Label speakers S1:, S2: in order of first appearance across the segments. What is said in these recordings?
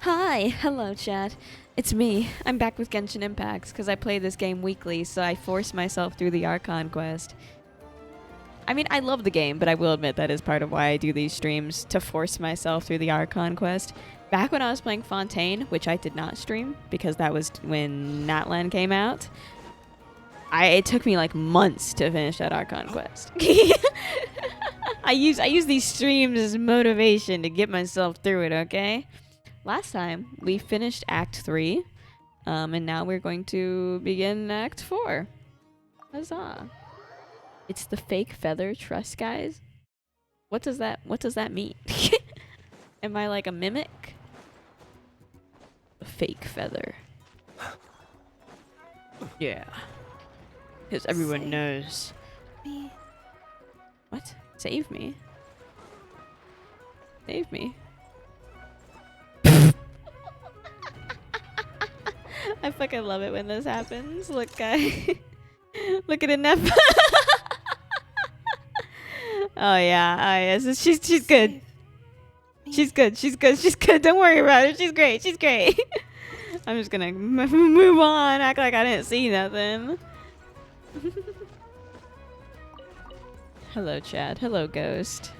S1: Hi, hello chat. It's me. I'm back with Genshin Impact because I play this game weekly, so I force myself through the Archon quest. I mean, I love the game, but I will admit that is part of why I do these streams, to force myself through the Archon quest. Back when I was playing Fontaine, which I did not stream because that was when Natlan came out, it took me like months to finish that Archon quest. I use these streams as motivation to get myself through it, okay? Last time, we finished Act 3, and now we're going to begin Act 4. Huzzah. It's the fake feather trust, guys. What does that mean? Am I like a mimic? The fake feather. Yeah. Because everyone knows.
S2: Me.
S1: What? Save me? Save me? I fucking love it when this happens. Look, guy. Look at Inef. Oh yeah. Oh yes. She's good. She's good. She's good. She's good. Don't worry about her. She's great. She's great. I'm just gonna move on. Act like I didn't see nothing. Hello, Chad. Hello, Ghost.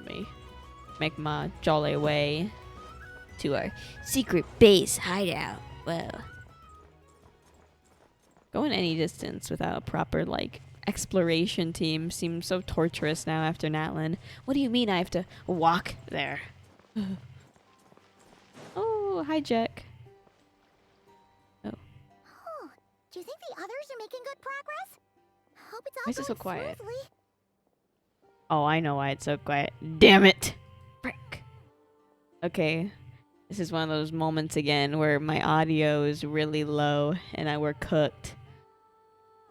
S1: Me make my jolly way to our secret base hideout. Whoa. Going any distance without a proper, like, exploration team seems so torturous now after Natlan. What do you mean I have to walk there? Oh, hi, Jack. Oh.
S2: Oh, do you think the others are making good progress? Hope it's all
S1: Why is it so
S2: going
S1: quiet?
S2: smoothly.
S1: Oh, I know why it's so quiet. Damn it! Frick. Okay. This is one of those moments again where my audio is really low and we're cooked.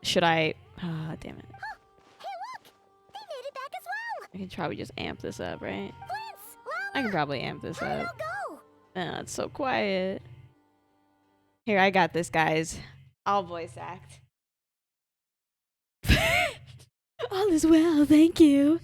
S1: Should I... Ah, damn it.
S2: Oh, hey look! They made it back as well!
S1: I can probably just amp this up, right?
S2: Prince!
S1: I
S2: Lama!
S1: can probably amp this
S2: How did it
S1: up.
S2: all go?
S1: Oh, it's so quiet. Here, I got this, guys. I'll voice act. All is well, thank you.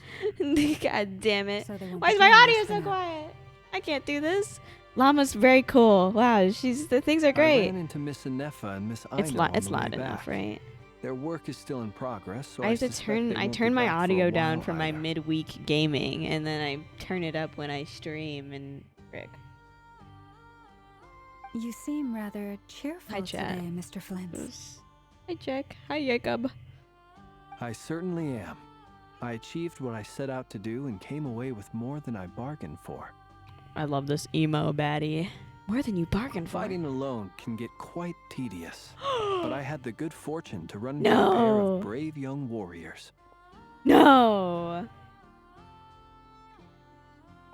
S1: God damn it.
S2: So
S1: Why is my audio so quiet? I can't do this. Llama's very cool. Wow, the things are
S3: I
S1: great.
S3: ran into Miss Inefa and Miss Ino
S1: It's
S3: on
S1: it's
S3: the way
S1: loud enough,
S3: back.
S1: right?
S3: Their work is still in progress, so
S1: I have to
S3: suspect
S1: turn
S3: they won't
S1: turn
S3: be
S1: my
S3: back for a
S1: audio down
S3: while
S1: for my
S3: either.
S1: midweek gaming, and then I turn it up when I stream and frick.
S4: You seem rather cheerful
S1: Hi, Chad.
S4: today, Mr. Flint's.
S1: Hi, Jack. Hi, Jacob.
S3: I certainly am. I achieved what I set out to do and came away with more than I bargained for.
S1: I love this emo baddie. More than you bargained for.
S3: Fighting alone can get quite tedious, but I had the good fortune to run into a pair
S1: No.
S3: of brave young warriors.
S1: No.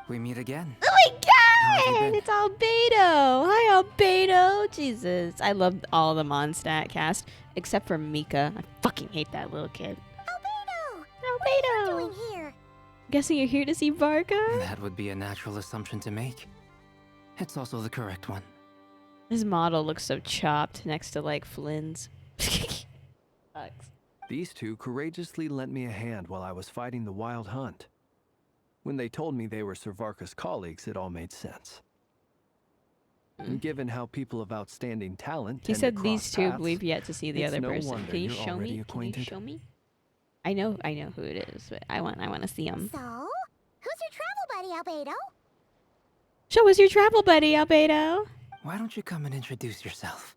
S5: We meet again.
S1: Oh my
S5: How have you
S1: god!
S5: been?
S1: It's Albedo! Hi, Albedo! Jesus. I love all the Mondstadt cast, except for Mika. I fucking hate that little kid.
S2: Albedo! What
S1: Albedo!
S2: are you doing here?
S1: Guessing you're here to see Varka?
S5: That would be a natural assumption to make. It's also the correct one.
S1: His model looks so chopped next to, like, Flynn's. Sucks.
S3: These two courageously lent me a hand while I was fighting the wild hunt. When they told me they were Sir Varka's colleagues, it all made sense. And given how people of outstanding talent
S1: He
S3: tend
S1: said
S3: to
S1: these
S3: cross
S1: two,
S3: paths,
S1: we've yet to see the
S3: it's
S1: other
S3: no
S1: person.
S3: wonder
S1: Can you
S3: you're
S1: show
S3: already
S1: me? Can you
S3: acquainted.
S1: show me? I know who it is, but I want to see him.
S2: So, who's your travel buddy, Albedo?
S1: Show us your travel buddy, Albedo.
S5: Why don't you come and introduce yourself?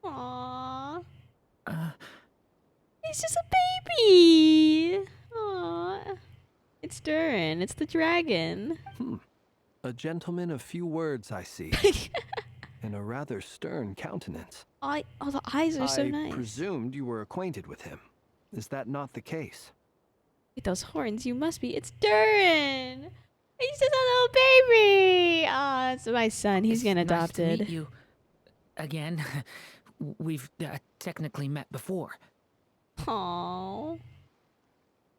S1: Aww. He's just a baby. Aww. It's Durin. It's the dragon.
S3: A gentleman of few words, I see, and a rather stern countenance.
S1: Oh, the eyes are so
S3: I
S1: nice.
S3: presumed you were acquainted with him. Is that not the case?
S1: With those horns, you must be. It's Durin. He's just a little baby. Aw, it's my son. He's getting adopted.
S6: Nice to meet you again. We've technically met before.
S1: Aww.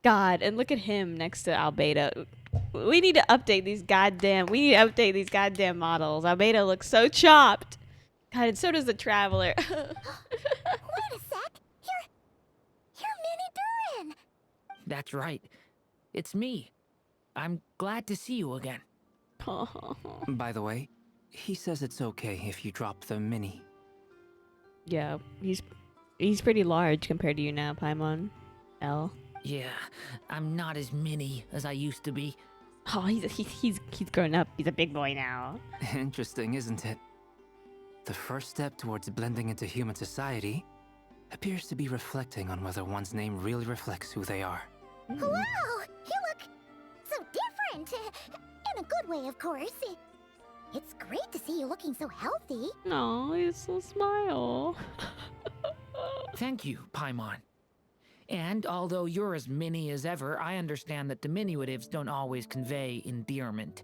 S1: God, and look at him next to Albedo. We need to update these goddamn models. Albedo looks so chopped. God, and so does the Traveler.
S2: Wait a sec. You're
S6: That's right. It's me. I'm glad to see you again.
S5: By the way, he says it's okay if you drop the mini.
S1: Yeah, he's pretty large compared to you now, Paimon. L.
S6: Yeah, I'm not as mini as I used to be.
S1: Oh, he's grown up. He's a big boy now.
S5: Interesting, isn't it? The first step towards blending into human society appears to be reflecting on whether one's name really reflects who they are.
S2: Wow! You look so different! In a good way, of course. It's great to see you looking so healthy.
S1: No, it's a smile.
S6: Thank you, Paimon. And although you're as mini as ever, I understand that diminutives don't always convey endearment.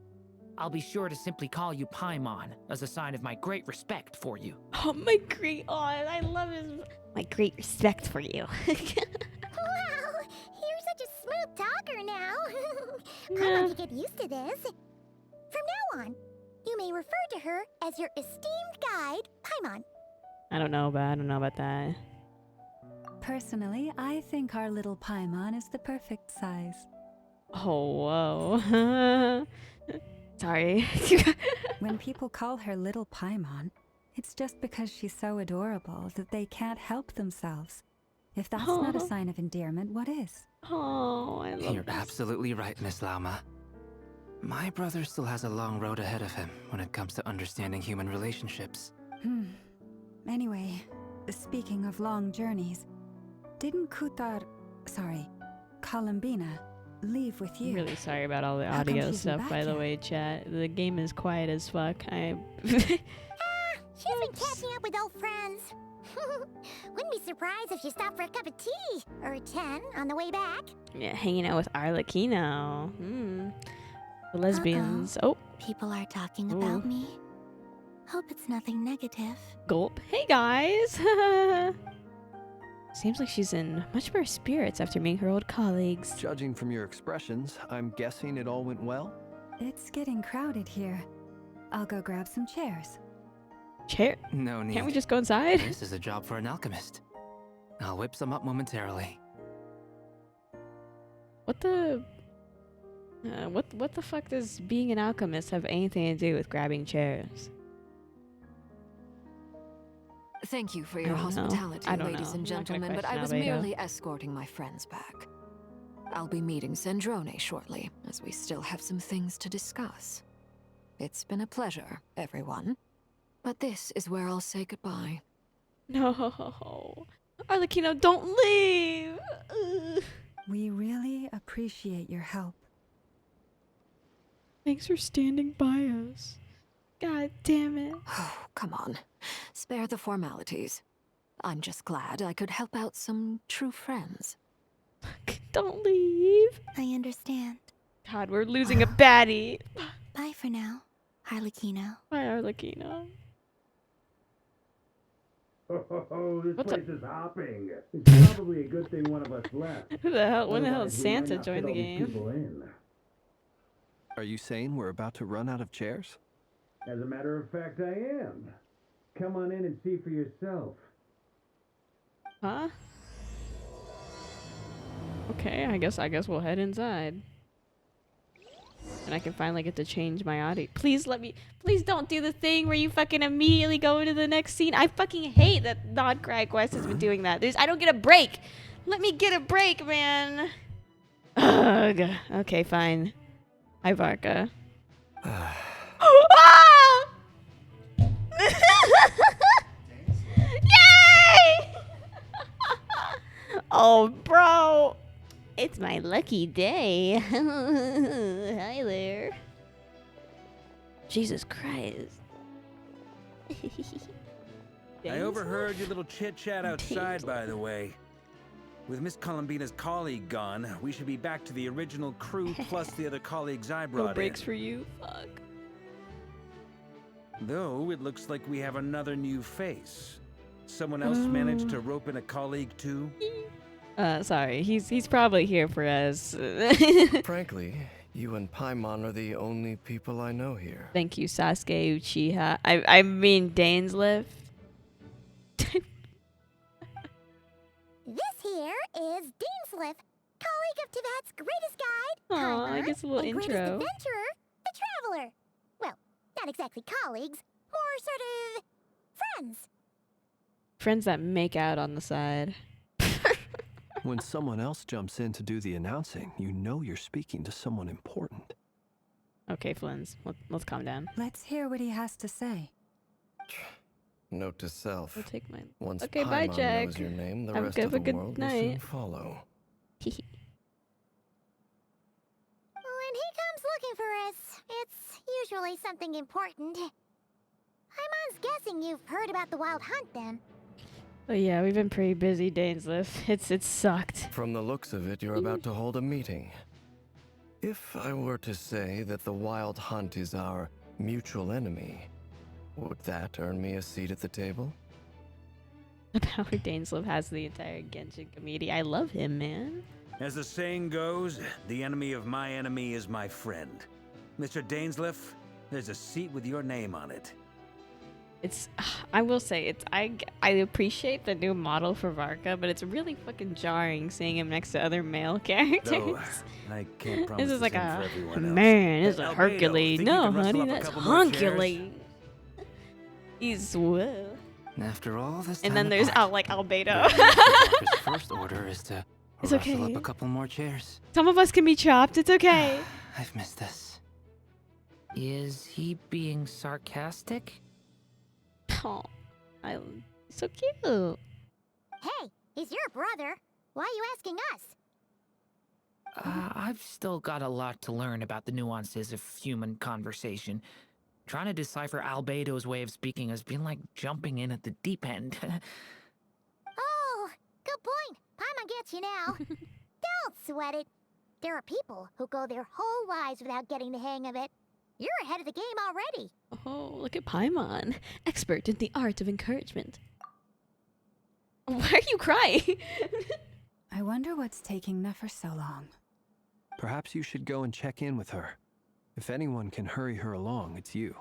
S6: I'll be sure to simply call you Paimon as a sign of my great respect for you.
S1: Oh, I love my great respect for you.
S2: Wow! You're such a smooth talker now. Paimon can get used to this. From now on, you may refer to her as your esteemed guide, Paimon.
S1: I don't know about that.
S4: Personally, I think our little Paimon is the perfect size.
S1: Oh, whoa. Sorry.
S4: When people call her little Paimon, it's just because she's so adorable that they can't help themselves. If that's not a sign of endearment, what is?
S1: Oh, I love
S5: You're absolutely right, Miss Lauma. My brother still has a long road ahead of him when it comes to understanding human relationships.
S4: Anyway, speaking of long journeys, didn't Columbina leave with you?
S1: I'm really sorry about all the
S4: How come
S1: audio
S4: she's
S1: stuff,
S4: back
S1: by the
S4: yet?
S1: way, chat. The game is quiet as fuck.
S2: She's been catching up with old friends. Wouldn't be surprised if she stopped for a cup of tea or a 10 on the way back.
S1: Yeah, hanging out with Arlecchino. The lesbians. Oh,
S2: People are talking
S1: Ooh.
S2: about me. Hope it's nothing negative.
S1: gulp. Hey, guys. Seems like she's in much better spirits after meeting her old colleagues.
S3: Judging from your expressions, I'm guessing it all went well?
S4: It's getting crowded here. I'll go grab some chairs.
S1: Chair?
S5: No need.
S1: Can't we just go inside?
S5: This is a job for an alchemist. I'll whip some up momentarily.
S1: What the... what the fuck does being an alchemist have anything to do with grabbing chairs?
S7: Thank you for
S1: I
S7: your
S1: don't know.
S7: hospitality,
S1: I don't
S7: ladies
S1: know.
S7: and
S1: I'm not gonna
S7: gentlemen, but I
S1: question
S7: was
S1: Albedo.
S7: merely escorting my friends back. I'll be meeting Sandrone shortly, as we still have some things to discuss. It's been a pleasure, everyone. But this is where I'll say goodbye.
S1: No. Arlecchino, don't leave! Ugh.
S4: We really appreciate your help.
S1: Thanks for standing by us. God damn it.
S7: Oh, come on. Spare the formalities. I'm just glad I could help out some true friends.
S1: Don't leave.
S2: I understand.
S1: God, we're losing a baddie.
S2: Bye for now, Harlequino.
S1: Bye, Arlecchino.
S8: Oh, this
S1: What's up?
S8: place is hopping. It's probably a good thing one of us left.
S1: Who the hell? When the hell did
S8: Otherwise, we might
S1: Santa
S8: not
S1: join
S8: fit
S1: the
S8: all these
S1: game?
S8: people in.
S3: Are you saying we're about to run out of chairs?
S8: As a matter of fact, I am. Come on in and see for yourself.
S1: Huh? Okay, I guess we'll head inside. And I can finally get to change my audio. Please don't do the thing where you fucking immediately go into the next scene. I fucking hate that Nod Cry Quest has been doing that. I don't get a break. Let me get a break, man. Ugh. Okay, fine. Hi, Varka. Ah! Yay! Oh, bro. It's my lucky day. Hi there. Jesus Christ.
S9: I overheard your little chit-chat outside, by the way. With Miss Columbina's colleague gone, we should be back to the original crew plus the other colleagues I brought
S1: No breaks
S9: in.
S1: for you. Fuck.
S9: Though it looks like we have another new face. Someone else managed to rope in a colleague too?
S1: Sorry. He's probably here for us.
S10: Frankly, you and Paimon are the only people I know here.
S1: Thank you, Sasuke Uchiha. I mean Dainsliff.
S2: This here is Deansliff, colleague speak of Teyvat's greatest guide,
S1: Aw,
S2: Timer,
S1: I guess a little
S2: and greatest
S1: intro.
S2: adventurer, the Traveler. Well, not exactly colleagues, more sort of friends.
S1: Friends that make out on the side.
S3: When someone else jumps in to do the announcing, you know you're speaking to someone important.
S1: Okay, Flins, let's calm down.
S4: Let's hear what he has to say.
S10: Note to self.
S1: I'll take mine.
S10: Once
S1: Okay, bye,
S10: Paimon
S1: Jack.
S10: knows your name, the
S1: Have
S10: rest
S1: a
S10: of the
S1: good
S10: world will soon
S1: night.
S10: follow.
S2: When he comes looking for us, it's usually something important. Paimon's guessing you've heard about the Wild Hunt then.
S1: Oh yeah, we've been pretty busy, Dainsleif. It's sucked.
S10: From the looks of it, you're about to hold a meeting. If I were to say that the Wild Hunt is our mutual enemy, would that earn me a seat at the table?
S1: The power Dainsleif has the entire Genshin community. I love him, man.
S9: As the saying goes, the enemy of my enemy is my friend. Mr. Dainsleif, there's a seat with your name on it.
S1: It's, I will say, I appreciate the new model for Varka, but it's really fucking jarring seeing him next to other male characters.
S9: Though, I can't promise
S1: This is like
S9: the same
S1: a
S9: for everyone else.
S1: man, this is a
S9: Albedo,
S1: Hercules.
S9: think you
S1: No,
S9: can rustle
S1: honey,
S9: up a
S1: that's
S9: couple more chairs?
S1: Hercules. He's whoa.
S5: After all this
S1: And
S5: time
S1: then there's
S5: apart,
S1: like Albedo.
S5: His first order is to
S1: It's
S5: rustle
S1: okay.
S5: up a couple more chairs.
S1: Some of us can be chopped. It's okay.
S5: I've missed this.
S6: Is he being sarcastic?
S1: Oh, so cute.
S2: Hey, he's your brother. Why are you asking us?
S6: I've still got a lot to learn about the nuances of human conversation. Trying to decipher Albedo's way of speaking has been like jumping in at the deep end.
S2: Oh, good point. Paimon gets you now. Don't sweat it. There are people who go their whole lives without getting the hang of it. You're ahead of the game already.
S1: Oh, look at Paimon, expert in the art of encouragement. Why are you crying?
S4: I wonder what's taking Nefer so long.
S3: Perhaps you should go and check in with her. If anyone can hurry her along, it's you.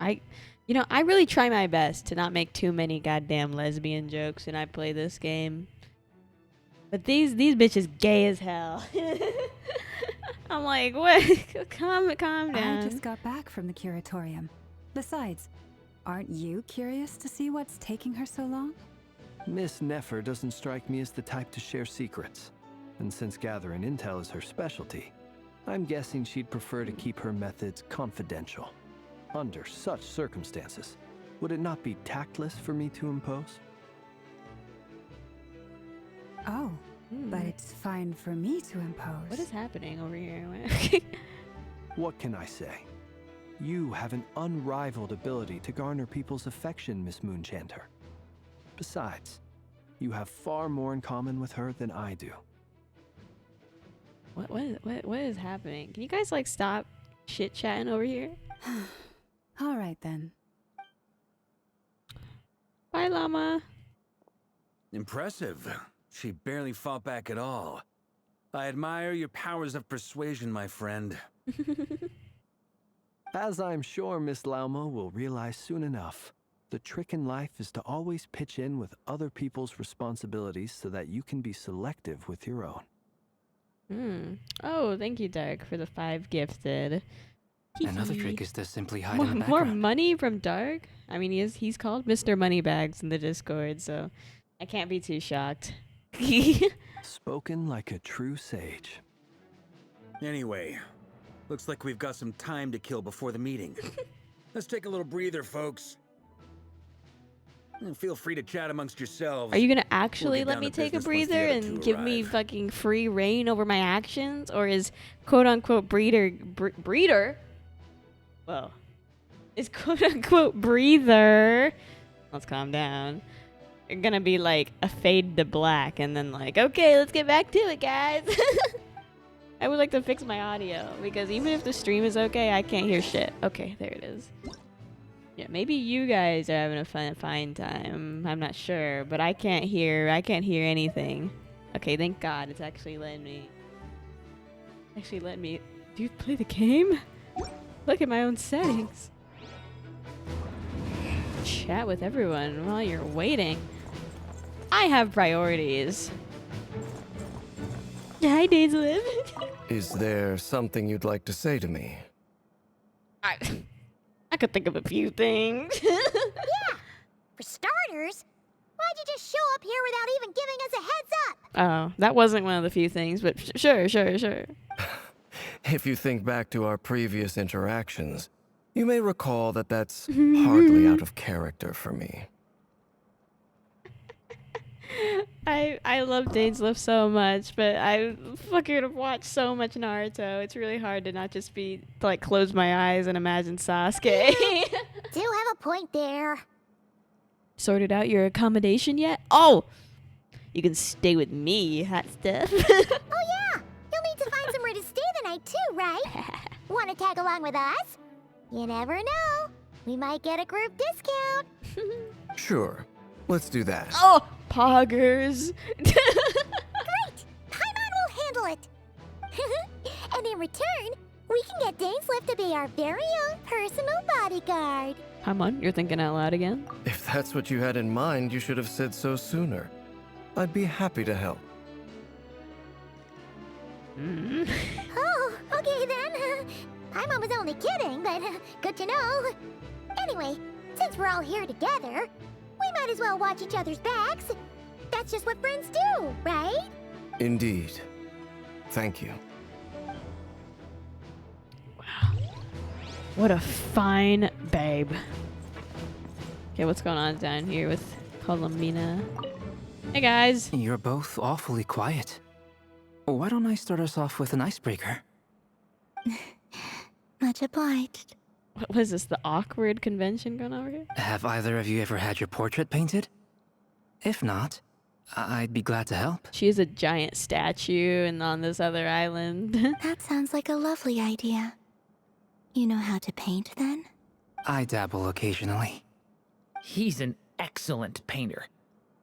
S1: I really try my best to not make too many goddamn lesbian jokes when I play this game. But these bitches gay as hell. I'm like, what? Calm down.
S4: I just got back from the curatorium. Besides, aren't you curious to see what's taking her so long?
S3: Miss Nefer doesn't strike me as the type to share secrets. And since gathering intel is her specialty, I'm guessing she'd prefer to keep her methods confidential. Under such circumstances, would it not be tactless for me to impose?
S4: Oh, but it's fine for me to impose.
S1: What is happening over here?
S3: What can I say? You have an unrivaled ability to garner people's affection, Miss Moonchanter. Besides, you have far more in common with her than I do.
S1: What is happening? Can you guys like stop chit-chatting over here?
S4: All right then.
S1: Bye, llama.
S9: Impressive. She barely fought back at all. I admire your powers of persuasion, my friend.
S3: As I'm sure Miss Lauma will realize soon enough, the trick in life is to always pitch in with other people's responsibilities so that you can be selective with your own.
S1: Oh, thank you, Dark, for the 5 gifted.
S5: Another trick is to simply hide
S1: more,
S5: in the
S1: more
S5: background.
S1: money from Dark? I mean, he's called Mr. Moneybags in the Discord, so I can't be too shocked.
S3: Spoken like a true sage.
S9: Anyway, looks like we've got some time to kill before the meeting. Let's take a little breather, folks. And feel free to chat amongst yourselves.
S1: Are you gonna
S9: We'll
S1: actually
S9: get
S1: let
S9: down
S1: me
S9: to
S1: take a
S9: business once the
S1: breather
S9: other
S1: and
S9: two
S1: give me
S9: arrive.
S1: fucking free reign over my actions? Or is quote-unquote breeder? Well, is quote-unquote breather, let's calm down, gonna be like a fade to black and then like, okay, let's get back to it, guys. I would like to fix my audio because even if the stream is okay, I can't hear shit. Okay, there it is. Yeah, maybe you guys are having a fine time. I'm not sure, but I can't hear anything. Okay, thank God it's actually letting me. Do you play the game? Look at my own settings. Chat with everyone while you're waiting. I have priorities. Hi, Daislip.
S10: Is there something you'd like to say to me?
S1: I could think of a few things.
S2: Yeah. For starters, why'd you just show up here without even giving us a heads up?
S1: Oh, that wasn't one of the few things, but sure.
S10: If you think back to our previous interactions, you may recall that that's hardly out of character for me.
S1: I love Daislip so much, but I fucking watch so much Naruto. It's really hard to not just be like close my eyes and imagine Sasuke.
S2: Do have a point there.
S1: Sorted out your accommodation yet? Oh, you can stay with me, hot stuff.
S2: Oh yeah, you'll need to find somewhere to stay the night too, right? Want to tag along with us? You never know. We might get a group discount.
S10: Sure, let's do that.
S1: Oh, poggers.
S2: Great! Paimon will handle it. And in return, we can get Daislip to be our very own personal bodyguard.
S1: Paimon, you're thinking out loud again?
S10: If that's what you had in mind, you should have said so sooner. I'd be happy to help.
S2: Oh, okay then. Paimon was only kidding, but good to know. Anyway, since we're all here together, we might as well watch each other's backs. That's just what friends do, right?
S10: Indeed. Thank you.
S1: Wow. What a fine babe. Okay, what's going on down here with Colomina? Hey guys.
S5: You're both awfully quiet. Why don't I start us off with an icebreaker?
S2: Much obliged.
S1: What was this, the awkward convention going on over here?
S5: Have either of you ever had your portrait painted? If not, I'd be glad to help.
S1: She is a giant statue and on this other island.
S2: That sounds like a lovely idea. You know how to paint then?
S5: I dabble occasionally.
S6: He's an excellent painter.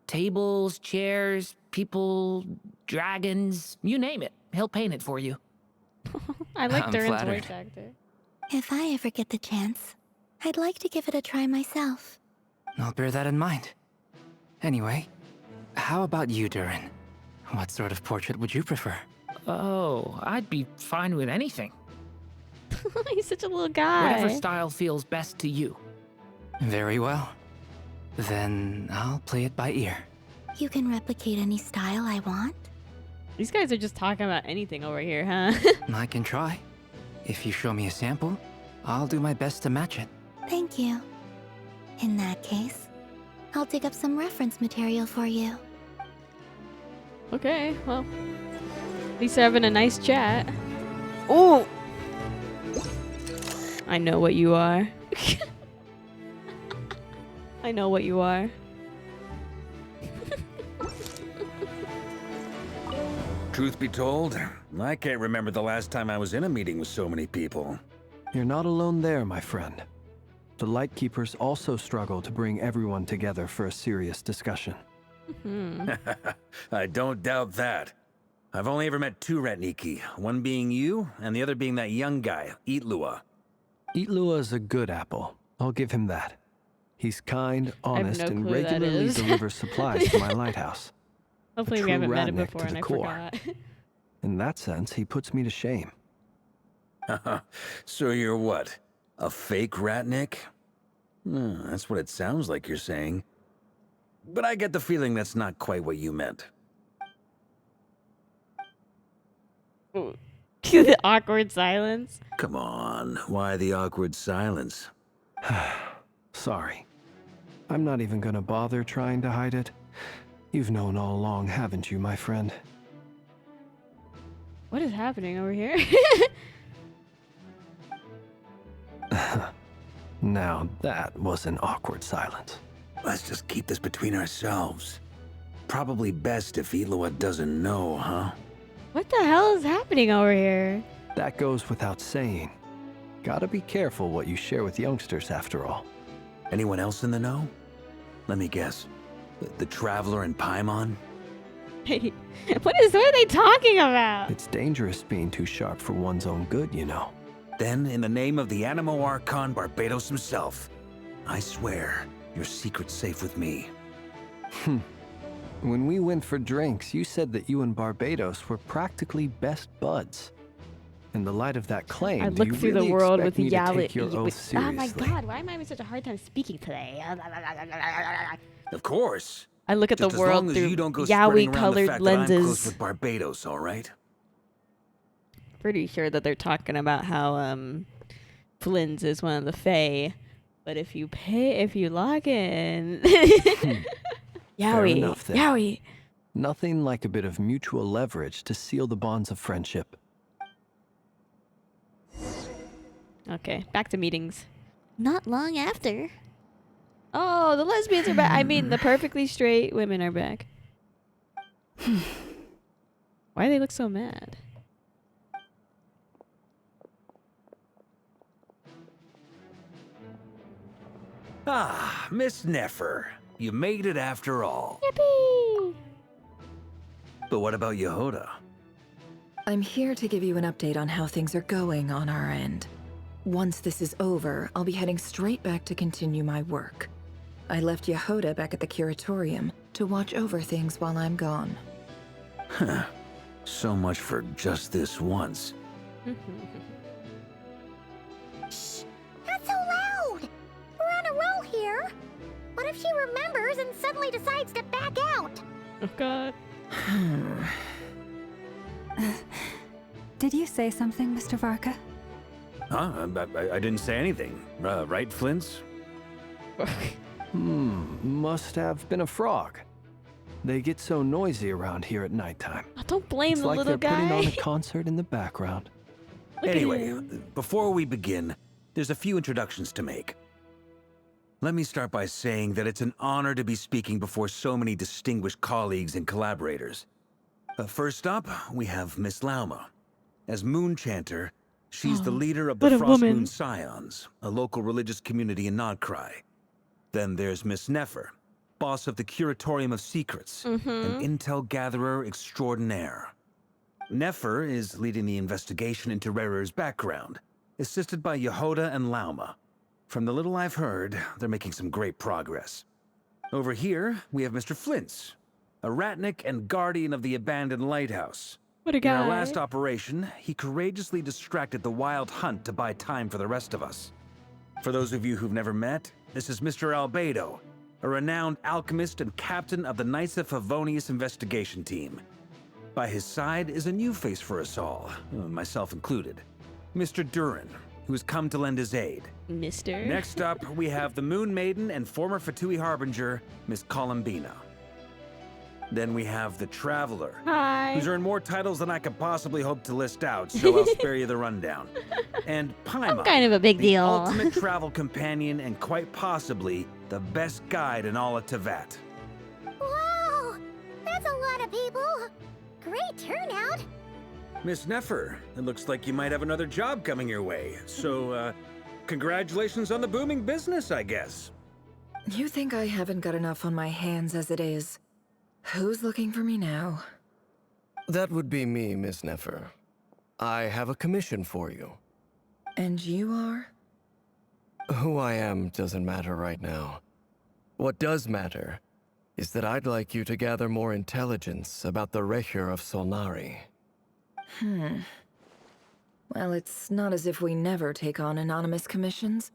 S6: Tables, chairs, people, dragons, you name it. He'll paint it for you.
S1: I like
S5: I'm
S1: Durin's
S5: flattered.
S1: voice actor.
S2: If I ever get the chance, I'd like to give it a try myself.
S5: I'll bear that in mind. Anyway, how about you, Durin? What sort of portrait would you prefer?
S6: Oh, I'd be fine with anything.
S1: He's such a little guy.
S6: Whatever style feels best to you.
S5: Very well. Then I'll play it by ear.
S2: You can replicate any style I want?
S1: These guys are just talking about anything over here, huh?
S5: I can try. If you show me a sample, I'll do my best to match it.
S2: Thank you. In that case, I'll dig up some reference material for you.
S1: Okay, well. At least they're having a nice chat. Oh! I know what you are. I know what you are.
S9: Truth be told, I can't remember the last time I was in a meeting with so many people.
S3: You're not alone there, my friend. The Lightkeepers also struggle to bring everyone together for a serious discussion.
S9: I don't doubt that. I've only ever met two Ratniki, one being you, and the other being that young guy, Itlua.
S3: Itlua is a good apple. I'll give him that. He's kind, honest,
S1: no
S3: and
S1: clue who that
S3: regularly
S1: is.
S3: delivers supplies to my lighthouse.
S1: Hopefully we
S3: true
S1: haven't met him
S3: Ratnik
S1: before
S3: to
S1: and
S3: the
S1: I
S3: core.
S1: forgot.
S3: In that sense, he puts me to shame.
S9: So you're what? A fake Ratnik? That's what it sounds like you're saying. But I get the feeling that's not quite what you meant.
S1: The awkward silence.
S9: Come on, why the awkward silence?
S3: Sorry. I'm not even gonna bother trying to hide it. You've known all along, haven't you, my friend?
S1: What is happening over here?
S3: Now that was an awkward silence.
S9: Let's just keep this between ourselves. Probably best if Itlua doesn't know, huh?
S1: What the hell is happening over here?
S3: That goes without saying. Gotta be careful what you share with youngsters, after all.
S9: Anyone else in the know? Let me guess. The Traveler and Paimon?
S1: Hey, what are they talking about?
S3: It's dangerous being too sharp for one's own good, you know.
S9: Then, in the name of the Animo Archon Barbados himself, I swear your secret's safe with me.
S3: When we went for drinks, you said that you and Barbados were practically best buds. In the light of that claim,
S1: I
S3: do
S1: look
S3: you
S1: through
S3: really
S1: the world
S3: expect
S1: with
S3: me to take your oath seriously?
S1: Oh my god, why am I having such a hard time speaking today?
S9: Of course.
S1: I look at
S9: Just
S1: the
S9: as
S1: world
S9: long as
S1: through
S9: you don't go spreading around the
S1: yaoi-colored
S9: fact that I'm close
S1: lenses.
S9: with Barbados, all right?
S1: Pretty sure that they're talking about how Flynn's is one of the Fae, but if you log in,
S3: Fair enough then.
S1: yaoi.
S3: Nothing like a bit of mutual leverage to seal the bonds of friendship.
S1: Okay, back to meetings.
S2: Not long after.
S1: Oh, the lesbians are back. I mean, the perfectly straight women are back. Why do they look so mad?
S9: Ah, Miss Nefer. You made it after all.
S1: Yippee!
S9: But what about Yehoda?
S11: I'm here to give you an update on how things are going on our end. Once this is over, I'll be heading straight back to continue my work. I left Yehoda back at the curatorium to watch over things while I'm gone.
S9: Huh. So much for just this once.
S2: Shh! Not so loud! We're on a roll here! What if she remembers and suddenly decides to back out?
S1: Oh god.
S4: Did you say something, Mr. Varka?
S9: Huh? I didn't say anything. Right, Flint's?
S3: Must have been a frog. They get so noisy around here at nighttime.
S1: Oh, don't blame
S3: It's
S1: the
S3: like
S1: little
S3: they're
S1: guy.
S3: putting on a concert in the background.
S1: Look at
S9: Anyway,
S1: him.
S9: before we begin, there's a few introductions to make. Let me start by saying that it's an honor to be speaking before so many distinguished colleagues and collaborators. First up, we have Miss Lauma. As Moon Chanter, she's the leader of the
S1: what a
S9: Frost
S1: woman.
S9: Moon Scions, a local religious community in Nodcry. Then there's Miss Nefer, boss of the Curatorium of Secrets, an intel gatherer extraordinaire. Nefer is leading the investigation into Rerer's background, assisted by Yehoda and Lauma. From the little I've heard, they're making some great progress. Over here, we have Mr. Flint's, a ratnik and guardian of the abandoned lighthouse.
S1: What a
S9: In
S1: guy.
S9: our last operation, he courageously distracted the wild hunt to buy time for the rest of us. For those of you who've never met, this is Mr. Albedo, a renowned alchemist and captain of the Knights of Favonius investigation team. By his side is a new face for us all, myself included, Mr. Durin, who has come to lend his aid.
S1: Mister.
S9: Next up, we have the Moon Maiden and former Fatui Harbinger, Miss Columbina. Then we have the Traveler,
S1: Hi.
S9: who's earned more titles than I could possibly hope to list out, so I'll spare you the rundown. And Paimon,
S2: I'm kind of a big
S9: the
S2: deal.
S9: ultimate travel companion and quite possibly the best guide in all of Teyvat.
S2: Wow! That's a lot of people! Great turnout!
S9: Miss Nefer, it looks like you might have another job coming your way, so, congratulations on the booming business, I guess.
S11: You think I haven't got enough on my hands as it is? Who's looking for me now?
S10: That would be me, Miss Nefer. I have a commission for you.
S11: And you are?
S10: Who I am doesn't matter right now. What does matter is that I'd like you to gather more intelligence about the Recher of Solnari.
S11: Well, it's not as if we never take on anonymous commissions.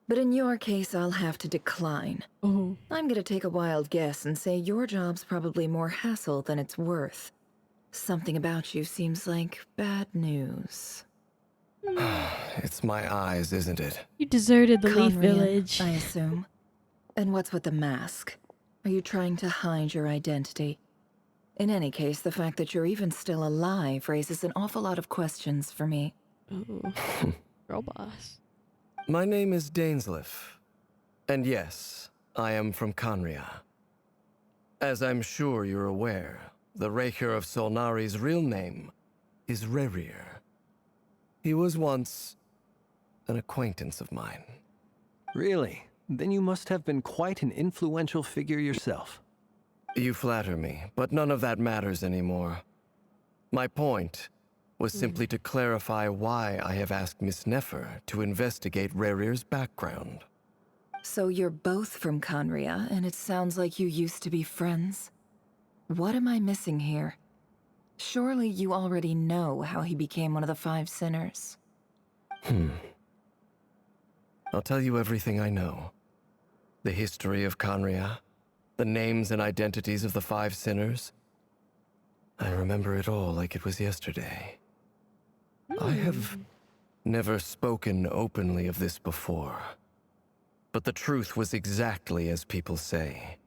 S11: But in your case, I'll have to decline.
S1: Oh.
S11: I'm gonna take a wild guess and say your job's probably more hassle than it's worth. Something about you seems like bad news.
S10: It's my eyes, isn't it?
S1: You deserted the Leaf
S11: Conrian,
S1: Village.
S11: I assume. And what's with the mask? Are you trying to hide your identity? In any case, the fact that you're even still alive raises an awful lot of questions for me.
S1: Ooh. Girl boss.
S10: My name is Dainsleif. And yes, I am from Conria. As I'm sure you're aware, the Recher of Solnari's real name is Rerir. He was once an acquaintance of mine.
S3: Really? Then you must have been quite an influential figure yourself.
S10: You flatter me, but none of that matters anymore. My point was simply to clarify why I have asked Miss Nefer to investigate Rerir's background.
S11: So you're both from Conria, and it sounds like you used to be friends? What am I missing here? Surely you already know how he became one of the 5 sinners.
S10: I'll tell you everything I know. The history of Khaenri'ah, the names and identities of the 5 sinners. I remember it all like it was yesterday. I have never spoken openly of this before. But the truth was exactly as people say.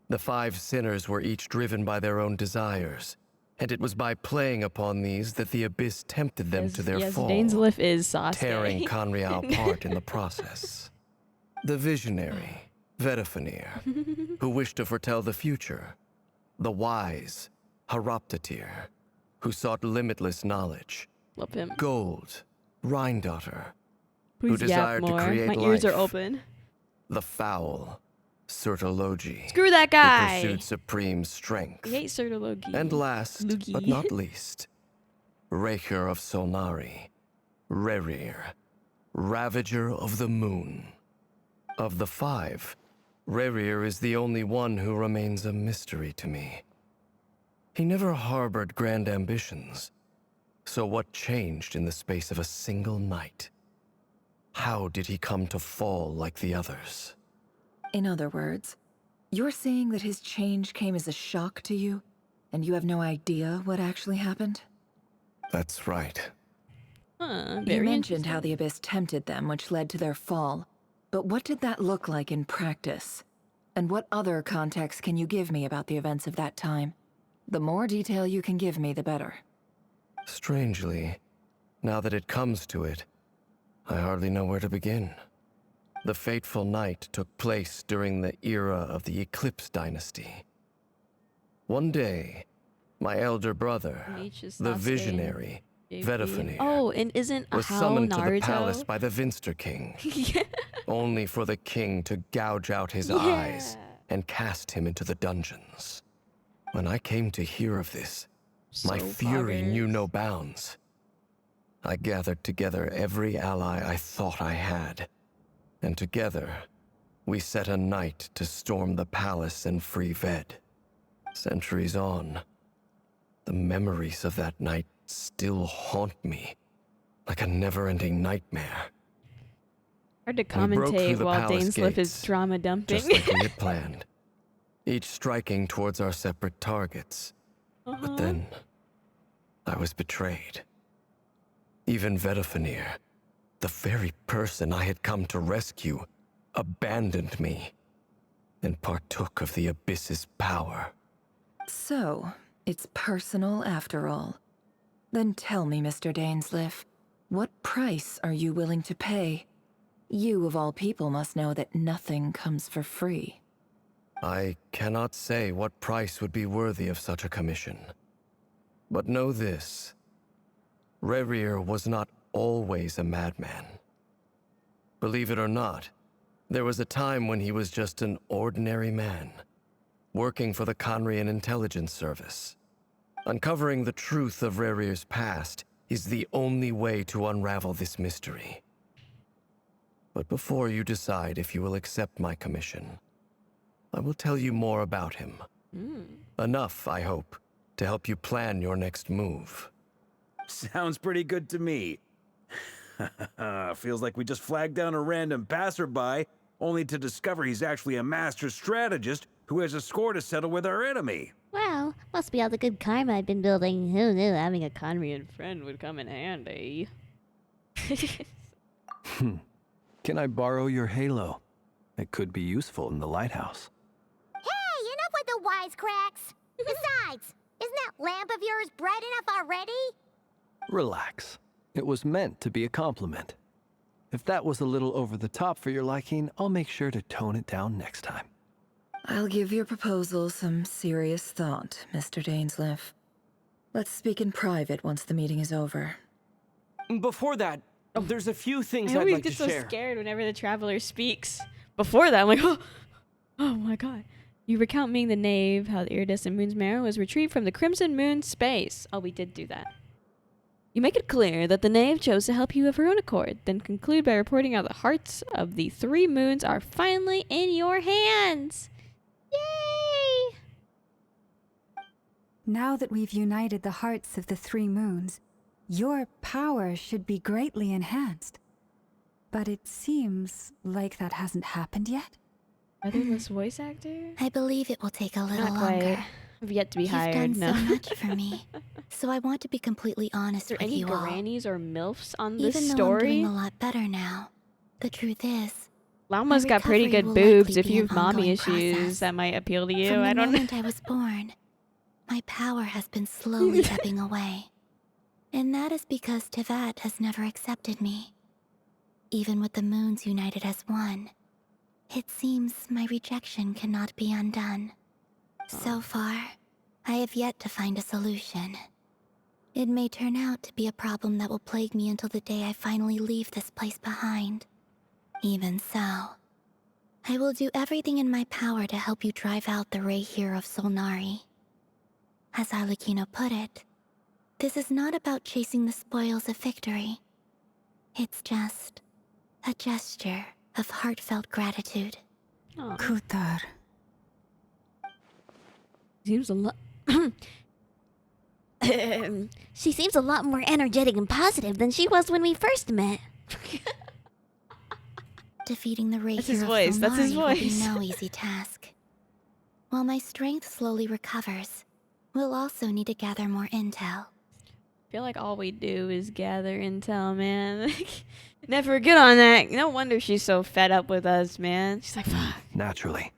S10: The 5 sinners were each driven by their own desires, and it was by playing upon these that the Abyss tempted them to their fall,
S1: Dainsleif is Sasuke.
S10: tearing Khaenri'ah apart in the process. The visionary, Vedifenir, who wished to foretell the future. The wise, Haroptatir, who sought limitless knowledge.
S1: Love him.
S10: Gold, Rhindaughter,
S1: Please
S10: who desired
S1: yap more.
S10: to create
S1: My
S10: life.
S1: ears are open.
S10: The foul, Surtologi,
S1: Screw that guy.
S10: who pursued supreme strength.
S1: I hate Surtologi.
S10: And last, but not least, Raker of Solnari, Rerir, Ravager of the Moon. Of the 5, Rerir is the only one who remains a mystery to me. He never harbored grand ambitions. So what changed in the space of a single night? How did he come to fall like the others?
S11: In other words, you're saying that his change came as a shock to you, and you have no idea what actually happened?
S10: That's right.
S11: You mentioned how the Abyss tempted them, which led to their fall. But what did that look like in practice? And what other context can you give me about the events of that time? The more detail you can give me, the better.
S10: Strangely, now that it comes to it, I hardly know where to begin. The fateful night took place during the era of the Eclipse Dynasty. One day, my elder brother, the visionary, Vedifenir,
S1: and isn't
S10: was
S1: Ahau
S10: summoned
S1: Naruto?
S10: to the palace by the Vinster King,
S1: Yeah.
S10: only for the king to gouge out his eyes and cast him into the dungeons. When I came to hear of this, my fury knew no bounds. I gathered together every ally I thought I had, and together, we set a night to storm the palace and free Ved. Centuries on, the memories of that night still haunt me, like a never-ending nightmare.
S1: Hard to
S10: We broke through
S1: commentate
S10: the
S1: while
S10: palace
S1: Dainsleif is
S10: gates,
S1: trauma dumping.
S10: just like we had planned, each striking towards our separate targets. But then, I was betrayed. Even Vedifenir, the very person I had come to rescue, abandoned me and partook of the Abyss's power.
S11: So, it's personal after all. Then tell me, Mr. Dainsleif, what price are you willing to pay? You, of all people, must know that nothing comes for free.
S10: I cannot say what price would be worthy of such a commission. But know this. Rerir was not always a madman. Believe it or not, there was a time when he was just an ordinary man, working for the Khaenri'ah Intelligence Service. Uncovering the truth of Rerir's past is the only way to unravel this mystery. But before you decide if you will accept my commission, I will tell you more about him. Enough, I hope, to help you plan your next move.
S12: Sounds pretty good to me. Feels like we just flagged down a random passerby, only to discover he's actually a master strategist who has a score to settle with our enemy.
S2: Well, must be all the good karma I've been building. Who knew having a
S1: Khaenri'ah friend would come in handy.
S3: Can I borrow your halo? It could be useful in the lighthouse.
S2: Hey, enough with the wisecracks! Besides, isn't that lamp of yours bright enough already?
S3: Relax. It was meant to be a compliment. If that was a little over the top for your liking, I'll make sure to tone it down next time.
S11: I'll give your proposal some serious thought, Mr. Dainsleif. Let's speak in private once the meeting is over.
S13: Before that, there's a few things
S1: I
S13: I'd
S1: always
S13: like
S1: get
S13: to
S1: so
S13: share.
S1: scared whenever the traveler speaks. Before that, I'm like, oh my god. You recount being the knave, how the iridescent moon's marrow was retrieved from the crimson moon's space. Oh, we did do that. You make it clear that the knave chose to help you of her own accord, then conclude by reporting how the hearts of the 3 moons are finally in your hands. Yay!
S4: Now that we've united the hearts of the 3 moons, your power should be greatly enhanced. But it seems like that hasn't happened yet.
S1: FeatherLes voice actor?
S2: I believe it will take a little
S1: Not
S2: longer.
S1: quite. I've yet to be
S2: You've
S1: hired.
S2: done
S1: No.
S2: so much for me, so I want to be completely honest
S1: Is there
S2: with
S1: any
S2: you all.
S1: grannies or milfs on this
S2: Even though I'm doing
S1: story?
S2: a lot better now, the truth is,
S1: Llama's
S2: my
S1: got pretty
S2: recovery
S1: good
S2: will
S1: boobs.
S2: likely
S1: If
S2: be
S1: you
S2: an
S1: have mommy
S2: ongoing
S1: issues,
S2: process.
S1: that might appeal to you.
S2: From the
S1: I don't know.
S2: moment I was born, my power has been slowly ebbing away. And that is because Teyvat has never accepted me. Even with the moons united as one, it seems my rejection cannot be undone. So far, I have yet to find a solution. It may turn out to be a problem that will plague me until the day I finally leave this place behind. Even so, I will do everything in my power to help you drive out the Rahier of Solnari. As Arlecchino put it, this is not about chasing the spoils of victory. It's just a gesture of heartfelt gratitude.
S4: Kutar.
S1: Seems a lot.
S2: She seems a lot more energetic and positive than she was when we first met. Defeating the Rahier
S1: That's his
S2: of
S1: voice. That's his
S2: Solnari will be
S1: voice.
S2: no easy task. While my strength slowly recovers, we'll also need to gather more intel.
S1: I feel like all we do is gather intel, man. Never good on that. No wonder she's so fed up with us, man. She's like, fuck.
S3: Naturally.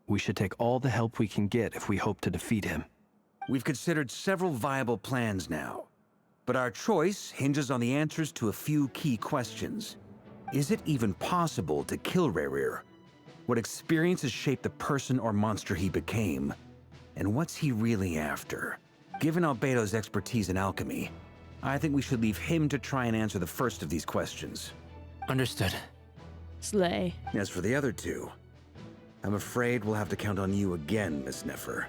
S3: We should take all the help we can get if we hope to defeat him.
S9: We've considered several viable plans now, but our choice hinges on the answers to a few key questions. Is it even possible to kill Rahier? What experiences shaped the person or monster he became? And what's he really after? Given Albedo's expertise in alchemy, I think we should leave him to try and answer the first of these questions.
S5: Understood.
S1: Slay.
S9: As for the other two, I'm afraid we'll have to count on you again, Miss Nefer.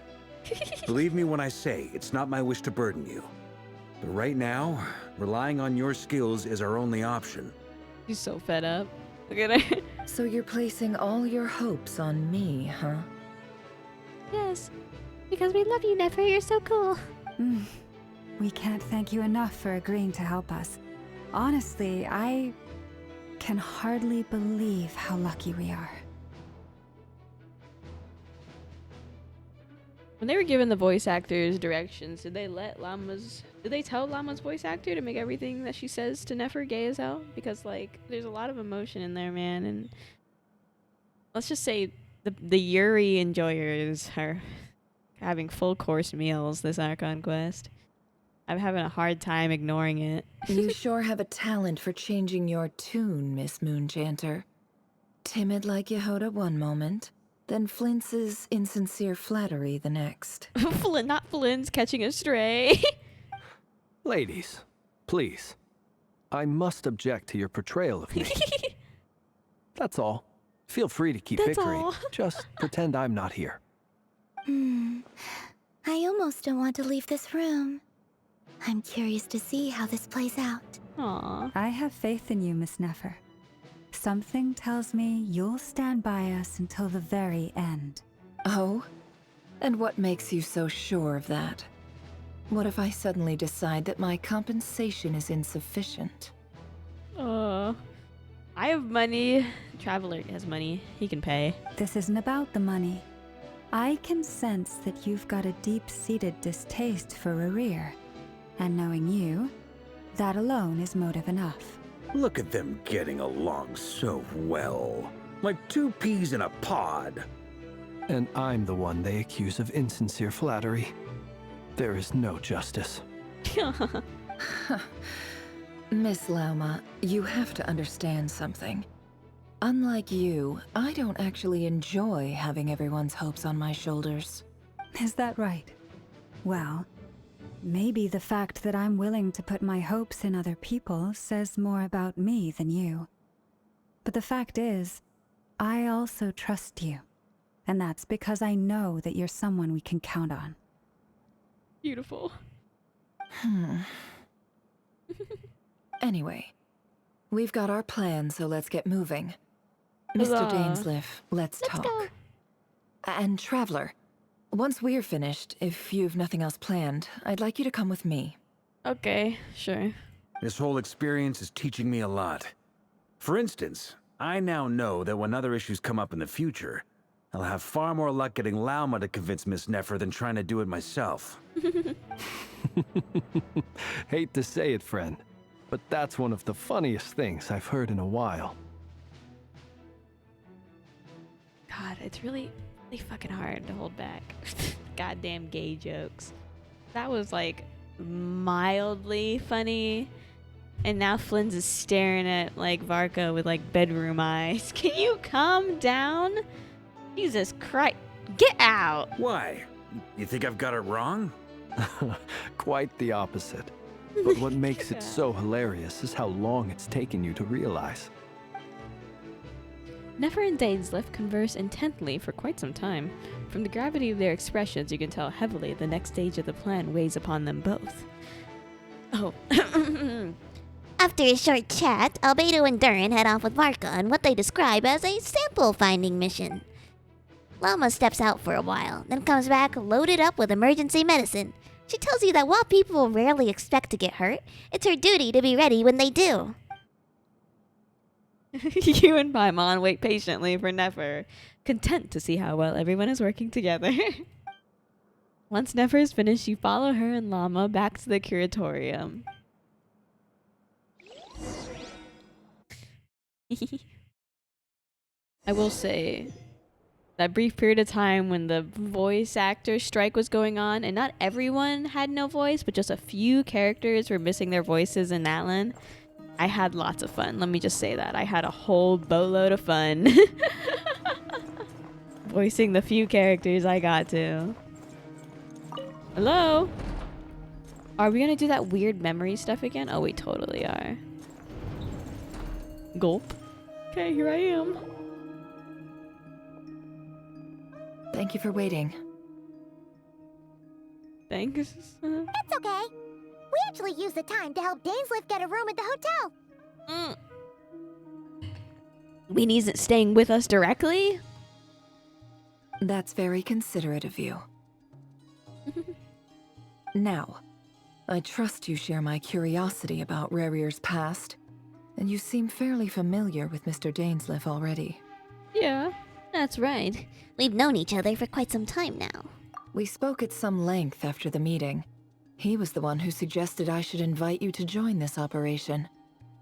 S9: Believe me when I say it's not my wish to burden you. But right now, relying on your skills is our only option.
S1: She's so fed up. Look at her.
S11: So you're placing all your hopes on me, huh?
S2: Yes, because we love you, Nefer. You're so cool.
S4: We can't thank you enough for agreeing to help us. Honestly, I can hardly believe how lucky we are.
S1: When they were given the voice actors directions, did they tell Llama's voice actor to make everything that she says to Nefer gay as hell? Because, like, there's a lot of emotion in there, man, and let's just say the Yuri enjoyers are having full course meals this Archon quest. I'm having a hard time ignoring it.
S11: You sure have a talent for changing your tune, Miss Moonchanter. Timid like Yehoda one moment, then Flintz's insincere flattery the next.
S1: Not Flynn's catching a stray.
S3: Ladies, please. I must object to your portrayal of me. That's all. Feel free to keep
S2: That's
S3: bickering.
S2: all.
S3: Just pretend I'm not here.
S2: I almost don't want to leave this room. I'm curious to see how this plays out.
S1: Aww.
S4: I have faith in you, Miss Nefer. Something tells me you'll stand by us until the very end.
S11: Oh? And what makes you so sure of that? What if I suddenly decide that my compensation is insufficient?
S1: I have money. Traveler has money. He can pay.
S4: This isn't about the money. I can sense that you've got a deep-seated distaste for Rahier. And knowing you, that alone is motive enough.
S12: Look at them getting along so well. Like 2 peas in a pod.
S3: And I'm the one they accuse of insincere flattery. There is no justice.
S11: Miss Lauma, you have to understand something. Unlike you, I don't actually enjoy having everyone's hopes on my shoulders.
S4: Is that right? Well, maybe the fact that I'm willing to put my hopes in other people says more about me than you. But the fact is, I also trust you. And that's because I know that you're someone we can count on.
S1: Beautiful.
S11: Anyway, we've got our plan, so let's get moving. Mr. Dainsleif, let's talk.
S2: Go.
S11: And Traveler, Once we're finished, if you've nothing else planned, I'd like you to come with me.
S1: Okay, sure.
S12: This whole experience is teaching me a lot. For instance, I now know that when other issues come up in the future, I'll have far more luck getting Lauma to convince Miss Nefer than trying to do it myself.
S3: Hate to say it, friend, but that's one of the funniest things I've heard in a while.
S1: God, it's really fucking hard to hold back. Goddamn gay jokes. That was like mildly funny. And now Flynn's is staring at like Varka with like bedroom eyes. Can you calm down? Jesus Christ. Get out.
S12: Why? You think I've got it wrong?
S3: Quite the opposite. But what makes it so hilarious is how long it's taken you to realize.
S1: Nefer and Dainsleif converse intently for quite some time. From the gravity of their expressions, you can tell heavily the next stage of the plan weighs upon them both. Oh.
S2: After a short chat, Albedo and Durin head off with Varka on what they describe as a sample-finding mission. Llama steps out for a while, then comes back loaded up with emergency medicine. She tells you that while people rarely expect to get hurt, it's her duty to be ready when they do.
S1: You and Paimon wait patiently for Nefer, content to see how well everyone is working together. Once Nefer is finished, you follow her and Llama back to the curatorium. I will say, that brief period of time when the voice actor strike was going on, and not everyone had no voice, but just a few characters were missing their voices in Natlan, I had lots of fun. Let me just say that. I had a whole boatload of fun. Voicing the few characters I got to. Hello? Are we gonna do that weird memory stuff again? Oh, we totally are. Gulp. Okay, here I am.
S11: Thank you for waiting.
S1: Thanks.
S2: It's okay. We actually used the time to help Dainsleif get a room at the hotel.
S1: Queen isn't staying with us directly?
S11: That's very considerate of you. Now, I trust you share my curiosity about Rarier's past, and you seem fairly familiar with Mr. Dainsleif already.
S1: Yeah, that's right.
S2: We've known each other for quite some time now.
S11: We spoke at some length after the meeting. He was the one who suggested I should invite you to join this operation.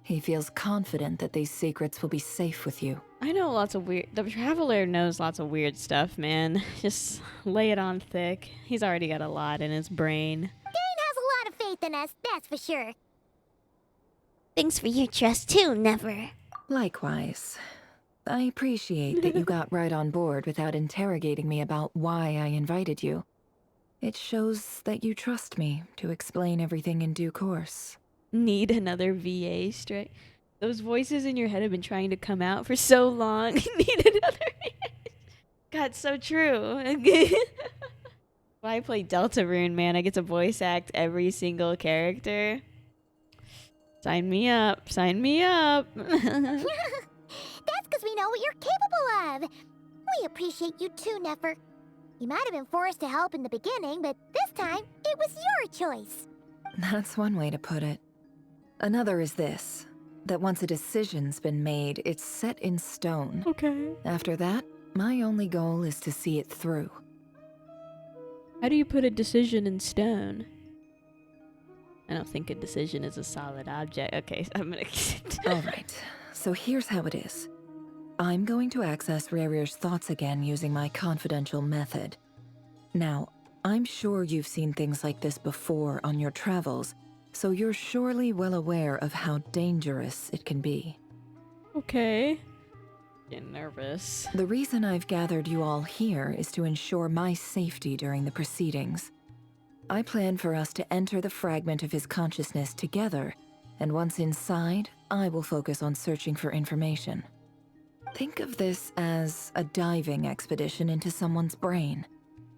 S11: He feels confident that these secrets will be safe with you.
S1: I know lots of weird... The Traveler knows lots of weird stuff, man. Just lay it on thick. He's already got a lot in his brain.
S2: Dane has a lot of faith in us, that's for sure. Thanks for your trust too, Never.
S11: Likewise. I appreciate that you got right on board without interrogating me about why I invited you. It shows that you trust me to explain everything in due course.
S1: Need another VA strike? Those voices in your head have been trying to come out for so long. Need another VA. God, so true. When I play Deltarune, man, I get to voice act every single character. Sign me up. Sign me up.
S2: That's because we know what you're capable of. We appreciate you too, Nefer. You might have been forced to help in the beginning, but this time, it was your choice.
S11: That's one way to put it. Another is this, that once a decision's been made, it's set in stone.
S1: Okay.
S11: After that, my only goal is to see it through.
S1: How do you put a decision in stone? I don't think a decision is a solid object. Okay, I'm gonna...
S11: Alright, so here's how it is. I'm going to access Rarier's thoughts again using my confidential method. Now, I'm sure you've seen things like this before on your travels, so you're surely well aware of how dangerous it can be.
S1: Okay. Getting nervous.
S11: The reason I've gathered you all here is to ensure my safety during the proceedings. I plan for us to enter the fragment of his consciousness together, and once inside, I will focus on searching for information. Think of this as a diving expedition into someone's brain.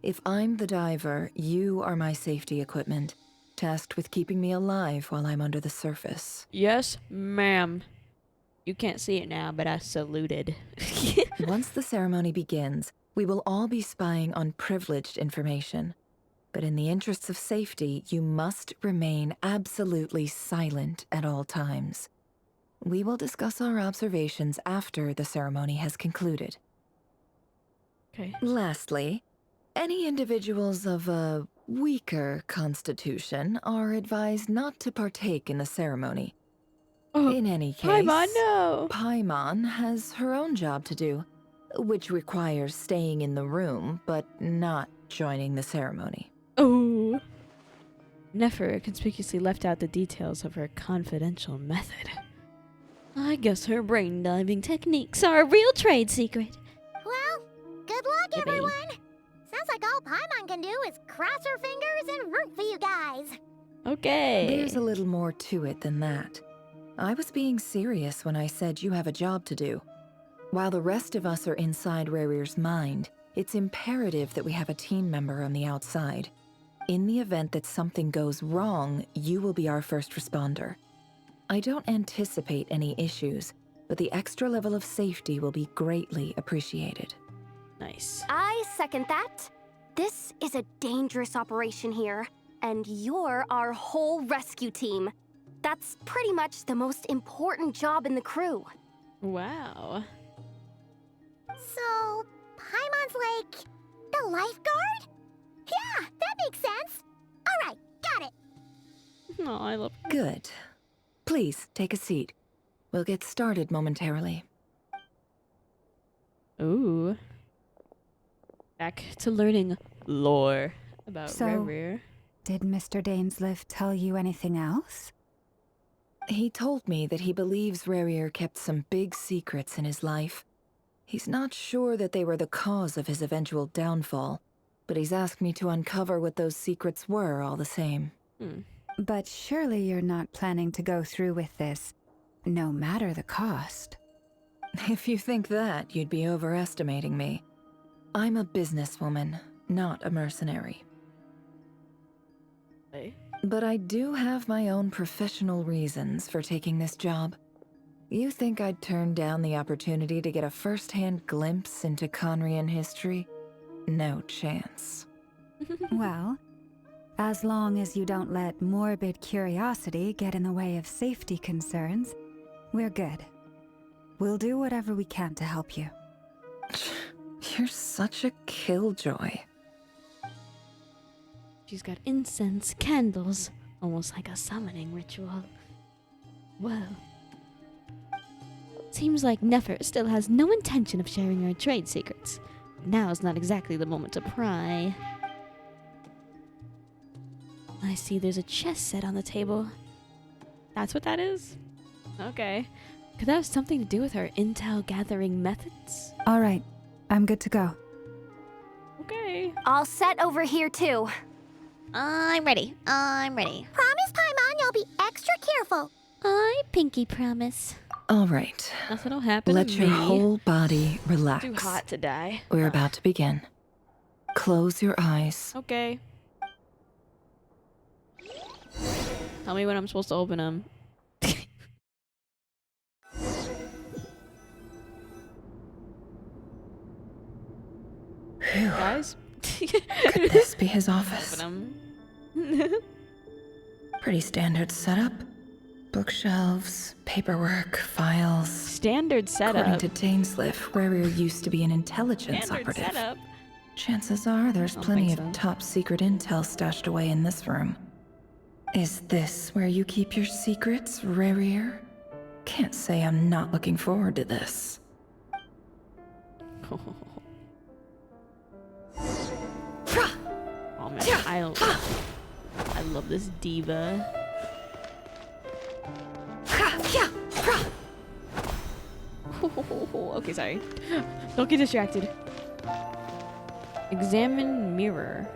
S11: If I'm the diver, you are my safety equipment, tasked with keeping me alive while I'm under the surface.
S1: Yes, ma'am. You can't see it now, but I saluted.
S11: Once the ceremony begins, We will all be spying on privileged information. But in the interests of safety, you must remain absolutely silent at all times. We will discuss our observations after the ceremony has concluded.
S1: Okay.
S11: Lastly, any individuals of a weaker constitution are advised not to partake in the ceremony. In any case,
S1: Paimon, no!
S11: Paimon has her own job to do, which requires staying in the room, but not joining the ceremony.
S1: Oh. Nefer conspicuously left out the details of her confidential method. I guess her brain diving techniques are a real trade secret.
S2: Well, good luck, everyone. Sounds like all Paimon can do is cross her fingers and root for you guys.
S1: Okay.
S11: There's a little more to it than that. I was being serious when I said you have a job to do. While the rest of us are inside Rarir's mind, it's imperative that we have a team member on the outside. In the event that something goes wrong, you will be our first responder. I don't anticipate any issues, but the extra level of safety will be greatly appreciated.
S1: Nice.
S14: I second that. This is a dangerous operation here, and you're our whole rescue team. That's pretty much the most important job in the crew.
S1: Wow.
S2: So, Paimon's like the lifeguard? Yeah, that makes sense. All right, got it.
S1: Oh, I love it.
S11: Good. Please, take a seat. We'll get started momentarily.
S1: Ooh. Back to learning lore about Rarir.
S4: Did Mr. Dainsleif tell you anything else?
S11: He told me that he believes Rarir kept some big secrets in his life. He's not sure that they were the cause of his eventual downfall, but he's asked me to uncover what those secrets were all the same.
S4: But surely you're not planning to go through with this, no matter the cost.
S11: If you think that, you'd be overestimating me. I'm a businesswoman, not a mercenary.
S1: Hey.
S11: But I do have my own professional reasons for taking this job. You think I'd turn down the opportunity to get a first-hand glimpse into Conrian history? No chance.
S4: Well, as long as you don't let morbid curiosity get in the way of safety concerns, we're good. We'll do whatever we can to help you.
S11: You're such a killjoy.
S1: She's got incense, candles, almost like a summoning ritual. Whoa. Seems like Nefer still has no intention of sharing her trade secrets. Now's not exactly the moment to pry. I see there's a chess set on the table. That's what that is? Okay. Could that have something to do with her intel gathering methods?
S4: All right, I'm good to go.
S1: Okay.
S14: All set over here too.
S2: I'm ready. Promise, Paimon, you'll be extra careful.
S14: I pinky promise.
S11: All right.
S1: Nothing'll happen
S11: Let
S1: to
S11: your
S1: me.
S11: whole body relax.
S1: Too hot to die.
S11: We're about to begin. Close your eyes.
S1: Okay. Tell me when I'm supposed to open them. Guys?
S11: Could this be his office?
S1: Open 'em.
S11: Pretty standard setup. Bookshelves, paperwork, files.
S1: Standard setup.
S11: According to Dainsleif, Rarir used to be an intelligence
S1: Standard
S11: operative.
S1: setup.
S11: Chances are there's
S1: Don't
S11: plenty
S1: think
S11: of
S1: so.
S11: top secret intel stashed away in this room. Is this where you keep your secrets, Rarir? Can't say I'm not looking forward to this.
S1: Oh man, I love this diva. Okay, sorry. Don't get distracted. Examine mirror.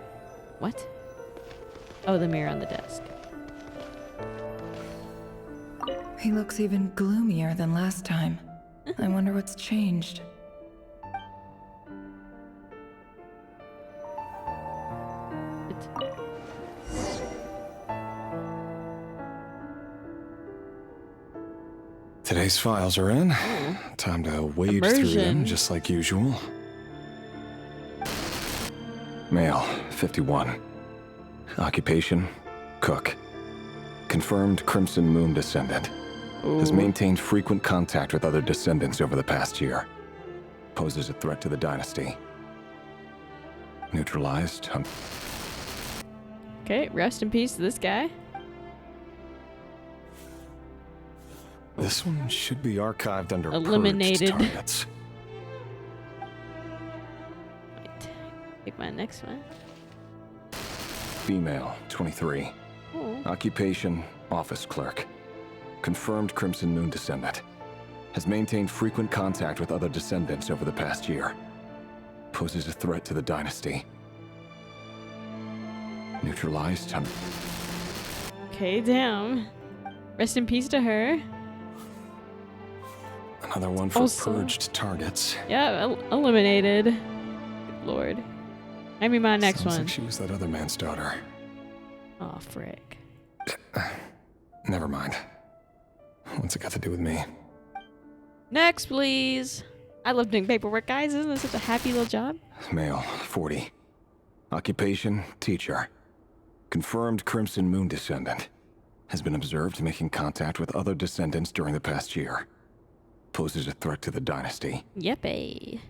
S1: What? Oh, the mirror on the desk.
S11: He looks even gloomier than last time. I wonder what's changed.
S15: Today's files are in. Time to wade through them
S1: Immersion.
S15: just like usual. Male, 51. Occupation, cook. Confirmed Crimson Moon descendant. Has maintained frequent contact with other descendants over the past year. Poses a threat to the dynasty. Neutralized.
S1: Okay, rest in peace to this guy.
S15: This one should be archived under
S1: Eliminated.
S15: purged targets.
S1: Wait, pick my next one.
S15: Female, 23.
S1: Oh.
S15: Occupation, office clerk. Confirmed Crimson Moon descendant. Has maintained frequent contact with other descendants over the past year. Poses a threat to the dynasty. Neutralized.
S1: Okay, damn. Rest in peace to her.
S15: Another one for
S1: Also-
S15: purged targets.
S1: Yeah, eliminated. Good lord. Hand me my next
S15: Sounds
S1: one.
S15: like she was that other man's daughter.
S1: Oh, frick.
S15: Never mind. What's it got to do with me?
S1: Next, please. I love doing paperwork, guys. Isn't this such a happy little job?
S15: Male, 40. Occupation, teacher. Confirmed Crimson Moon descendant. Has been observed making contact with other descendants during the past year. Poses a threat to the dynasty.
S1: Yippee.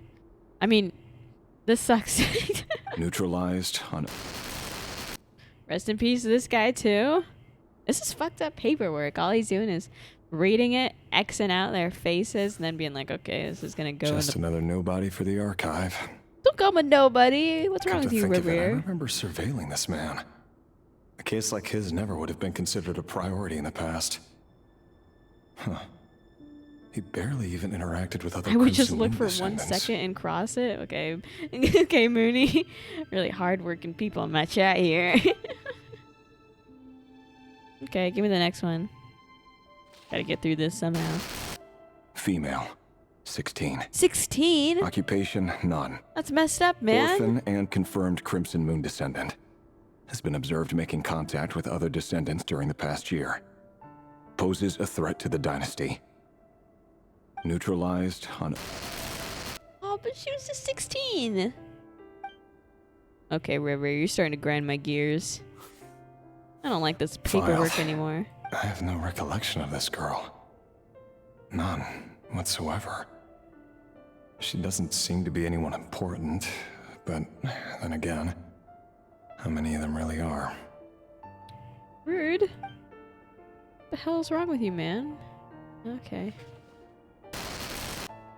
S1: I mean, this sucks.
S15: Neutralized on...
S1: Rest in peace to this guy, too. This is fucked up paperwork. All he's doing is reading it, Xing out their faces, and then being like, okay, this is going to go
S15: Just
S1: into...
S15: another nobody for the archive.
S1: Don't call him a nobody. What's wrong
S15: Come
S1: with
S15: to
S1: you,
S15: think of it, I
S1: Revere?
S15: remember surveilling this man. A case like his never would have been considered a priority in the past. Huh. He barely even interacted with other
S1: I would just
S15: Crimson
S1: look
S15: Moon
S1: for 1
S15: descendants.
S1: second and cross it. Okay. Okay, Mooney. Really hardworking people in my chat here. Okay, give me the next one. Gotta get through this somehow.
S15: Female, 16.
S1: 16?
S15: Occupation, none.
S1: That's messed up, man.
S15: Orphan and confirmed Crimson Moon descendant. Has been observed making contact with other descendants during the past year. Poses a threat to the dynasty. Neutralized on...
S1: Oh, but she was just 16. Okay, River, you're starting to grind my gears. I don't like this paperwork
S15: Filed.
S1: anymore.
S15: I have no recollection of this girl. None whatsoever. She doesn't seem to be anyone important, but then again, how many of them really are?
S1: Rude. What the hell's wrong with you, man? Okay.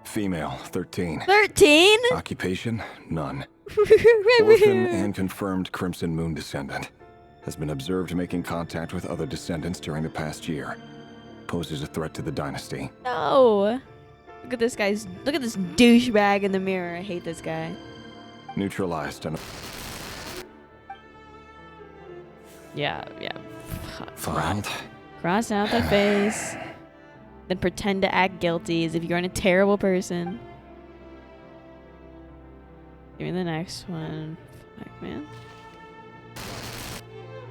S15: Female, 13.
S1: 13?
S15: Occupation, none. Orphan and confirmed Crimson Moon descendant. Has been observed making contact with other descendants during the past year. Poses a threat to the dynasty.
S1: No. Look at this guy's. Look at this douchebag in the mirror. I hate this guy.
S15: Neutralized and...
S1: Yeah.
S15: Filed.
S1: Cross out the face. Then pretend to act guilty as if you're a terrible person. Give me the next one. Fuck, man.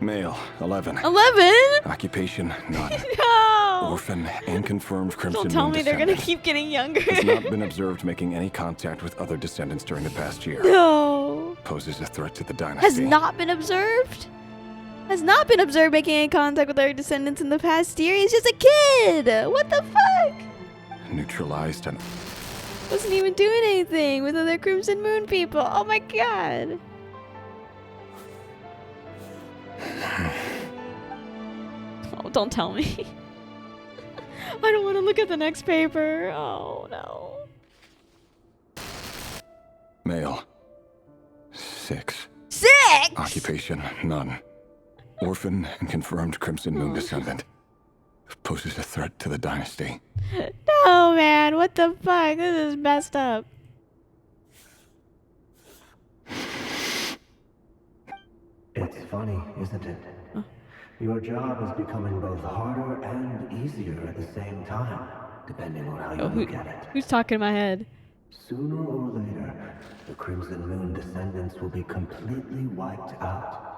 S15: Male, 11.
S1: 11?
S15: Occupation, none.
S1: No!
S15: Orphan and confirmed Crimson
S1: Don't tell
S15: Moon
S1: me they're gonna
S15: descendant.
S1: keep getting younger.
S15: Has not been observed making any contact with other descendants during the past year.
S1: No.
S15: Poses a threat to the dynasty.
S1: Has not been observed? Has not been observed making any contact with our descendants in the past year. He's just a kid. What the fuck?
S15: Neutralized and...
S1: Wasn't even doing anything with other Crimson Moon people. Oh my god. Oh, don't tell me. I don't want to look at the next paper. Oh no.
S15: Male, 6.
S1: 6?
S15: Occupation, none. Orphan and confirmed Crimson Moon descendant. Poses a threat to the dynasty.
S1: No, man. What the fuck? This is messed up.
S16: It's funny, isn't it? Your job is becoming both harder and easier at the same time, depending on how you look at it.
S1: Who's talking in my head?
S16: Sooner or later, the Crimson Moon descendants will be completely wiped out.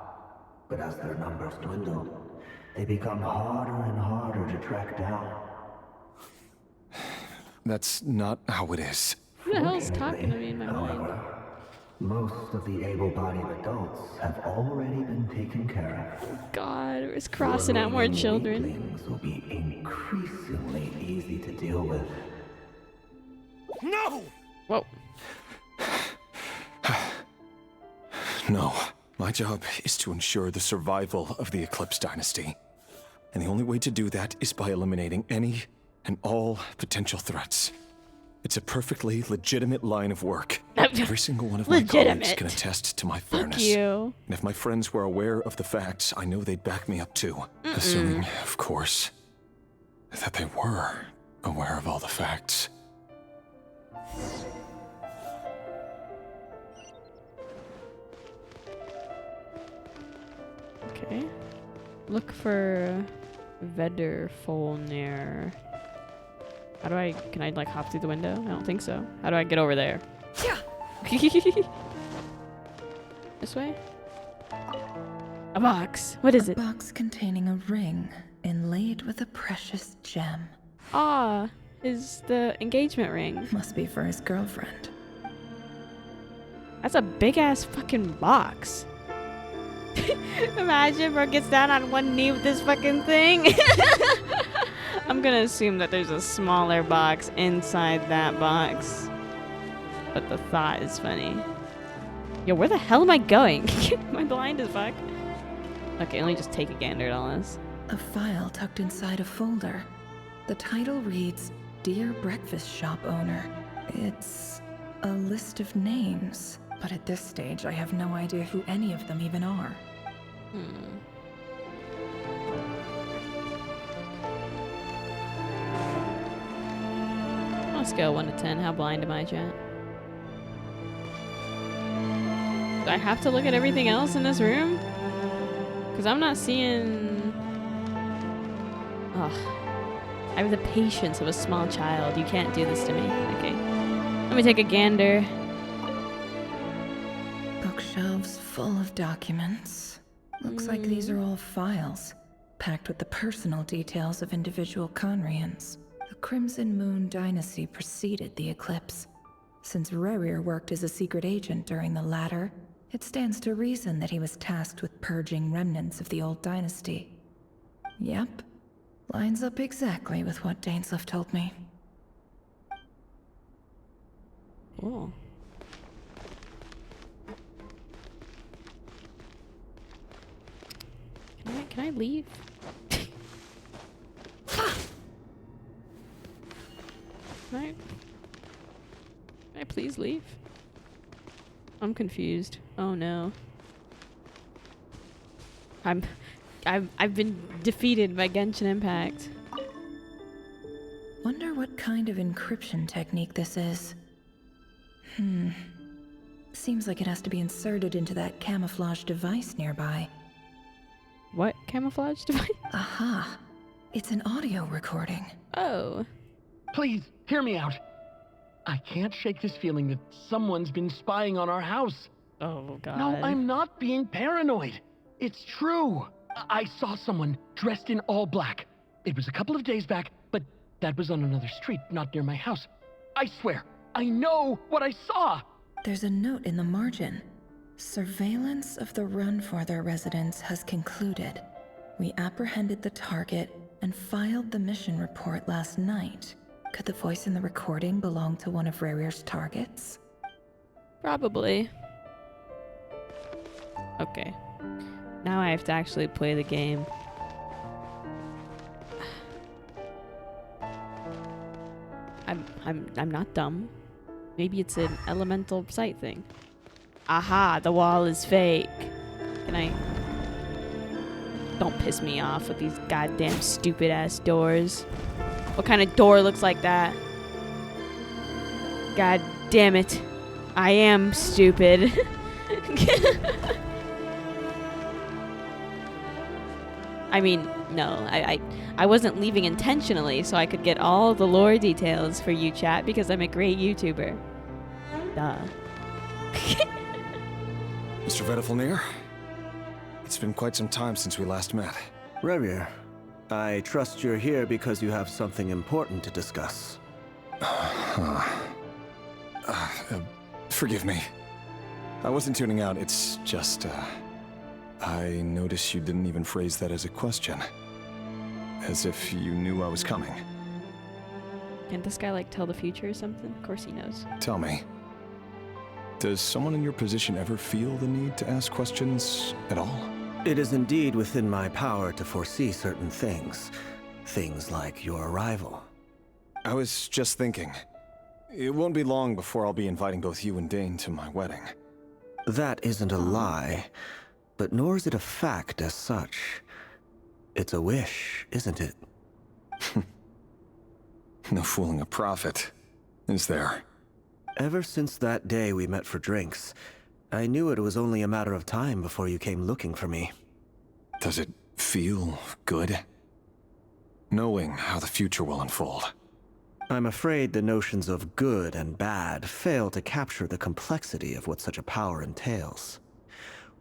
S16: But as their numbers dwindle, they become harder and harder to track down.
S15: That's not how it is.
S1: Who the hell's talking to me in my mind?
S16: Most of the able-bodied adults have already been taken care of.
S1: God, it's crossing out more children.
S16: Weaklings will be increasingly easy to deal with.
S15: No!
S1: Whoa.
S15: No. My job is to ensure the survival of the Eclipse Dynasty. And the only way to do that is by eliminating any and all potential threats. It's a perfectly legitimate line of work. Every single one of my colleagues can attest to my fairness.
S1: Fuck you.
S15: And if my friends were aware of the facts, I know they'd back me up too. Assuming, of course, that they were aware of all the facts.
S1: Okay. Look for Vedderfolnir. How do I... Can I, like, hop through the window? I don't think so. How do I get over there? This way? A box. What is it?
S11: A box containing a ring inlaid with a precious gem.
S1: Ah, is the engagement ring.
S11: Must be for his girlfriend.
S1: That's a big-ass fucking box. Imagine bro gets down on one knee with this fucking thing. I'm gonna assume that there's a smaller box inside that box. But the thought is funny. Yo, where the hell am I going? Am I blind as fuck? Okay, let me just take a gander at all this.
S11: A file tucked inside a folder. The title reads, Dear Breakfast Shop Owner. It's a list of names, but at this stage I have no idea who any of them even are.
S1: On a scale of 1 to 10, how blind am I, chat? Do I have to look at everything else in this room? Because I'm not seeing... Ugh. I have the patience of a small child. You can't do this to me. Okay. Let me take a gander.
S11: Bookshelves full of documents. Looks like these are all files, packed with the personal details of individual Conrians. The Crimson Moon Dynasty preceded the eclipse. Since Rerir worked as a secret agent during the latter, it stands to reason that he was tasked with purging remnants of the old dynasty. Yep. Lines up exactly with what Dainsleif told me.
S1: Cool. Can I leave? Can I please leave? I'm confused. Oh no. I've been defeated by Genshin Impact.
S11: Wonder what kind of encryption technique this is. Seems like it has to be inserted into that camouflage device nearby.
S1: What camouflage device?
S11: Aha. It's an audio recording.
S1: Oh.
S17: Please, hear me out. I can't shake this feeling that someone's been spying on our house.
S1: Oh, God.
S17: No, I'm not being paranoid. It's true. I saw someone dressed in all black. It was a couple of days back, but that was on another street, not near my house. I swear, I know what I saw.
S11: There's a note in the margin. Surveillance of the Runforther residence has concluded. We apprehended the target and filed the mission report last night. Could the voice in the recording belong to one of Rerir's targets?
S1: Probably. Okay. Now I have to actually play the game. I'm not dumb. Maybe it's an elemental sight thing. Aha, the wall is fake. Can I... Don't piss me off with these goddamn stupid ass doors. What kind of door looks like that? God damn it. I am stupid. I mean, no, I wasn't leaving intentionally so I could get all the lore details for you, chat, because I'm a great YouTuber. Duh.
S15: Mr. Vedderfolnir? It's been quite some time since we last met.
S16: Rerir, I trust you're here because you have something important to discuss.
S15: Forgive me. I wasn't tuning out, it's just, I noticed you didn't even phrase that as a question. As if you knew I was coming.
S1: Can't this guy, like, tell the future or something? Of course he knows.
S15: Tell me, does someone in your position ever feel the need to ask questions at all?
S16: It is indeed within my power to foresee certain things. Things like your arrival.
S15: I was just thinking, it won't be long before I'll be inviting both you and Dane to my wedding.
S16: That isn't a lie, but nor is it a fact as such. It's a wish, isn't it?
S15: No fooling a prophet, is there?
S16: Ever since that day we met for drinks, I knew it was only a matter of time before you came looking for me.
S15: Does it feel good? Knowing how the future will unfold.
S16: I'm afraid the notions of good and bad fail to capture the complexity of what such a power entails.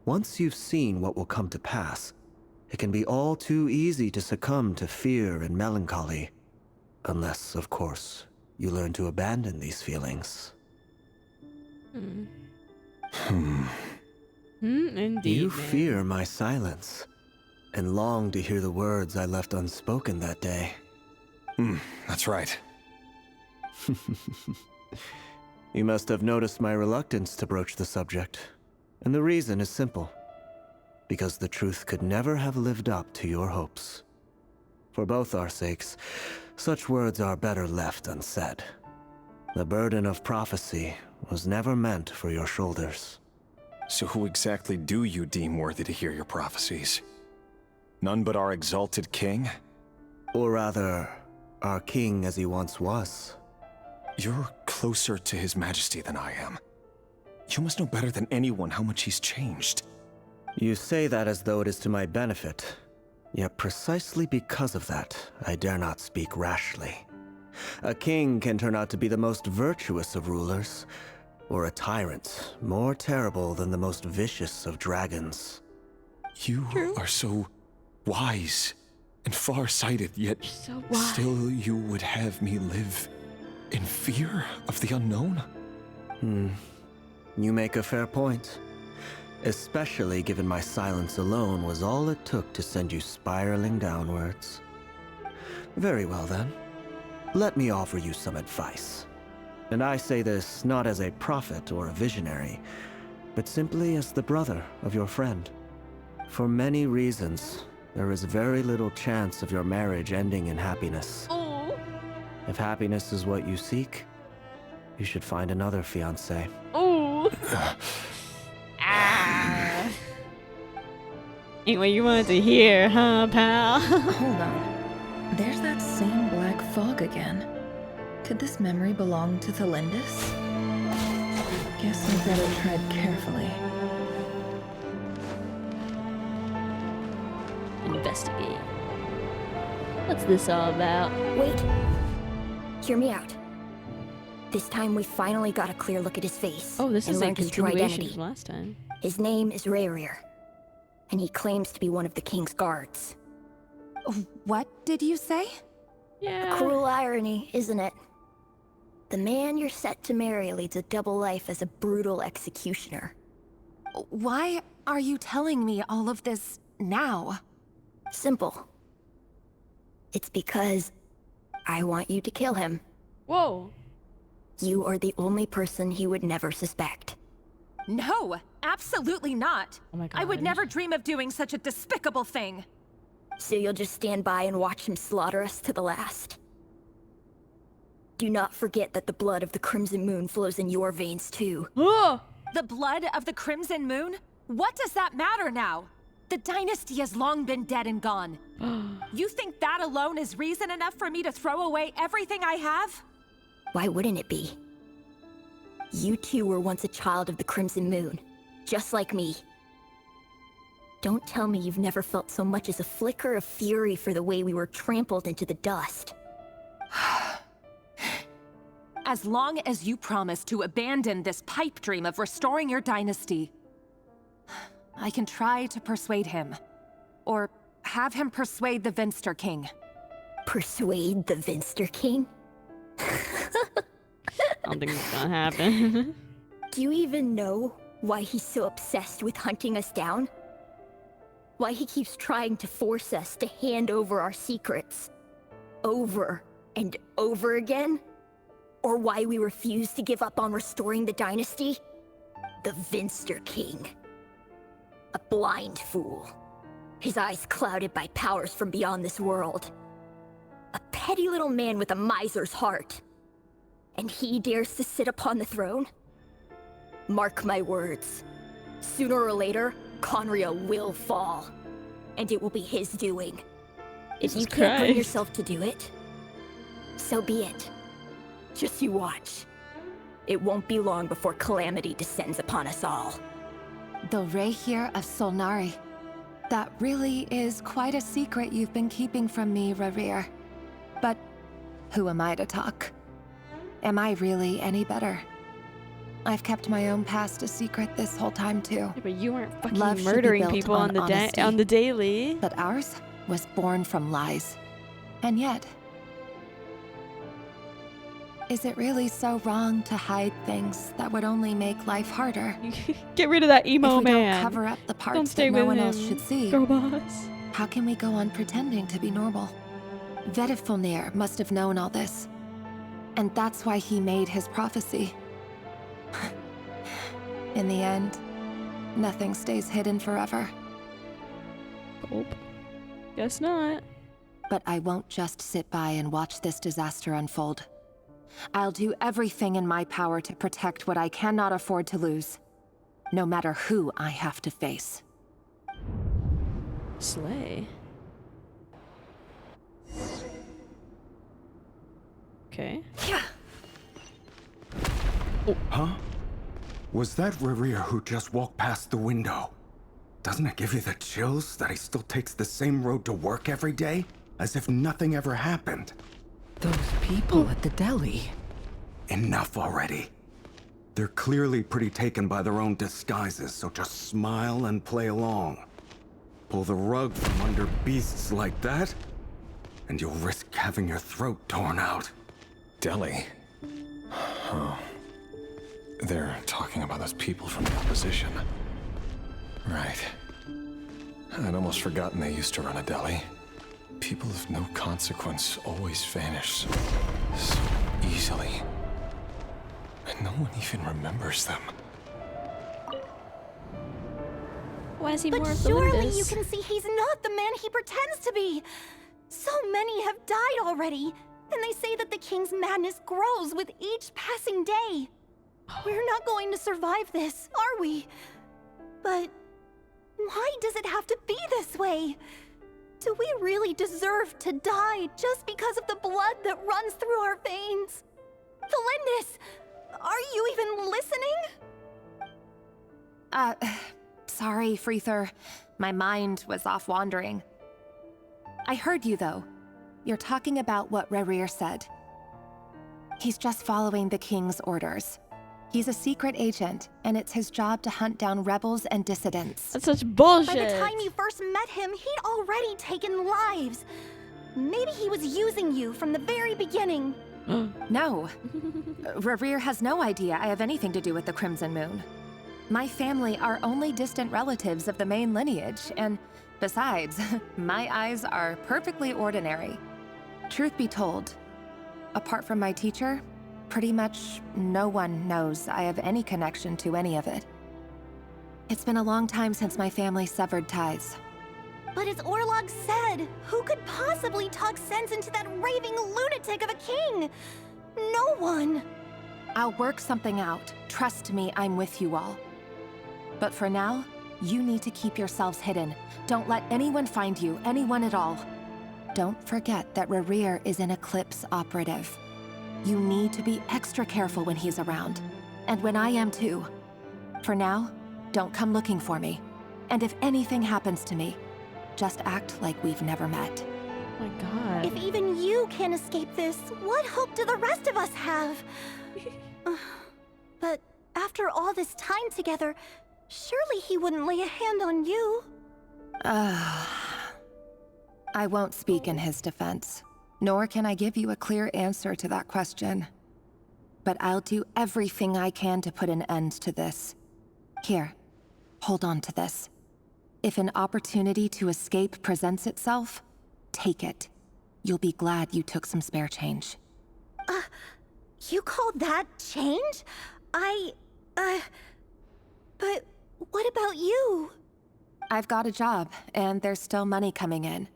S16: Once you've seen what will come to pass, it can be all too easy to succumb to fear and melancholy. Unless, of course, you learn to abandon these feelings.
S1: Indeed.
S16: You
S1: man.
S16: fear my silence, and long to hear the words I left unspoken that day.
S15: That's right.
S16: You must have noticed my reluctance to broach the subject, and the reason is simple. Because the truth could never have lived up to your hopes. For both our sakes, such words are better left unsaid. The burden of prophecy was never meant for your shoulders.
S15: So who exactly do you deem worthy to hear your prophecies? None but our exalted king?
S16: Or rather, our king as he once was.
S15: You're closer to his majesty than I am. You must know better than anyone how much he's changed.
S16: You say that as though it is to my benefit. Yet precisely because of that, I dare not speak rashly. A king can turn out to be the most virtuous of rulers, or a tyrant more terrible than the most vicious of dragons.
S15: You are so wise and far-sighted, yet
S1: so wise.
S15: Still you would have me live in fear of the unknown?
S16: You make a fair point. Especially given my silence alone was all it took to send you spiraling downwards. Very well then. Let me offer you some advice. And I say this not as a prophet or a visionary, but simply as the brother of your friend. For many reasons, there is very little chance of your marriage ending in happiness.
S1: Oh.
S16: If happiness is what you seek, you should find another fiancé.
S1: Oh. Ain't what you wanted to hear, huh, pal?
S11: Hold on. There's that same black fog again. Could this memory belong to Thelindis? Guess I better tread carefully.
S1: Investigate. What's this all about?
S2: Wait. Hear me out. This time we finally got a clear look at his face.
S1: Oh, this
S2: and
S1: is a
S2: learned his true
S1: continuation
S2: identity.
S1: from last time.
S2: His name is Rerir, and he claims to be one of the king's guards.
S18: What did you say?
S1: Yeah.
S2: A cruel irony, isn't it? The man you're set to marry leads a double life as a brutal executioner.
S18: Why are you telling me all of this now?
S2: Simple. It's because I want you to kill him.
S1: Whoa.
S2: You are the only person he would never suspect.
S18: No, absolutely not.
S1: Oh my God.
S18: I would never dream of doing such a despicable thing.
S2: So you'll just stand by and watch him slaughter us to the last? Do not forget that the blood of the Crimson Moon flows in your veins too.
S18: The blood of the Crimson Moon? What does that matter now? The dynasty has long been dead and gone. You think that alone is reason enough for me to throw away everything I have?
S2: Why wouldn't it be? You two were once a child of the Crimson Moon, just like me. Don't tell me you've never felt so much as a flicker of fury for the way we were trampled into the dust.
S18: As long as you promise to abandon this pipe dream of restoring your dynasty, I can try to persuade him. Or have him persuade the Vinster King.
S2: Persuade the Vinster King?
S1: I don't think it's gonna happen.
S2: Do you even know
S19: Why he's so obsessed with hunting us down? Why he keeps trying to force us to hand over our secrets? Over and over again? Or why we refuse to give up on restoring the dynasty? The Vinster King. A blind fool. His eyes clouded by powers from beyond this world. A petty little man with a miser's heart. And he dares to sit upon the throne? Mark my words. Sooner or later, Conria will fall. And it will be his doing. If you can't bring yourself to do it, so be it. Just you watch. It won't be long before calamity descends upon us all.
S18: The Rehyr of Solnari. That really is quite a secret you've been keeping from me, Rerir. But who am I to talk? Am I really any better? I've kept my own past a secret this whole time too.
S1: Yeah, but you weren't fucking
S18: Love
S1: murdering people on the daily.
S18: But ours was born from lies. And yet, is it really so wrong to hide things that would only make life harder?
S1: Get rid of that emo
S18: if we
S1: man.
S18: Don't cover up the
S1: Don't
S18: parts
S1: stay
S18: that
S1: with
S18: no one
S1: him.
S18: else should see.
S1: Girl boss.
S18: How can we go on pretending to be normal? Vedifulnir must have known all this. And that's why he made his prophecy. In the end, nothing stays hidden forever.
S1: Hope. Guess not.
S18: But I won't just sit by and watch this disaster unfold. I'll do everything in my power to protect what I cannot afford to lose, no matter who I have to face.
S1: Slay. Okay.
S20: Huh? Was that Rerir who just walked past the window? Doesn't it give you the chills that he still takes the same road to work every day? As if nothing ever happened.
S6: Those people at the deli.
S20: Enough already. They're clearly pretty taken by their own disguises, so just smile and play along. Pull the rug from under beasts like that, and you'll risk having your throat torn out.
S15: Deli? Oh. They're talking about those people from the opposition. Right. I'd almost forgotten they used to run a deli. People of no consequence always vanish so easily. And no one even remembers them.
S1: Why is he
S14: but
S1: more of
S14: surely
S1: Belinda's?
S14: You can see he's not the man he pretends to be. So many have died already, and they say that the king's madness grows with each passing day. We're not going to survive this, are we? But why does it have to be this way? Do we really deserve to die just because of the blood that runs through our veins? Felindis, are you even listening?
S18: Sorry, Freether. My mind was off wandering. I heard you, though. You're talking about what Rerir said. He's just following the king's orders. He's a secret agent, and it's his job to hunt down rebels and dissidents.
S1: That's such bullshit.
S14: By the time you first met him, he'd already taken lives. Maybe he was using you from the very beginning.
S18: No. Rerir has no idea I have anything to do with the Crimson Moon. My family are only distant relatives of the main lineage, and besides, my eyes are perfectly ordinary. Truth be told, apart from my teacher, pretty much no one knows I have any connection to any of it. It's been a long time since my family severed ties.
S14: But as Orlog said, who could possibly talk sense into that raving lunatic of a king? No one.
S18: I'll work something out. Trust me, I'm with you all. But for now, you need to keep yourselves hidden. Don't let anyone find you, anyone at all. Don't forget that Rerir is an Eclipse operative. You need to be extra careful when he's around. And when I am too. For now, don't come looking for me. And if anything happens to me, just act like we've never met.
S1: Oh my god.
S14: If even you can't escape this, what hope do the rest of us have? But after all this time together, surely he wouldn't lay a hand on you.
S18: I won't speak in his defense, nor can I give you a clear answer to that question. But I'll do everything I can to put an end to this. Here, hold on to this. If an opportunity to escape presents itself, take it. You'll be glad you took some spare change.
S14: You call that change? But what about you?
S18: I've got a job, and there's still money coming in.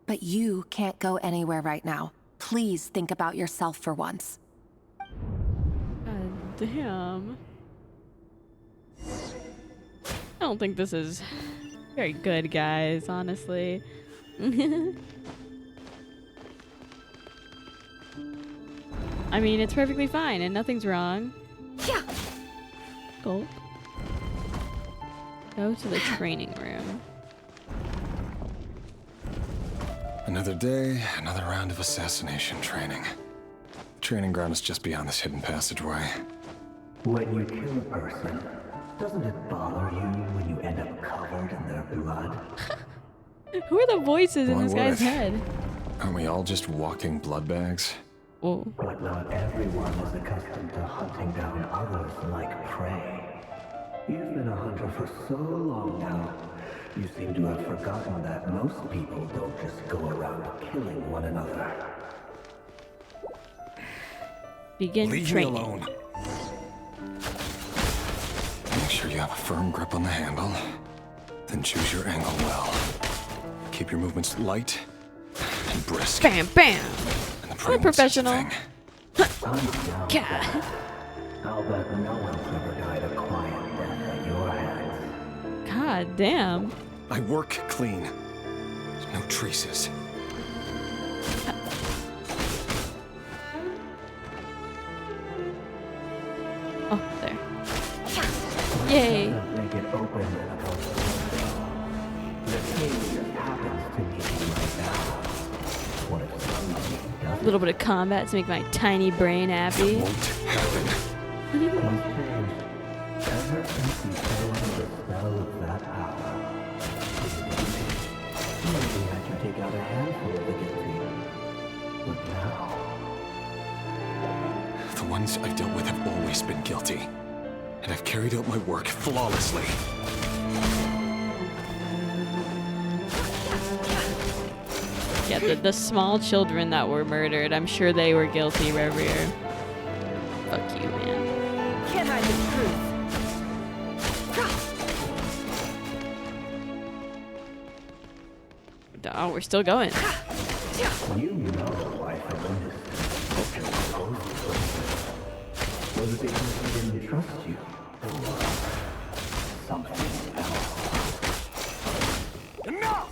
S18: But you can't go anywhere right now. Please think about yourself for once.
S1: God damn. I don't think this is very good, guys, honestly. I mean, it's perfectly fine and nothing's wrong. Gulp. Go to the training room.
S15: Another day, another round of assassination training. Training ground is just beyond this hidden passageway.
S16: When you kill a person, doesn't it bother you when you end up covered in their blood?
S1: Who are the voices in
S15: Why
S1: this
S15: would
S1: guy's
S15: it?
S1: head?
S15: Aren't we all just walking blood bags?
S1: Whoa.
S16: But not everyone is accustomed to hunting down others like prey. You've been a hunter for so long now, you seem to have forgotten that most people don't just go around killing one another.
S1: Begin
S15: Leave
S1: training.
S15: me alone. Make sure you have a firm grip on the handle. Then choose your angle well. Keep your movements light and brisk.
S1: Bam, bam.
S15: And the
S1: I'm a professional.
S16: God. I'll bet no one's ever died a quiet death at your hands.
S1: God damn.
S15: I work clean. No traces.
S1: Oh, there. Yay.
S16: Make it open and above. The cave just happens to be right now. What if somebody does?
S1: A little bit of combat to make my tiny brain happy.
S16: Things changed. Ever since you fell under the spell of that power. Maybe I should take out a handful of the guilty. But now...
S15: The ones I've dealt with have always been guilty. And I've carried out my work flawlessly.
S1: Yeah, the small children that were murdered, I'm sure they were guilty, Revier. Fuck you, man.
S14: Can't hide the truth.
S1: Oh, we're still going.
S16: You know why Featherles was it because he didn't trust you? Or something else?
S15: Enough!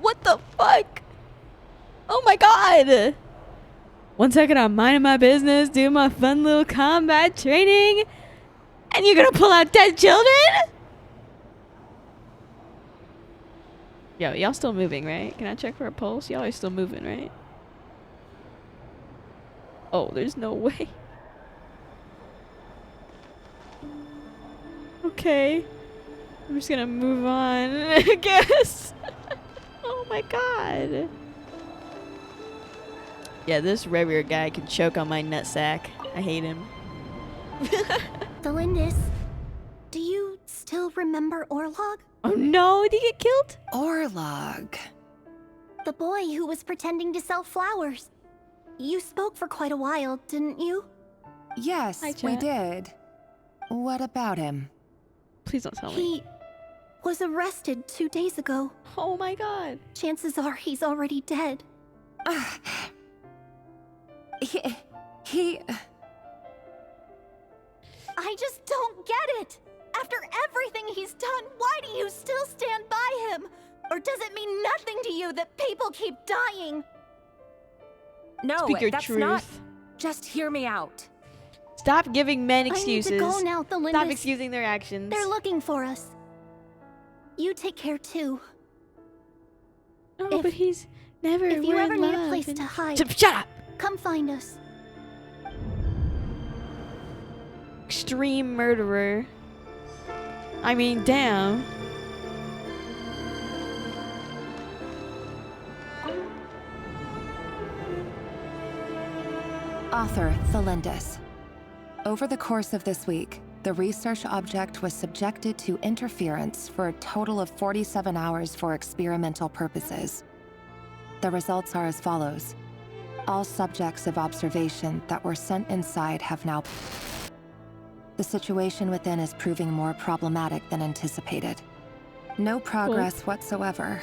S1: What the fuck? Oh my god! 1 second, I'm minding my business, doing my fun little combat training, and you're gonna pull out dead children? Yo, y'all still moving, right? Can I check for a pulse? Y'all are still moving, right? Oh, there's no way. Okay. I'm just gonna move on, I guess. Oh my god. Yeah, this Revier guy can choke on my nutsack. I hate him.
S14: FeatherLes, do you still remember Orlog?
S1: Oh no, did he get killed?
S18: Orlog.
S14: The boy who was pretending to sell flowers. You spoke for quite a while, didn't you?
S18: Yes,
S1: Hi,
S18: we
S1: chat.
S18: did. What about him?
S1: Please don't tell me.
S14: He was arrested 2 days ago.
S1: Oh my god.
S14: Chances are he's already dead.
S18: He...
S14: I just don't get it! After everything he's done, why do you still stand by him? Or does it mean nothing to you that people keep dying?
S18: No,
S1: Speak your
S18: that's
S1: truth.
S18: not... Just hear me out.
S1: Stop giving men excuses.
S14: I need to go now, FeatherLes.
S1: Stop excusing their actions.
S14: They're looking for us. You take care too.
S1: No, but he's never.
S14: If you
S1: we're
S14: ever
S1: in
S14: need a
S1: love
S14: place
S1: and-
S14: to hide,
S1: Shut up!
S14: come find us.
S1: Extreme murderer. I mean, damn.
S18: Author, FeatherLes. Over the course of this week, the research object was subjected to interference for a total of 47 hours for experimental purposes. The results are as follows. All subjects of observation that were sent inside have now... The situation within is proving more problematic than anticipated. No progress whatsoever.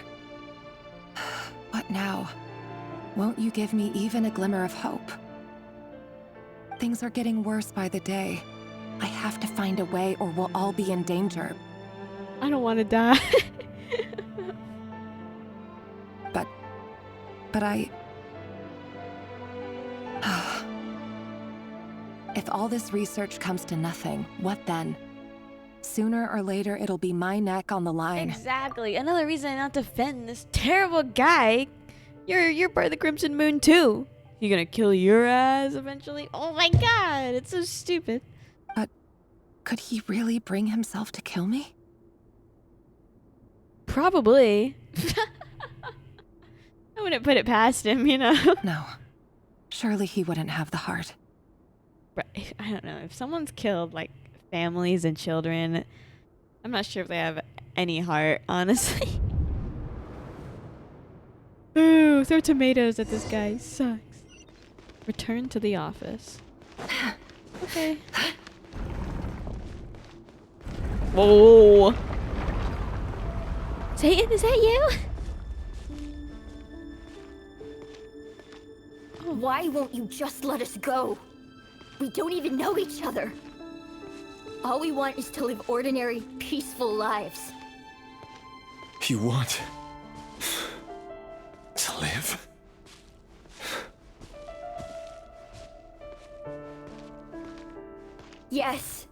S18: What now? Won't you give me even a glimmer of hope? Things are getting worse by the day. I have to find a way or we'll all be in danger.
S1: I don't want to die.
S18: But I... If all this research comes to nothing, what then? Sooner or later, it'll be my neck on the line.
S1: Exactly. Another reason not to defend this terrible guy. You're part of the Crimson Moon too. You gonna kill your ass eventually? Oh my god, it's so stupid.
S18: But could he really bring himself to kill me?
S1: Probably. I wouldn't put it past him, you know?
S18: No. Surely he wouldn't have the heart.
S1: But I don't know. If someone's killed, like, families and children, I'm not sure if they have any heart, honestly. Ooh, throw tomatoes at this guy. Sucks. Return to the office. Okay. Whoa. Satan, is that you?
S19: Why won't you just let us go? We don't even know each other. All we want is to live ordinary, peaceful lives.
S15: You want to live?
S19: Yes.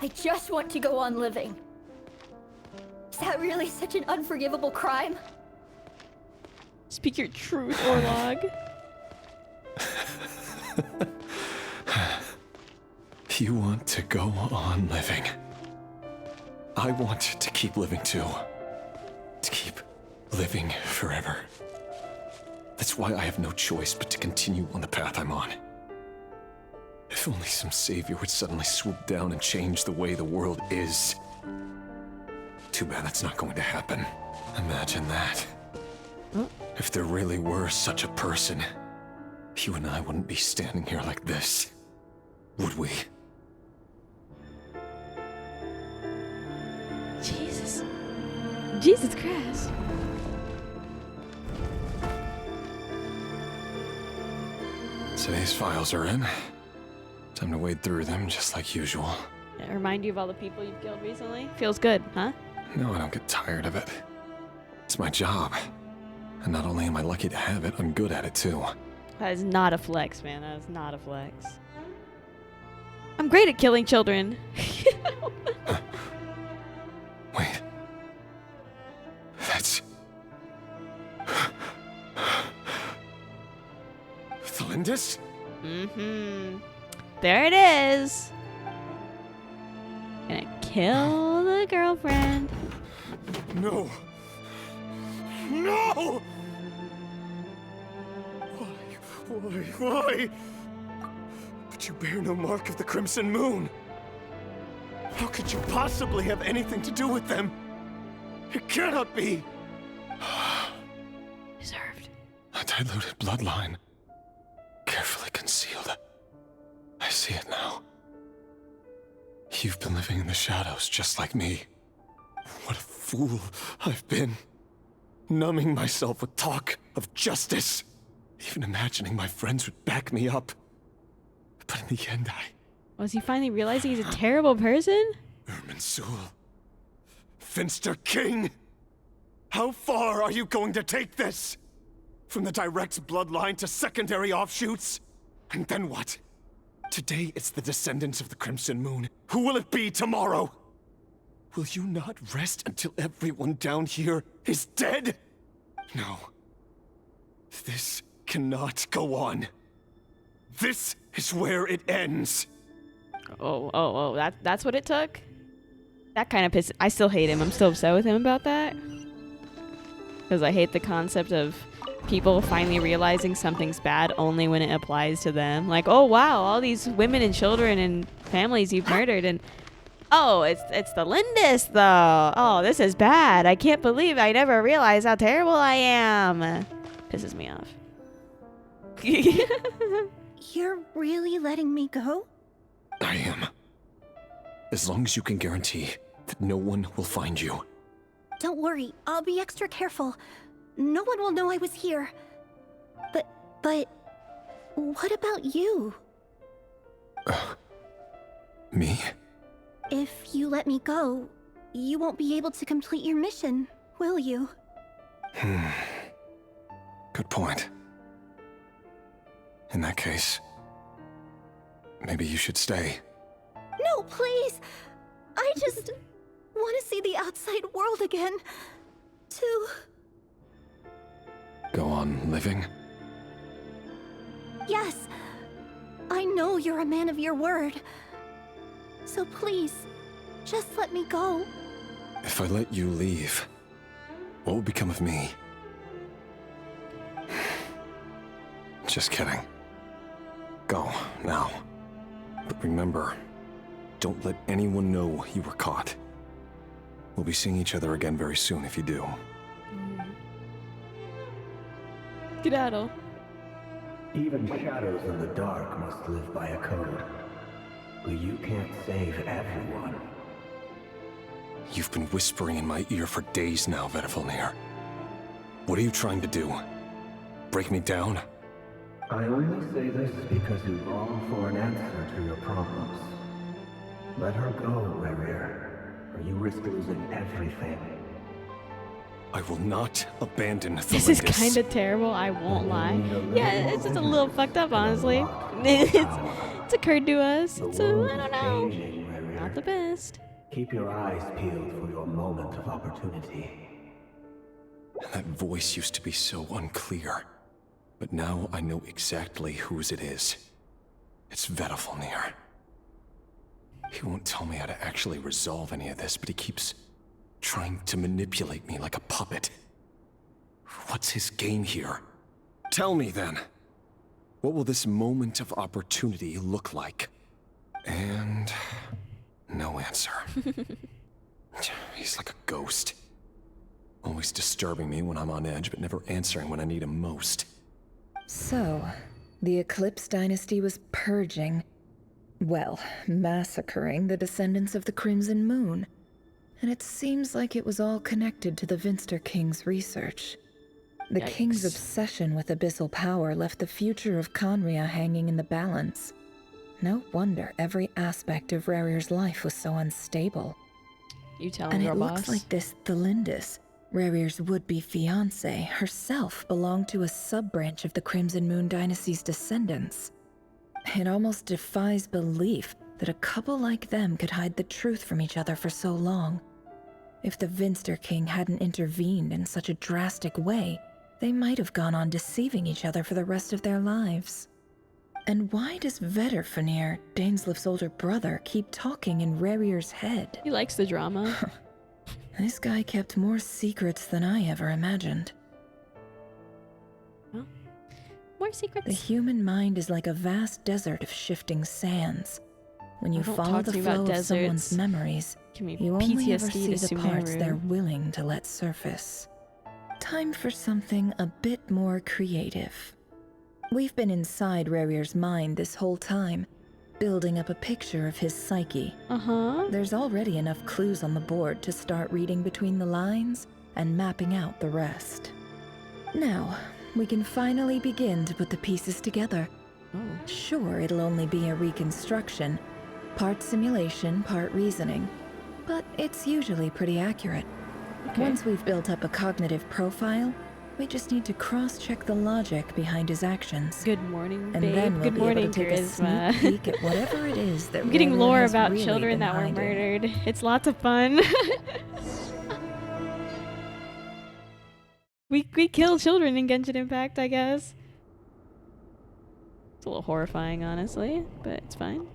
S19: I just want to go on living. Is that really such an unforgivable crime?
S1: Speak your truth, Orlog.
S15: You want to go on living. I want to keep living too. To keep living forever. That's why I have no choice but to continue on the path I'm on. If only some savior would suddenly swoop down and change the way the world is. Too bad that's not going to happen. Imagine that. If there really were such a person, you and I wouldn't be standing here like this, would we?
S1: Jesus. Jesus Christ.
S15: Today's files are in. Time to wade through them just like usual.
S1: Yeah, remind you of all the people you've killed recently? Feels good, huh?
S15: No, I don't get tired of it. It's my job. And not only am I lucky to have it, I'm good at it too.
S1: That is not a flex, man. That is not a flex. I'm great at killing children.
S15: Wait. That's... FeatherLes?
S1: Mm-hmm. There it is. Gonna kill the girlfriend.
S15: No. No! Why? But you bear no mark of the Crimson Moon. How could you possibly have anything to do with them? It cannot be.
S1: Deserved.
S15: A diluted bloodline. Carefully concealed. I see it now. You've been living in the shadows just like me. What a fool I've been. Numbing myself with talk of justice. Even imagining my friends would back me up. But in the end,
S1: Was he finally realizing he's a terrible person?
S15: Irminsul. Finster King! How far are you going to take this? From the direct bloodline to secondary offshoots? And then what? Today it's the descendants of the Crimson Moon. Who will it be tomorrow? Will you not rest until everyone down here is dead? No. This cannot go on. This is where it ends.
S1: That's what it took? That kind of pisses... I still hate him. I'm still upset with him about that. Because I hate the concept of people finally realizing something's bad only when it applies to them. Like, oh wow, all these women and children and families you've murdered, and oh, it's the Lindis though. Oh, this is bad. I can't believe I never realized how terrible I am. Pisses me off.
S14: You're really letting me go?
S15: I am. As long as you can guarantee that no one will find you.
S14: Don't worry, I'll be extra careful. No one will know I was here. But what about you?
S15: Me?
S14: If you let me go, you won't be able to complete your mission, will you?
S15: Good point. In that case, maybe you should stay.
S14: No, please! I just want to see the outside world again. To...
S15: Go on living?
S14: Yes. I know you're a man of your word. So please, just let me go.
S15: If I let you leave, what will become of me? Just kidding. Go, now. But remember, don't let anyone know you were caught. We'll be seeing each other again very soon if you do.
S1: Skedaddle.
S16: Even shadows in the dark must live by a code. But you can't save everyone.
S15: You've been whispering in my ear for days now, FeatherLes. What are you trying to do? Break me down?
S16: I only say this because you long for an answer to your problems. Let her go, Rerir, or you risk losing everything.
S15: I will not abandon the
S1: This is kind of terrible, I won't lie. Yeah, it's just a little fucked up, honestly. It's occurred to us. It's I don't know. Not the best.
S16: Keep your eyes peeled for your moment of opportunity.
S15: That voice used to be so unclear. But now I know exactly whose it is. It's FeatherLes. He won't tell me how to actually resolve any of this, but he keeps trying to manipulate me like a puppet. What's his game here? Tell me then. What will this moment of opportunity look like? And no answer. He's like a ghost. Always disturbing me when I'm on edge, but never answering when I need him most.
S11: So, the Eclipse Dynasty was purging, well, massacring the descendants of the Crimson Moon. And it seems like it was all connected to the Vinster King's research. The King's obsession with abyssal power left the future of Khaenri'ah hanging in the balance. No wonder every aspect of Rerir's life was so unstable.
S1: You tell
S11: and
S1: me,
S11: it looks like this Thelindis, Rerir's would-be fiancé, herself belonged to a sub-branch of the Crimson Moon Dynasty's descendants. It almost defies belief that a couple like them could hide the truth from each other for so long. If the Vinster King hadn't intervened in such a drastic way, they might have gone on deceiving each other for the rest of their lives. And why does Vedderfanir, Dainslif's older brother, keep talking in Rerir's head?
S1: He likes the drama.
S11: This guy kept more secrets than I ever imagined.
S1: Well, more secrets.
S11: The human mind is like a vast desert of shifting sands. When you follow the flow of someone's memories, you only ever see the parts they're willing to let surface. Time for something a bit more creative. We've been inside Rerir's mind this whole time, building up a picture of his psyche. There's already enough clues on the board to start reading between the lines and mapping out the rest. Now, we can finally begin to put the pieces together. Sure, it'll only be a reconstruction, part simulation, part reasoning, but it's usually pretty accurate. Once we've built up a cognitive profile, we just need to cross-check the logic behind his actions.
S1: Good morning,
S11: and
S1: babe.
S11: then we'll
S1: Good
S11: be
S1: morning,
S11: able to take a
S1: Charisma.
S11: sneak peek at whatever it is that
S1: I'm getting
S11: Rerir
S1: lore
S11: has
S1: about
S11: really
S1: children
S11: been
S1: that were
S11: hiding.
S1: murdered. It's lots of fun. we kill children in Genshin Impact, I guess. It's a little horrifying, honestly, but it's fine.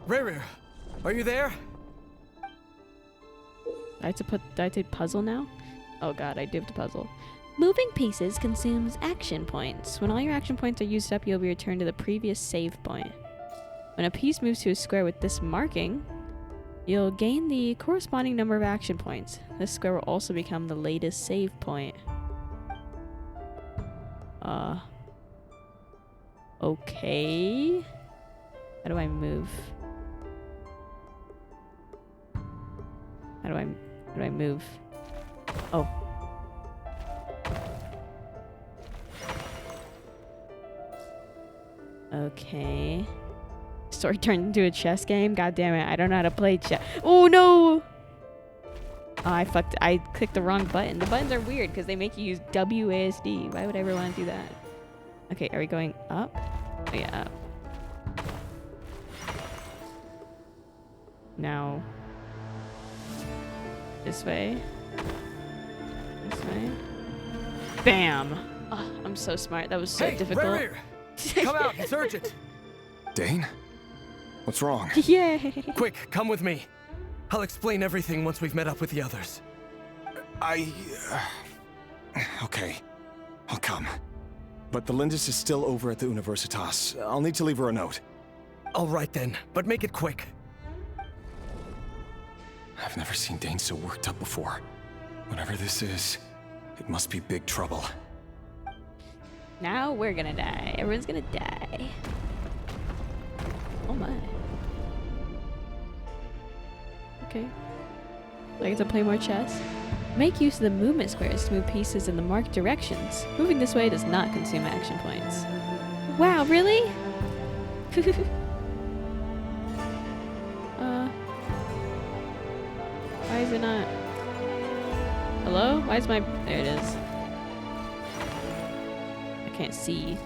S10: Rerir, are you there?
S1: I have to puzzle now? Oh god, I do have to puzzle. Moving pieces consumes action points. When all your action points are used up, you'll be returned to the previous save point. When a piece moves to a square with this marking, you'll gain the corresponding number of action points. This square will also become the latest save point. Okay. How do I move? How do I move? Oh. Okay. Story turned into a chess game? God damn it, I don't know how to play chess. Oh no! Oh, I fucked. I clicked the wrong button. The buttons are weird because they make you use WASD. Why would I ever want to do that? Okay, are we going up? Oh yeah, up. Now. This way. This way. Bam! Oh, I'm so smart. That was so difficult.
S10: Rare. Come out, it's urgent.
S15: Dane? What's wrong?
S1: Yay!
S10: Quick, come with me. I'll explain everything once we've met up with the others.
S15: Okay, I'll come. But the Lindis is still over at the Universitas. I'll need to leave her a note.
S10: All right then, but make it quick.
S15: I've never seen Dane so worked up before. Whatever this is, it must be big trouble.
S1: Now we're gonna die. Everyone's gonna die. Oh my. Okay. Do I get to play more chess? Make use of the movement squares to move pieces in the marked directions. Moving this way does not consume action points. Wow, really? Why is it not? Hello? Why is my... There it is. I can't see.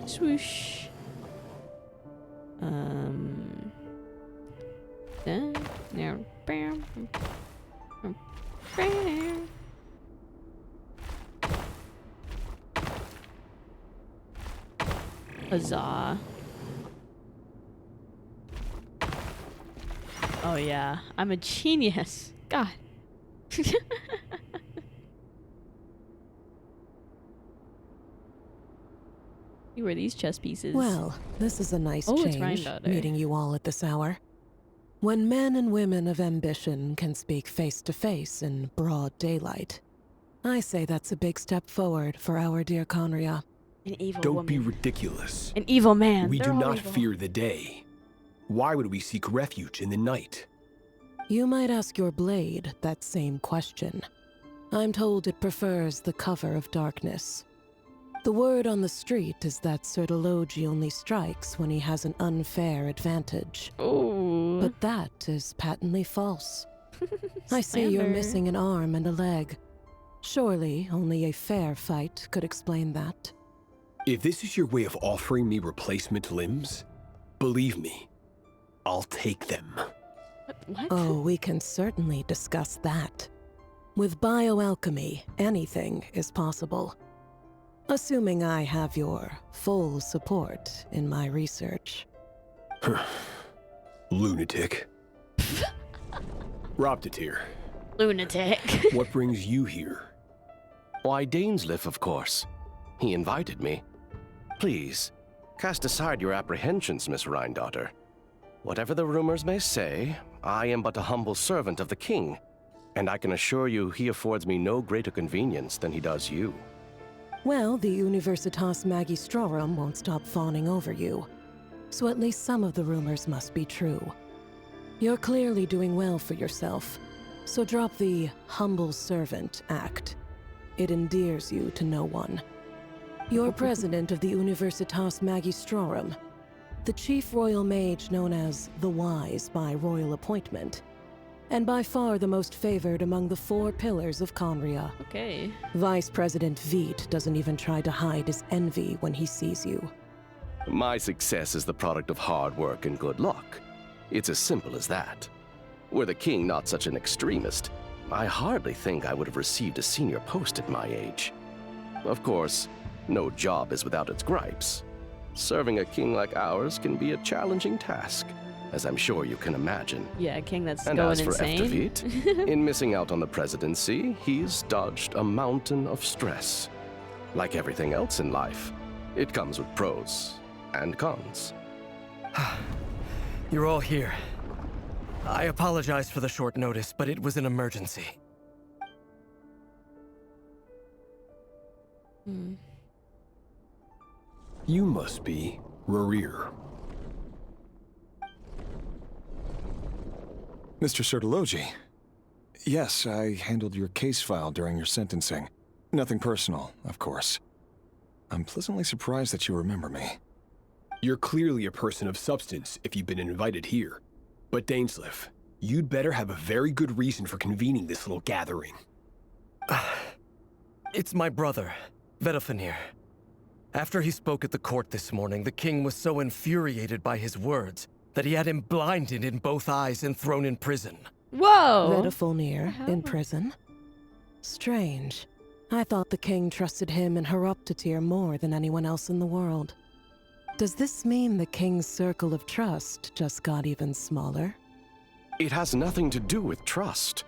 S1: Swoosh. There. Bam. Bam. Huzzah. Oh yeah, I'm a genius. God. You were these chess pieces.
S21: Well, this is a nice
S1: it's
S21: change,
S1: Rheindotter.
S21: meeting you all at this hour. When men and women of ambition can speak face to face in broad daylight, I say that's a big step forward for our dear Conria.
S1: An evil
S22: Don't
S1: woman.
S22: be ridiculous.
S1: An evil man.
S22: We
S1: They're
S22: do
S1: all
S22: not
S1: evil.
S22: fear the day. Why would we seek refuge in the night?
S21: You might ask your blade that same question. I'm told it prefers the cover of darkness. The word on the street is that Sir Delogi only strikes when he has an unfair advantage.
S1: Ooh.
S21: But that is patently false. I see you're
S1: Slander.
S21: missing an arm and a leg. Surely only a fair fight could explain that.
S22: If this is your way of offering me replacement limbs, believe me, I'll take them.
S1: What?
S21: Oh, we can certainly discuss that. With bioalchemy, anything is possible. Assuming I have your full support in my research.
S22: Lunatic. Robtatir,
S1: Lunatic.
S22: what brings you here?
S23: Why, Dainsleif, of course. He invited me. Please, cast aside your apprehensions, Miss Rheindotter. Whatever the rumors may say, I am but a humble servant of the king, and I can assure you he affords me no greater convenience than he does you.
S21: Well, the Universitas Magistrorum won't stop fawning over you. So at least some of the rumors must be true. You're clearly doing well for yourself, so drop the humble servant act. It endears you to no one. You're president of the Universitas Magistrorum, the chief royal mage known as the Wise by royal appointment, and by far the most favored among the 4 pillars of Conria.
S1: Okay.
S21: Vice President Veet doesn't even try to hide his envy when he sees you.
S23: My success is the product of hard work and good luck. It's as simple as that. Were the king not such an extremist, I hardly think I would have received a senior post at my age. Of course, no job is without its gripes. Serving a king like ours can be a challenging task. as I'm sure you can imagine.
S1: Yeah, a king that's
S23: And
S1: going
S23: as for
S1: insane.
S23: Teyvat, in missing out on the presidency, he's dodged a mountain of stress. Like everything else in life, it comes with pros and cons.
S10: You're all here. I apologize for the short notice, but it was an emergency.
S22: You must be Rerir.
S15: Mr. Sertologi. Yes, I handled your case file during your sentencing. Nothing personal, of course. I'm pleasantly surprised that you remember me.
S22: You're clearly a person of substance if you've been invited here. But Dainsleif, you'd better have a very good reason for convening this little gathering.
S10: It's my brother, Vedalfenir. After he spoke at the court this morning, the king was so infuriated by his words that he had him blinded in both eyes and thrown in prison.
S1: Whoa!
S21: Vedalfenir in prison? Strange. I thought the king trusted him and Horoptatyr more than anyone else in the world. Does this mean the king's circle of trust just got even smaller?
S23: It has nothing to do with trust.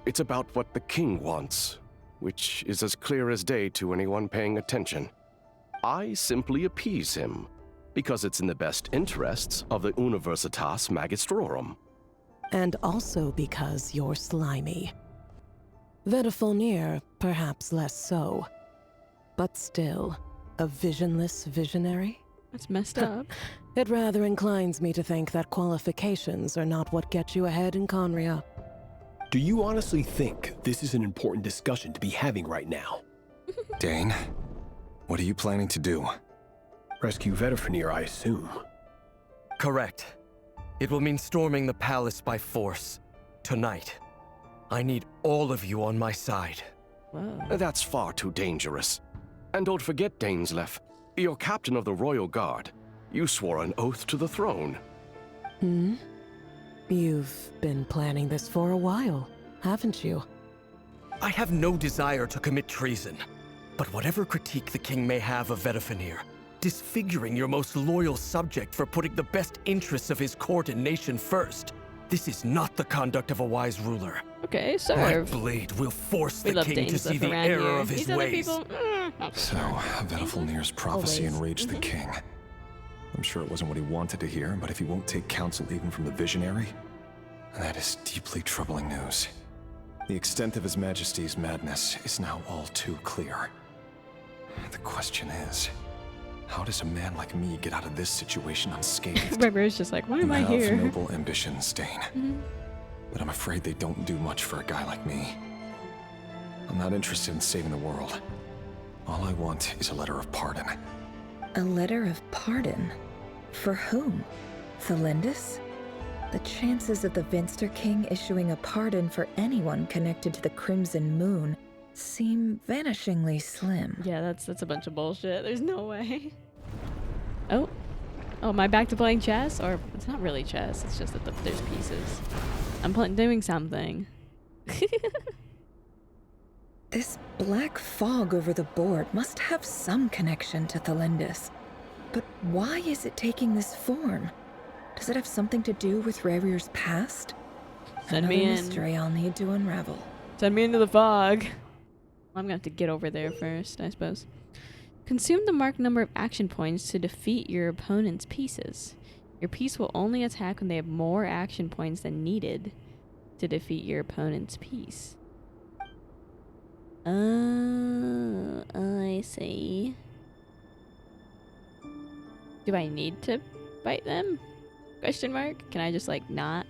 S23: It's about what the king wants, which is as clear as day to anyone paying attention. I simply appease him, because it's in the best interests of the Universitas Magistrorum.
S21: And also because you're slimy. Vedalfenir, perhaps less so. But still, a visionless visionary?
S1: That's messed up.
S21: It rather inclines me to think that qualifications are not what get you ahead in Conria.
S22: Do you honestly think this is an important discussion to be having right now?
S15: Dane, what are you planning to do?
S22: Rescue Vedalfenir, I assume.
S10: Correct. It will mean storming the palace by force. Tonight. I need all of you on my side.
S1: Whoa.
S23: That's far too dangerous. And don't forget, Dainsleif, you're captain of the Royal Guard. You swore an oath to the throne.
S21: You've been planning this for a while, haven't you?
S10: I have no desire to commit treason. But whatever critique the king may have of Vedalfenir, disfiguring your most loyal subject for putting the best interests of his court and nation first, this is not the conduct of a wise ruler.
S1: Okay, serve.
S10: My blade will force the king to see the error of his ways.
S15: So, Vedalfenir's prophecy enraged the king. I'm sure it wasn't what he wanted to hear, but if he won't take counsel even from the visionary, that is deeply troubling news. The extent of His Majesty's madness is now all too clear. The question is, how does a man like me get out of this situation unscathed?
S1: River's just like, why am I here?
S15: You have noble ambitions, Dane. But I'm afraid they don't do much for a guy like me. I'm not interested in saving the world. All I want is a letter of pardon.
S11: A letter of pardon? For whom? Thelindis? The chances of the Vinster King issuing a pardon for anyone connected to the Crimson Moon seem vanishingly slim.
S1: Yeah, that's a bunch of bullshit. There's no way. Oh, am I back to playing chess? Or it's not really chess. It's just that there's pieces. I'm doing something.
S11: This black fog over the board must have some connection to Thelindis. But why is it taking this form? Does it have something to do with Rerir's past?
S1: Send
S11: Another
S1: me in.
S11: mystery I'll need to unravel.
S1: Send me into the fog. I'm gonna have to get over there first, I suppose. Consume the marked number of action points to defeat your opponent's pieces. Your piece will only attack when they have more action points than needed to defeat your opponent's piece. Oh, I see. Do I need to fight them? Question mark? Can I just like not?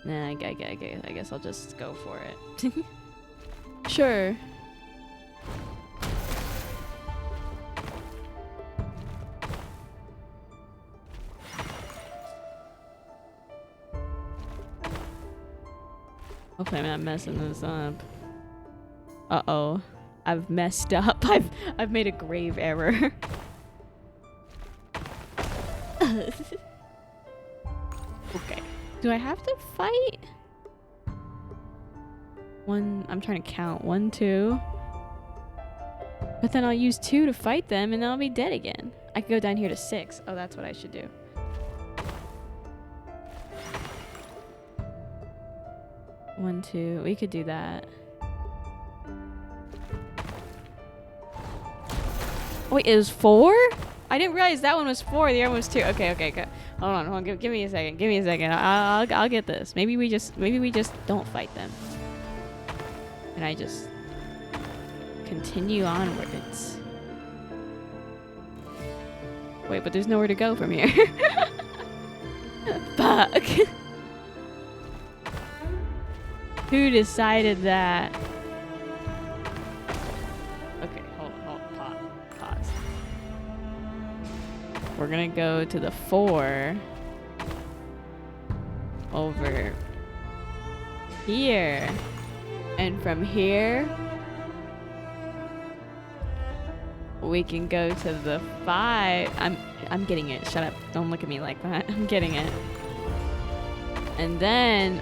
S1: Nah, I guess I'll just go for it. Sure. Hopefully I'm not messing this up. Uh-oh. I've messed up. I've made a grave error. Okay. Do I have to fight? I'm trying to count. 1, 2. But then I'll use 2 to fight them and then I'll be dead again. I could go down here to 6. Oh, that's what I should do. 1, 2. We could do that. Wait, it was 4? I didn't realize that one was 4. The other one was 2. Okay, okay, okay. Hold on. Give me a second. Give me a second. I'll get this. Maybe we just don't fight them, and I just continue onwards. Wait, but there's nowhere to go from here. Fuck. Who decided that? Okay, hold on. Pause. We're gonna go to the 4 over here, and from here we can go to the 5. I'm getting it. Shut up. Don't look at me like that. I'm getting it. And then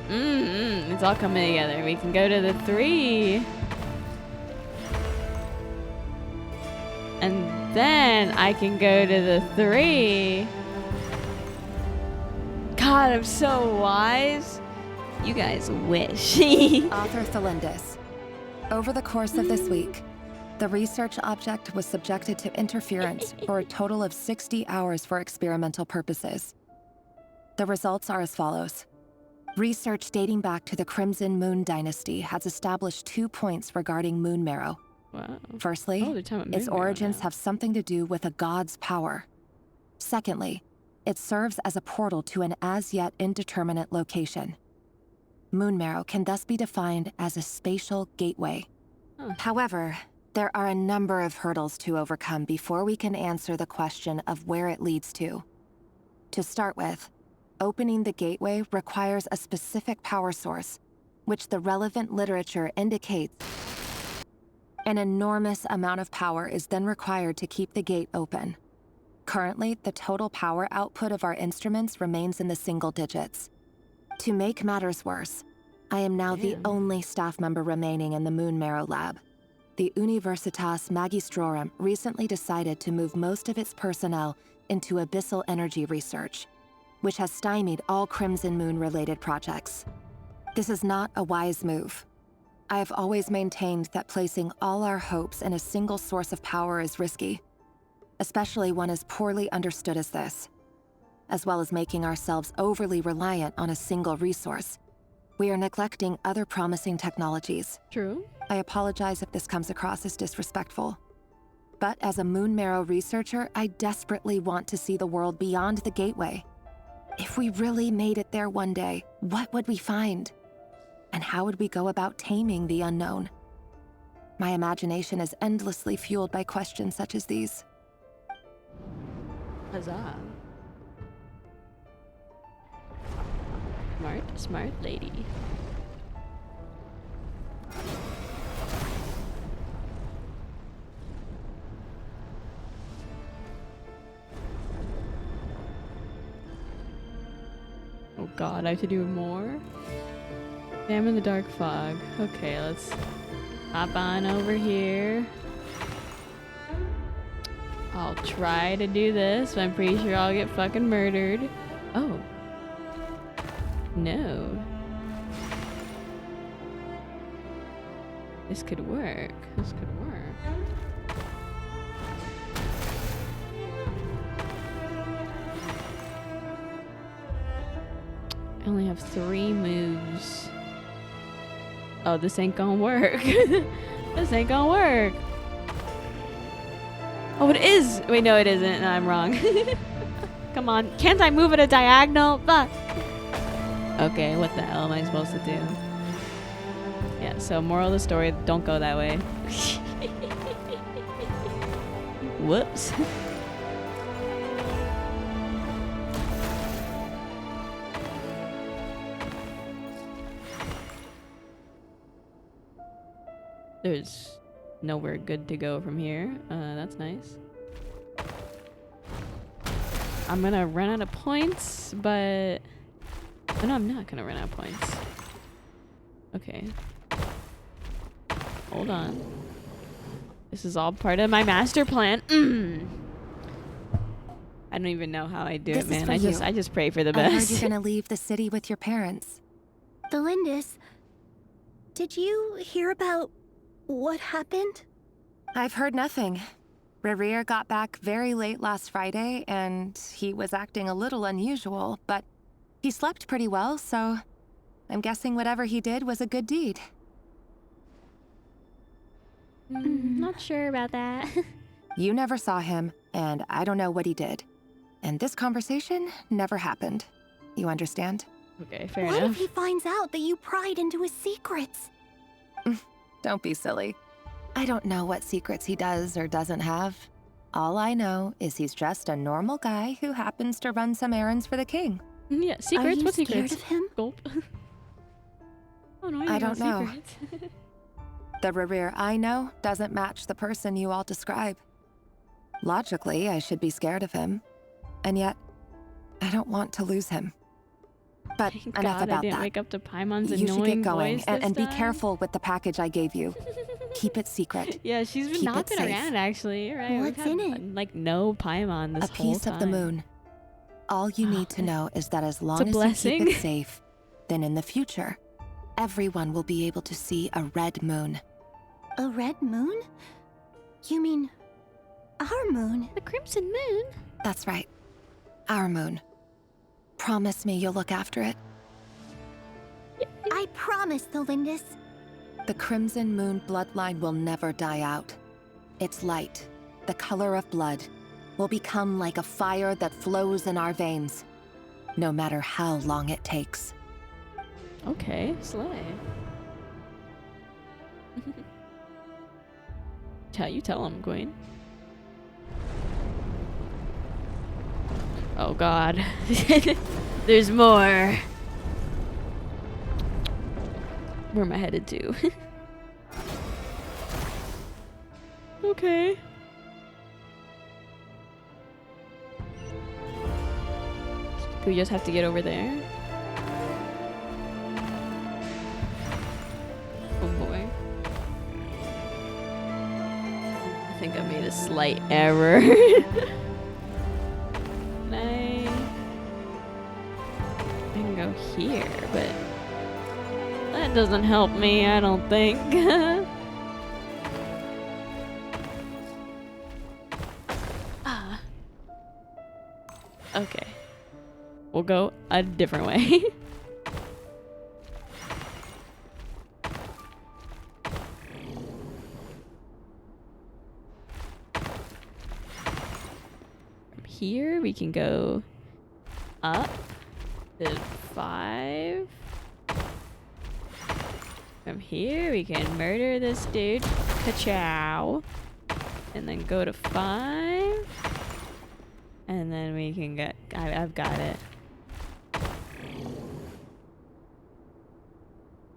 S1: it's all coming together. We can go to the 3. And then I can go to the 3. God, I'm so wise. You guys wish.
S18: Author Thelindis. Over the course of this week, the research object was subjected to interference for a total of 60 hours for experimental purposes. The results are as follows. Research dating back to the Crimson Moon Dynasty has established 2 points regarding moon marrow.
S1: Wow.
S18: Firstly, its origins have something to do with a god's power. Secondly, it serves as a portal to an as-yet indeterminate location. Moon marrow can thus be defined as a spatial gateway. However, there are a number of hurdles to overcome before we can answer the question of where it leads to. To start with, opening the gateway requires a specific power source, which the relevant literature indicates. An enormous amount of power is then required to keep the gate open. Currently, the total power output of our instruments remains in the single digits. To make matters worse, I am now the only staff member remaining in the Moon Marrow lab. The Universitas Magistrorum recently decided to move most of its personnel into abyssal energy research, which has stymied all Crimson Moon-related projects. This is not a wise move. I have always maintained that placing all our hopes in a single source of power is risky, especially one as poorly understood as this. As well as making ourselves overly reliant on a single resource, we are neglecting other promising technologies.
S1: True.
S18: I apologize if this comes across as disrespectful. But as a Moon Marrow researcher, I desperately want to see the world beyond the gateway. If we really made it there one day, what would we find? And how would we go about taming the unknown? My imagination is endlessly fueled by questions such as these.
S1: Huzzah. Smart lady. Oh god, I have to do more? Examine the dark fog. Okay, let's hop on over here. I'll try to do this, but I'm pretty sure I'll get fucking murdered. Oh. No. This could work. This could work. I only have 3 moves. Oh, this ain't gonna work. This ain't gonna work. Oh, it is! Wait, no, it isn't. No, I'm wrong. Come on. Can't I move at a diagonal? Fuck. Okay, what the hell am I supposed to do? Yeah, so moral of the story, don't go that way. Whoops. There's nowhere good to go from here. That's nice. I'm gonna run out of points, but... Oh, no, I'm not gonna run out of points. Okay. Hold on. This is all part of my master plan. I don't even know how I do it, man. I just pray for the best.
S18: I heard you're gonna leave the city with your parents.
S2: Thelindis,
S14: Did you hear about what happened?
S18: I've heard nothing. Rerir got back very late last Friday, and he was acting a little unusual, but he slept pretty well, so I'm guessing whatever he did was a good deed.
S1: Not sure about that.
S18: You never saw him, and I don't know what he did. And this conversation never happened. You understand?
S1: Okay, fair
S14: What
S1: enough.
S14: if he finds out that you pried into his secrets?
S18: Don't be silly. I don't know what secrets he does or doesn't have. All I know is he's just a normal guy who happens to run some errands for the king.
S1: Yeah, secrets?
S14: Are you
S1: What
S14: scared
S1: secrets?
S14: of him?
S1: Gulp. Oh no,
S18: I don't know.
S1: Secrets.
S18: The Rerir I know doesn't match the person you all describe. Logically, I should be scared of him. And yet, I don't want to lose him. But
S1: Thank
S18: enough
S1: God
S18: about
S1: I didn't
S18: that.
S1: wake up to Paimon's
S18: You should
S1: annoying
S18: get going
S1: voice
S18: and be
S1: this time.
S18: careful with the package I gave you. Keep it secret.
S1: Yeah, she's been
S18: Keep
S1: not
S18: it
S1: been
S18: safe.
S1: around actually. You're right.
S14: What's
S1: We've had,
S14: in it?
S1: Like no Paimon this
S18: A
S1: whole
S18: piece
S1: time.
S18: of the moon. All you need to know is that as long
S1: a
S18: as you
S1: blessing.
S18: keep it safe, then in the future, everyone will be able to see a red moon.
S14: A red moon? You mean our moon?
S1: The crimson moon?
S18: That's right. Our moon. Promise me you'll look after it.
S14: I promise, Thelindis.
S18: The Crimson Moon bloodline will never die out. Its light, the color of blood, will become like a fire that flows in our veins, no matter how long it takes.
S1: Okay, slay. You tell him, Queen. Oh God. There's more. Where am I headed to? Okay. Do we just have to get over there? Oh boy. I think I made a slight error. I can go here, but that doesn't help me, I don't think. Okay. We'll go a different way. From here, we can go up to 5. From here, we can murder this dude, ka-chow, and then go to 5. And then we can get... I've got it.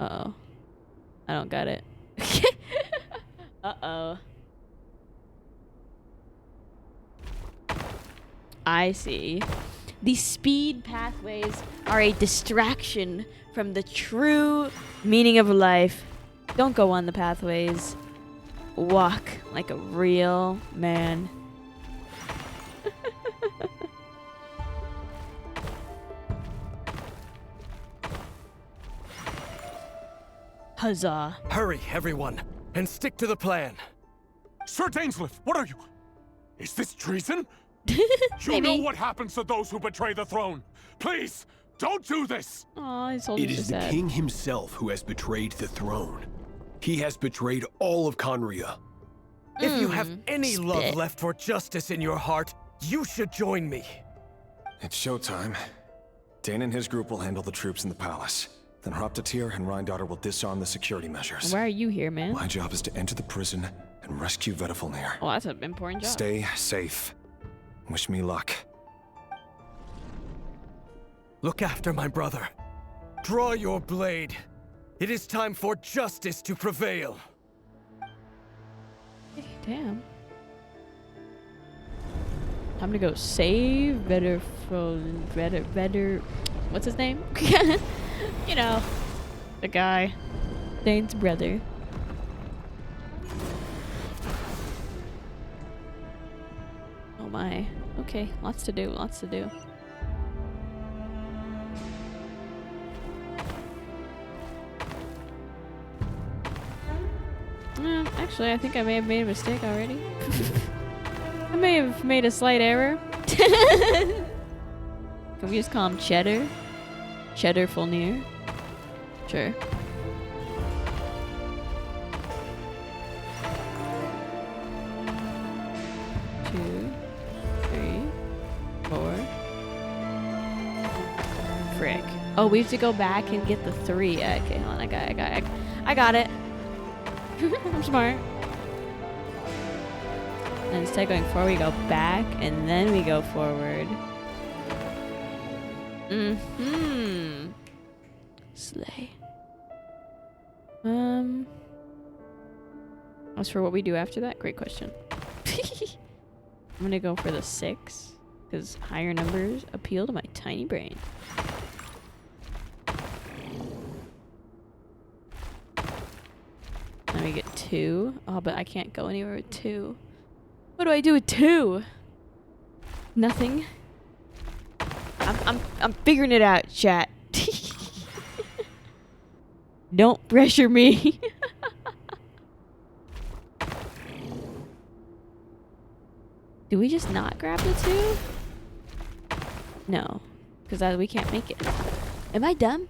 S1: Uh-oh. I don't got it. Uh-oh. I see. The speed pathways are a distraction from the true meaning of life. Don't go on the pathways. Walk like a real man. Huzzah.
S10: Hurry, everyone, and stick to the plan.
S7: Sir Dainsleif, what are you? Is this treason? You know what happens to those who betray the throne. Please, don't do this.
S1: Aw, I told
S22: It
S1: you
S22: is
S1: so
S22: the
S1: sad.
S22: king himself who has betrayed the throne. He has betrayed all of Conria.
S10: If you have any love left for justice in your heart, you should join me.
S15: It's showtime. Dane and his group will handle the troops in the palace. Then Hraptatir and Reindaughter will disarm the security measures.
S1: Why are you here, man?
S15: My job is to enter the prison and rescue Vedifalnir.
S1: Oh, that's an important job.
S15: Stay safe. Wish me luck.
S10: Look after my brother. Draw your blade. It is time for justice to prevail.
S1: Damn. Time to go save Vedder. What's his name? You know, the guy. Dane's brother. Oh my. Okay, lots to do, lots to do. Actually, I think I may have made a mistake already. I may have made a slight error. Can we just call him Cheddar? Cheddar Fulnir? Sure. Two, three, four. Frick. Oh, we have to go back and get the 3. Okay, hold on. I got it. I'm smart. And instead of going forward, we go back and then we go forward. Slay. As for what we do after that, great question. I'm gonna go for the 6 because higher numbers appeal to my tiny brain. Then we get 2. Oh, but I can't go anywhere with 2. What do I do with 2? Nothing. I'm figuring it out, chat. Don't pressure me. Do we just not grab the 2? No, because we can't make it. Am I dumb?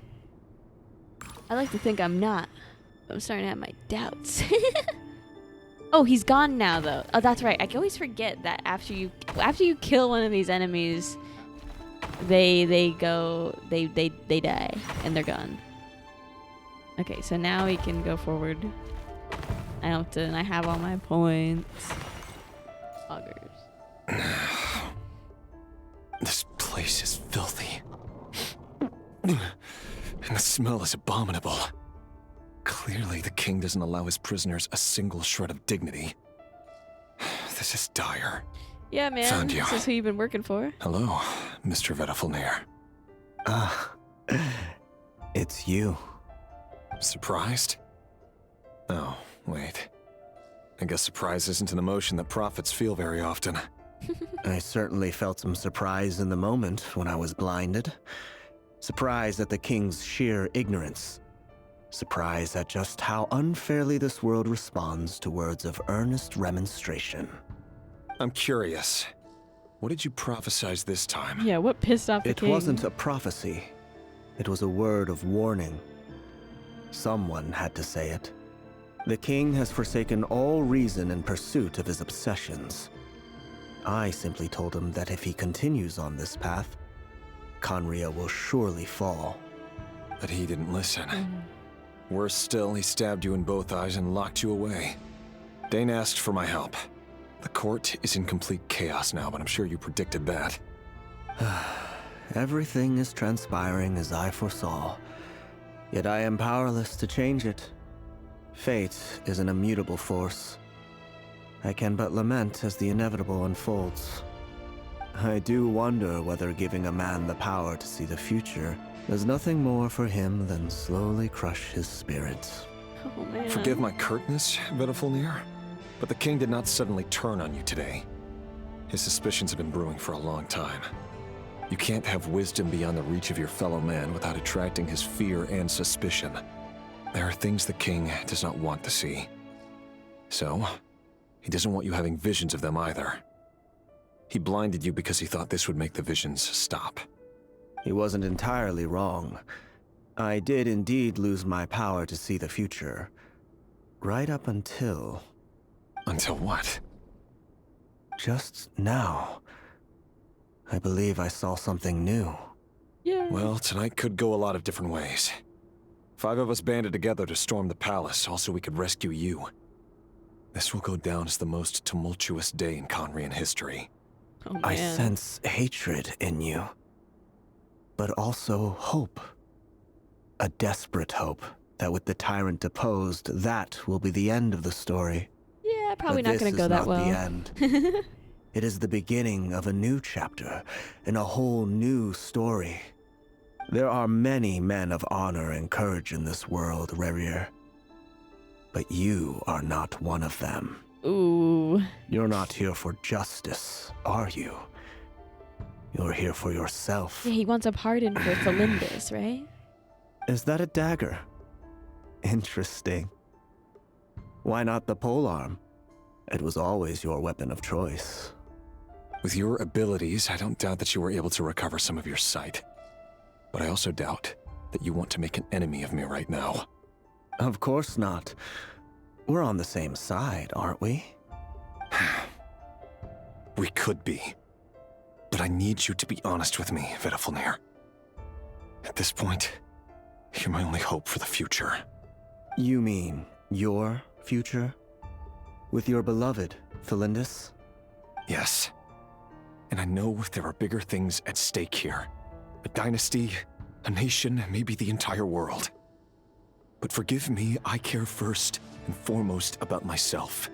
S1: I like to think I'm not. I'm starting to have my doubts. Oh, he's gone now, though. Oh, that's right. I can always forget that after you kill one of these enemies, they die and they're gone. Okay, so now we can go forward. I don't have to, and I have all my points. Augers.
S15: This place is filthy. And the smell is abominable. Clearly, the king doesn't allow his prisoners a single shred of dignity. This is dire.
S1: Yeah, man.
S15: Found you.
S1: This is who you've been working for.
S15: Hello, Mr. FeatherLes.
S5: It's you.
S15: Surprised? Oh, wait. I guess surprise isn't an emotion that prophets feel very often.
S5: I certainly felt some surprise in the moment when I was blinded. Surprise at the king's sheer ignorance. Surprise at just how unfairly this world responds to words of earnest remonstration.
S15: I'm curious. What did you prophesize this time?
S1: Yeah, what pissed off the king?
S5: It wasn't a prophecy. It was a word of warning. Someone had to say it. The king has forsaken all reason in pursuit of his obsessions. I simply told him that if he continues on this path, Khaenri'ah will surely fall.
S15: But he didn't listen. Worse still, he stabbed you in both eyes and locked you away. Dane asked for my help. The court is in complete chaos now, but I'm sure you predicted that.
S5: Everything is transpiring as I foresaw, yet I am powerless to change it. Fate is an immutable force. I can but lament as the inevitable unfolds. I do wonder whether giving a man the power to see the future does nothing more for him than slowly crush his spirit.
S1: Oh, man.
S15: Forgive my curtness, FeatherLes, but the king did not suddenly turn on you today. His suspicions have been brewing for a long time. You can't have wisdom beyond the reach of your fellow man without attracting his fear and suspicion. There are things the king does not want to see. So, he doesn't want you having visions of them either. He blinded you because he thought this would make the visions stop.
S5: He wasn't entirely wrong. I did indeed lose my power to see the future. Right up until...
S15: Until what?
S5: Just now. I believe I saw something new.
S1: Yeah.
S15: Well, tonight could go a lot of different ways. 5 of us banded together to storm the palace, also we could rescue you. This will go down as the most tumultuous day in Khaenri'ah history.
S1: Oh,
S5: I sense hatred in you. But also hope. A desperate hope that with the tyrant deposed, that will be the end of the story.
S1: Yeah, probably
S5: But
S1: not going to go that well.
S5: This is not the end. It is the beginning of a new chapter, in a whole new story. There are many men of honor and courage in this world, Rerir. But you are not one of them.
S1: Ooh.
S5: You're not here for justice, are you? You're here for yourself.
S1: Yeah, he wants a pardon for FeatherLes, right?
S5: Is that a dagger? Interesting. Why not the polearm? It was always your weapon of choice.
S15: With your abilities, I don't doubt that you were able to recover some of your sight. But I also doubt that you want to make an enemy of me right now.
S5: Of course not. We're on the same side, aren't we?
S15: We could be. But I need you to be honest with me, Vedafalnir. At this point, you're my only hope for the future.
S5: You mean your future? With your beloved, Felindis?
S15: Yes. And I know there are bigger things at stake here. A dynasty, a nation, maybe the entire world. But forgive me, I care first and foremost about myself.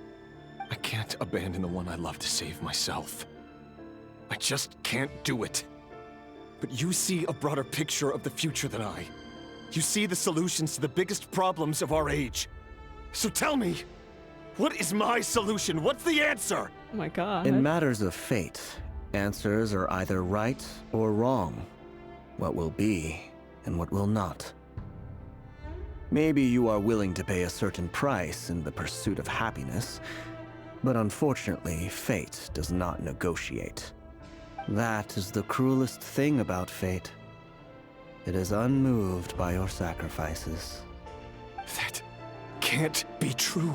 S15: I can't abandon the one I love to save myself. I just can't do it. But you see a broader picture of the future than I. You see the solutions to the biggest problems of our age. So tell me, what is my solution? What's the answer?
S1: Oh my god.
S5: In matters of fate, answers are either right or wrong. What will be and what will not. Maybe you are willing to pay a certain price in the pursuit of happiness, but unfortunately, fate does not negotiate. That is the cruelest thing about fate. It is unmoved by your sacrifices.
S15: That can't be true.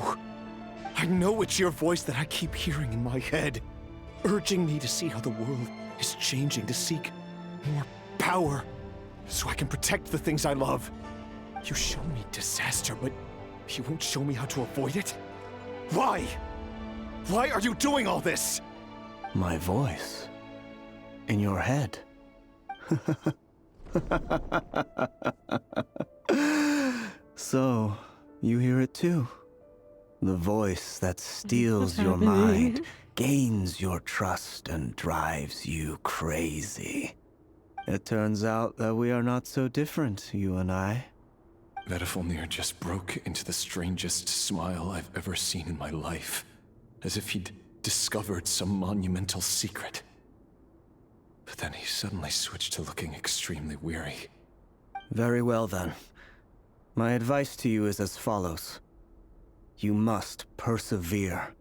S15: I know it's your voice that I keep hearing in my head, urging me to see how the world is changing, to seek more power, so I can protect the things I love. You show me disaster, but you won't show me how to avoid it? Why? Why are you doing all this?
S5: My voice. In your head. So, you hear it too? The voice that steals your mind, gains your trust, and drives you crazy. It turns out that we are not so different, you and I.
S15: Vedafalnir just broke into the strangest smile I've ever seen in my life, as if he'd discovered some monumental secret. But then he suddenly switched to looking extremely weary.
S5: Very well then. My advice to you is as follows. You must persevere.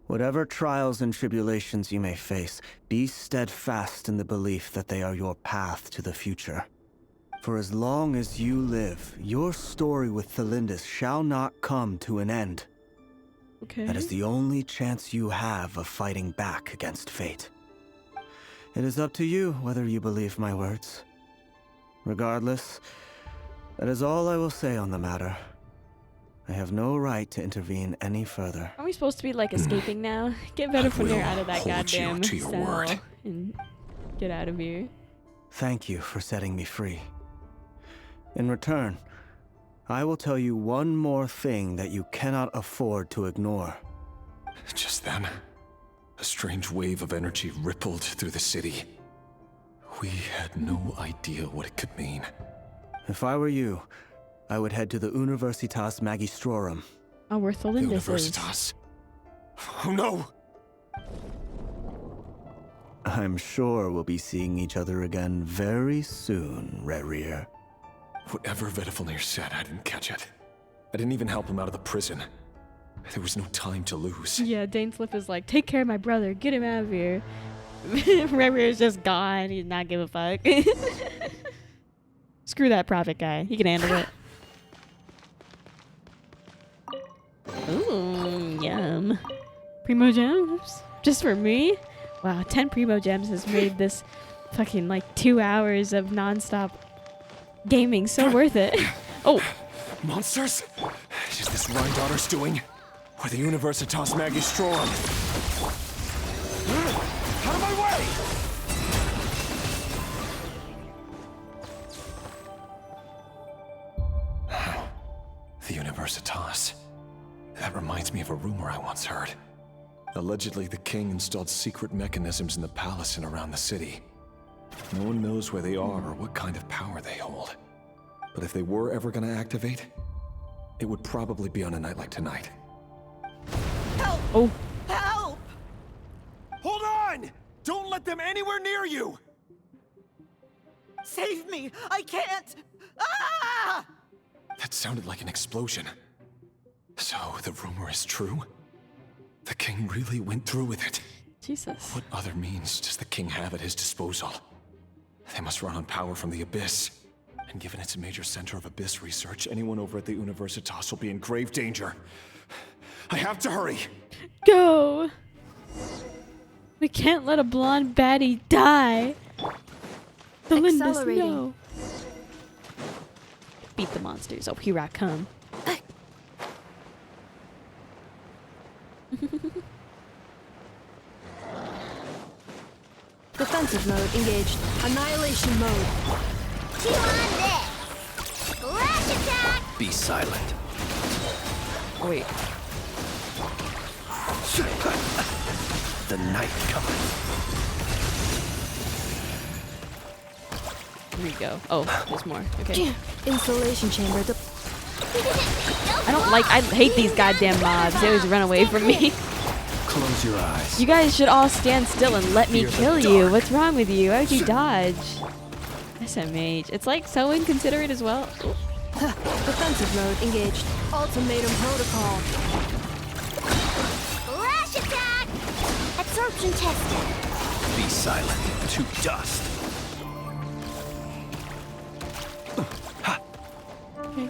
S5: Whatever trials and tribulations you may face, be steadfast in the belief that they are your path to the future. For as long as you live, your story with Felindis shall not come to an end.
S1: Okay.
S5: That is the only chance you have of fighting back against fate. It is up to you whether you believe my words. Regardless, that is all I will say on the matter. I have no right to intervene any further.
S1: Are we supposed to be like escaping now? Get Vedafalnir out of that
S15: hold you
S1: goddamn
S15: to your
S1: cell
S15: word.
S1: and get out of here.
S5: Thank you for setting me free. In return, I will tell you one more thing that you cannot afford to ignore.
S15: Just then, a strange wave of energy rippled through the city. We had no idea what it could mean.
S5: If I were you, I would head to the Universitas Magistrorum.
S1: Oh, where Felindis is.
S15: Universitas? Oh no!
S5: I'm sure we'll be seeing each other again very soon, Rerir.
S15: Whatever Vedafalnir said, I didn't catch it. I didn't even help him out of the prison. There was no time to lose.
S1: Yeah, Dainsliff is like, take care of my brother, get him out of here. Rerir is just gone, he's not give a fuck. Screw that prophet guy, he can handle it. Ooh, yum. Primo gems? Just for me? Wow, 10 Primo gems has made this fucking like 2 hours of non-stop gaming so worth it. Oh!
S15: Monsters? Is this Rhine Daughter's doing? Or the Universitas Magistrorum? Out of my way! The Universitas. That reminds me of a rumor I once heard. Allegedly, the king installed secret mechanisms in the palace and around the city. No one knows where they are or what kind of power they hold. But if they were ever going to activate, it would probably be on a night like tonight.
S14: Help!
S1: Oh.
S14: Help!
S15: Hold on! Don't let them anywhere near you!
S14: Save me! I can't! Ah!
S15: That sounded like an explosion. So the rumor is true? The king really went through with it?
S1: Jesus.
S15: What other means does the king have at his disposal? They must run on power from the Abyss. And given it's a major center of Abyss research, anyone over at the Universitas will be in grave danger. I have to hurry!
S1: Go! We can't let a blonde baddie die. Belinda's no. Beat the monsters. Oh, here I come.
S14: Defensive mode engaged. Annihilation mode.
S2: Chew on this. Flash attack!
S3: Be silent.
S1: Wait.
S3: The night cometh.
S1: Here we go. Oh, there's more. Okay.
S14: Insulation chamber.
S1: I hate these goddamn mobs. They always run away from me.
S3: Close your eyes.
S1: You guys should all stand still and let me kill you. What's wrong with you? Why would you dodge? SMH. It's like so inconsiderate as well.
S14: Defensive mode engaged. Ultimatum protocol.
S2: Flash attack! Absorption tested.
S3: Be silent. To dust.
S1: Okay.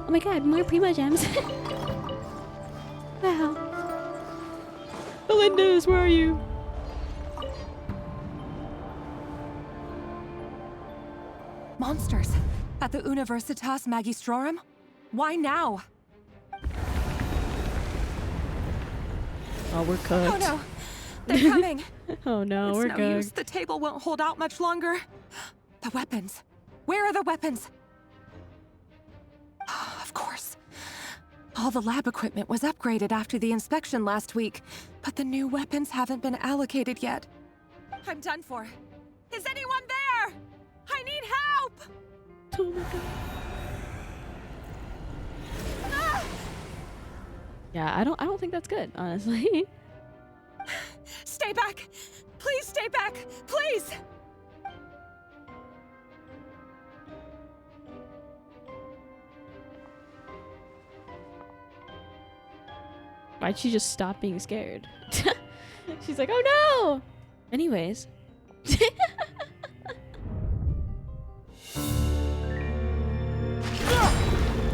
S1: Oh my god, more Primo gems. Wow. Belinda's, where are you?
S18: Monsters. At the Universitas Magistrorum? Why now?
S1: Oh, we're cooked.
S18: Oh no. They're coming.
S1: Oh no,
S18: It's
S1: we're
S18: no
S1: cooked.
S18: use. The table won't hold out much longer. The weapons. Where are the weapons? Of course. All the lab equipment was upgraded after the inspection last week, but the new weapons haven't been allocated yet. I'm done for. Is anyone there? I need help!
S1: Oh my god.
S18: Ah!
S1: Yeah, I don't think that's good, honestly.
S18: Stay back! Please stay back! Please!
S1: Why'd she just stop being scared? She's like, oh no! Anyways.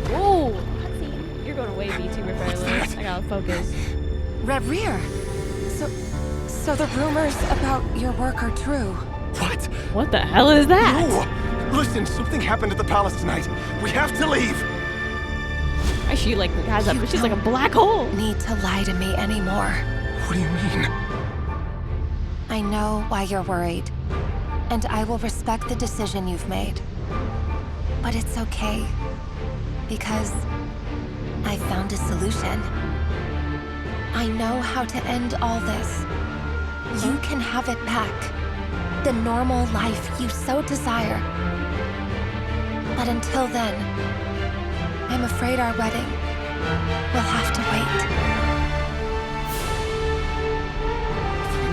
S1: Whoa! Cutscene. You're going away, VTuber FeatherLes. I gotta focus.
S18: Rear. So the rumors about your work are true.
S10: What?
S1: What the hell is that?
S10: No! Listen, something happened at the palace tonight. We have to leave.
S1: She like has a, she's like a black hole.
S18: Need to lie to me anymore.
S10: What do you mean?
S18: I know why you're worried, and I will respect the decision you've made. But it's okay, because I found a solution. I know how to end all this. You can have it back. The normal life you so desire. But until then, I'm afraid our wedding will have to wait.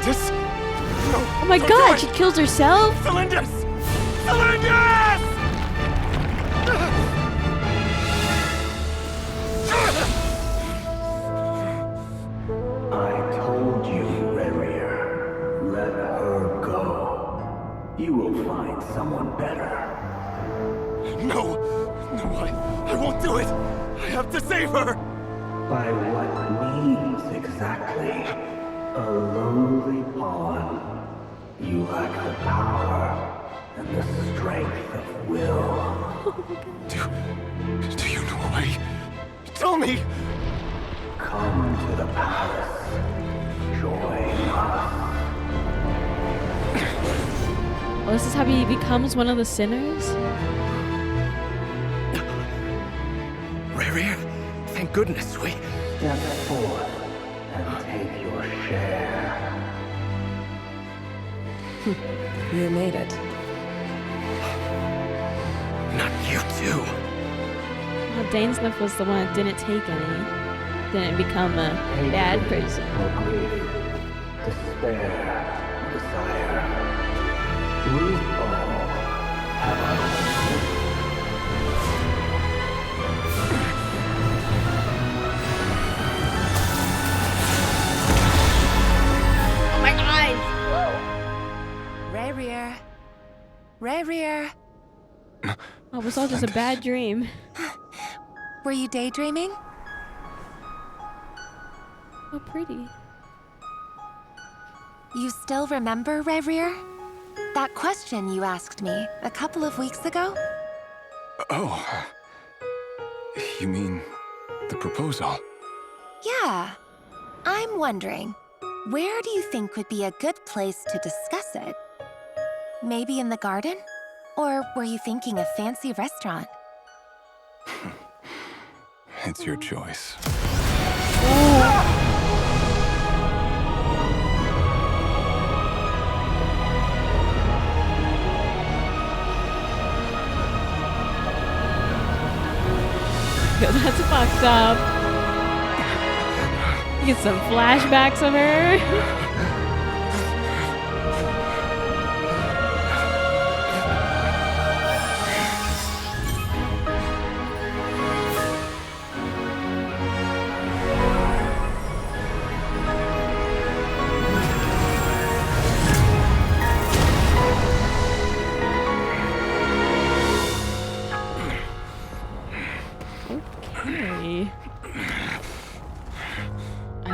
S10: Celindus? No,
S1: oh my god, she kills herself?
S10: Celindus! Celindus!
S16: I told you, Rerir. Let her go. You will find someone better.
S10: No! I won't do it! I have to save her!
S16: By what means exactly? A lowly pawn. You lack the power and the strength of will.
S10: Do you know why? Tell me!
S16: Come to the palace. Join us.
S1: Oh, this is how he becomes one of the sinners?
S10: Rerir, thank goodness we...
S16: Step forth and take your share.
S11: You made it.
S10: Not you too.
S1: Well, Dainsleif was the one that didn't take any. Didn't become a bad person.
S16: Grief, despair, desire. We all have our
S1: Oh, it was all just a bad dream.
S18: Were you daydreaming?
S1: Oh, pretty.
S18: You still remember, Rerir? That question you asked me a couple of weeks ago?
S15: Oh. You mean the proposal?
S18: Yeah. I'm wondering, where do you think would be a good place to discuss it? Maybe in the garden? Or were you thinking a fancy restaurant?
S15: It's your choice.
S1: Yo, that's fucked up. You get some flashbacks of her.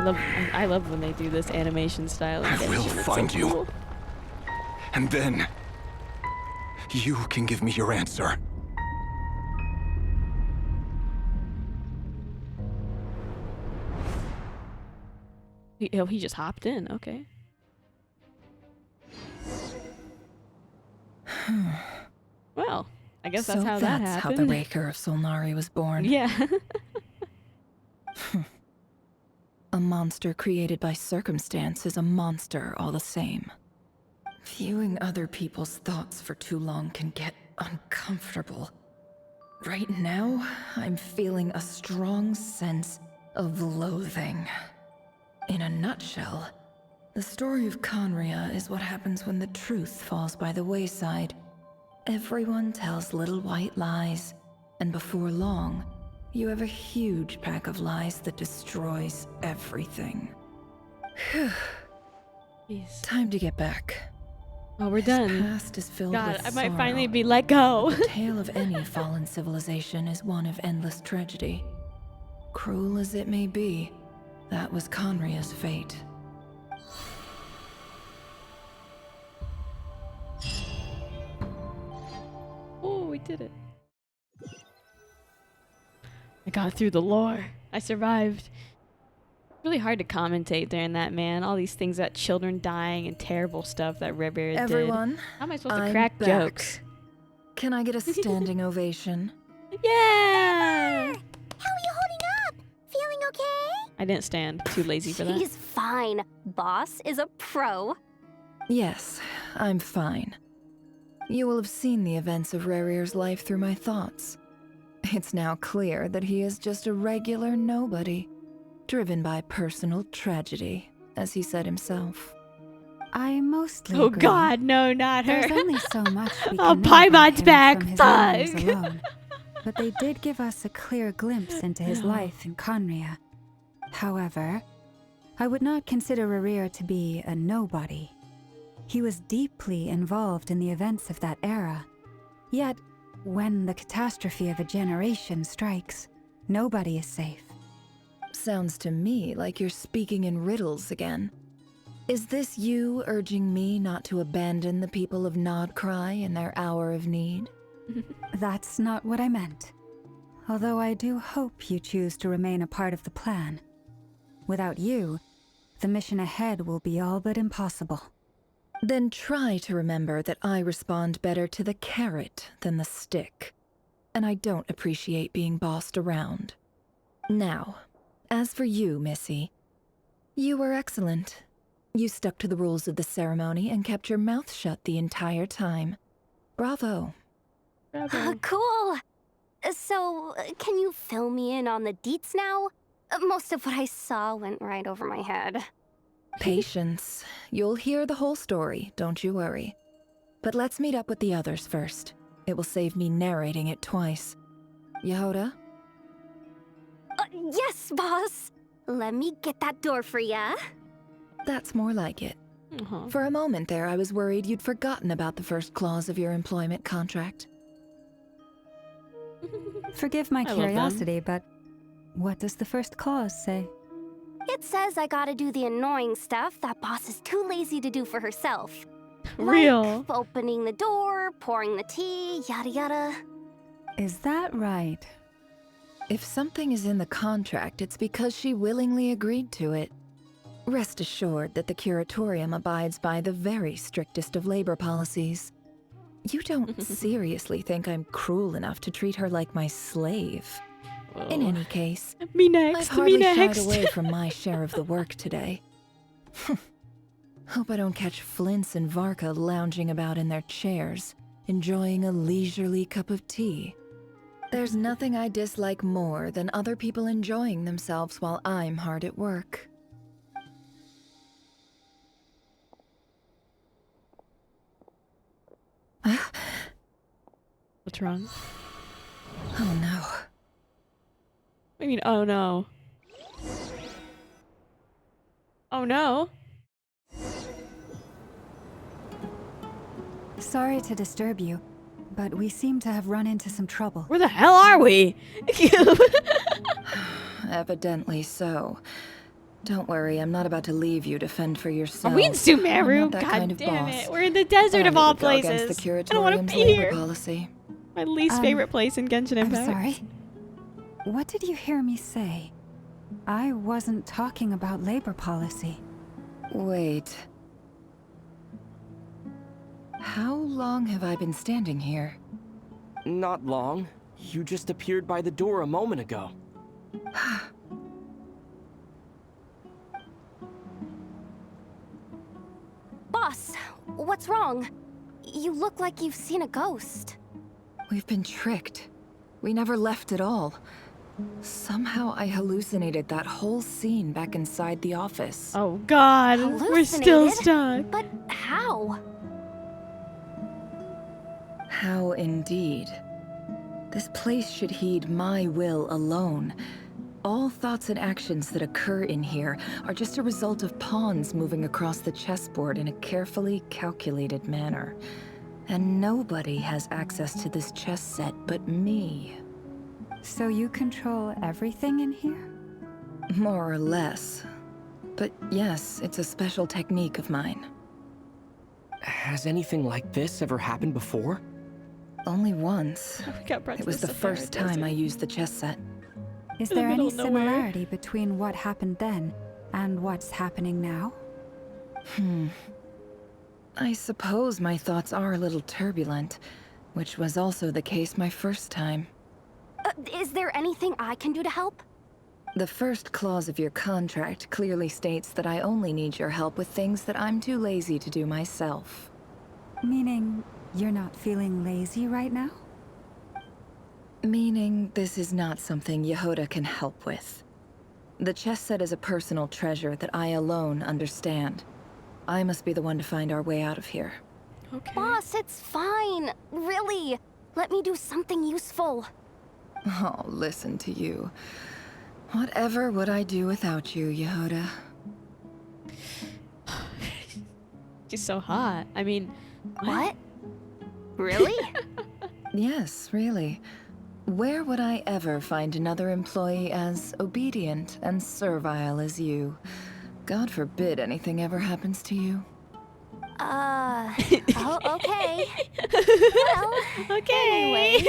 S1: Okay. I love when they do this animation style.
S15: I will find you. And then you can give me your answer.
S1: He just hopped in. Okay. Well, I guess that's how that happened.
S11: That's how the Raker of Solnari was born.
S1: Yeah.
S11: A monster created by circumstance is a monster all the same. Viewing other people's thoughts for too long can get uncomfortable. Right now, I'm feeling a strong sense of loathing. In a nutshell, the story of Conria is what happens when the truth falls by the wayside. Everyone tells little white lies, and before long, you have a huge pack of lies that destroys everything. Time to get back.
S1: Oh, we're done.
S11: His past is filled
S1: God,
S11: with
S1: I might
S11: sorrow.
S1: finally be let go.
S11: The tale of any fallen civilization is one of endless tragedy. Cruel as it may be, that was Conria's fate.
S1: Oh, we did it. I got through the lore. I survived. Really hard to commentate during that, man. All these things about children dying and terrible stuff that Rerir did.
S11: Everyone,
S1: how am I supposed to
S11: I'm
S1: crack
S11: back.
S1: jokes?
S11: Can I get a standing ovation?
S1: Yeah!
S2: How are you holding up? Feeling okay?
S1: I didn't stand. Too lazy for that.
S19: She's fine. Boss is a pro.
S11: Yes, I'm fine. You will have seen the events of Rerir's life through my thoughts. It's now clear that he is just a regular nobody, driven by personal tragedy, as he said himself.
S4: I mostly
S1: Oh
S4: agree.
S1: God, no, not her.
S4: There's only so much we
S1: Oh,
S4: can know about
S1: Paimon's
S4: him
S1: back.
S4: from his
S1: Fuck.
S4: memories alone. But they did give us a clear glimpse into his
S1: No.
S4: life in Conria. However, I would not consider Rerir to be a nobody. He was deeply involved in the events of that era. Yet, when the catastrophe of a generation strikes, nobody is safe.
S11: Sounds to me like you're speaking in riddles again. Is this you urging me not to abandon the people of Nodcry in their hour of need?
S4: That's not what I meant. Although I do hope you choose to remain a part of the plan. Without you, the mission ahead will be all but impossible.
S11: Then try to remember that I respond better to the carrot than the stick. And I don't appreciate being bossed around. Now, as for you, Missy, you were excellent. You stuck to the rules of the ceremony and kept your mouth shut the entire time. Bravo.
S19: Cool. So, can you fill me in on the deets now? Most of what I saw went right over my head.
S11: Patience. You'll hear the whole story, don't you worry. But let's meet up with the others first. It will save me narrating it twice. Yehoda?
S19: Yes, boss. Let me get that door for ya.
S11: That's more like it. For a moment there, I was worried you'd forgotten about the first clause of your employment contract.
S4: Forgive my
S1: I love them.
S4: curiosity, but what does the first clause say?
S8: It says I gotta do the annoying stuff that boss is too lazy to do for herself.
S1: Real.
S8: Like opening the door, pouring the tea, yada yada.
S4: Is that right?
S11: If something is in the contract, it's because she willingly agreed to it. Rest assured that the curatorium abides by the very strictest of labor policies. You don't seriously think I'm cruel enough to treat her like my slave? In any case,
S1: Me next.
S11: I've hardly
S1: Me next.
S11: shied away from my share of the work today. Hope I don't catch Flintz and Varka lounging about in their chairs, enjoying a leisurely cup of tea. There's nothing I dislike more than other people enjoying themselves while I'm hard at work.
S1: What's wrong?
S11: Oh no.
S1: I mean, oh no. Oh no.
S4: Sorry to disturb you, but we seem to have run into some trouble.
S1: Where the hell are we?
S11: Evidently so. Don't worry, I'm not about to leave you to fend for yourself.
S1: Are we in
S11: I'm
S1: Sumeru?
S11: not that
S1: God
S11: kind of
S1: damn
S11: boss.
S1: it. We're in the desert
S11: And
S1: of
S11: it
S1: all
S11: would go against
S1: places.
S11: the
S1: I don't want to
S11: curatorium's
S1: be
S11: labor
S1: here.
S11: policy.
S1: My least favorite place in Genshin Impact.
S4: I'm sorry? What did you hear me say? I wasn't talking about labor policy.
S11: Wait. How long have I been standing here?
S9: Not long. You just appeared by the door a moment ago.
S8: Boss, what's wrong? You look like you've seen a ghost.
S11: We've been tricked. We never left at all. Somehow I hallucinated that whole scene back inside the office.
S1: Oh god, we're still
S8: Hallucinated?
S1: stuck.
S8: But how?
S11: How indeed. This place should heed my will alone. All thoughts and actions that occur in here are just a result of pawns moving across the chessboard in a carefully calculated manner. And nobody has access to this chess set but me.
S4: So you control everything in here?
S11: More or less. But yes, it's a special technique of mine.
S9: Has anything like this ever happened before?
S11: Only once. It was the
S1: Sahara
S11: first time
S1: Desert.
S11: I used the chess set.
S4: Is
S1: In the
S4: there
S1: middle
S4: any
S1: of nowhere.
S4: similarity between what happened then and what's happening now?
S11: I suppose my thoughts are a little turbulent, which was also the case my first time.
S8: Is there anything I can do to help?
S11: The first clause of your contract clearly states that I only need your help with things that I'm too lazy to do myself.
S4: Meaning you're not feeling lazy right now?
S11: Meaning this is not something Yehoda can help with. The chess set is a personal treasure that I alone understand. I must be the one to find our way out of here.
S1: Okay.
S8: Boss, it's fine. Really. Let me do something useful.
S11: Oh, listen to you. Whatever would I do without you, Yehoda?
S1: She's so hot. I mean,
S8: What? Really?
S11: Yes, really. Where would I ever find another employee as obedient and servile as you? God forbid anything ever happens to you.
S8: Oh, okay. Well,
S1: okay.
S8: Anyway,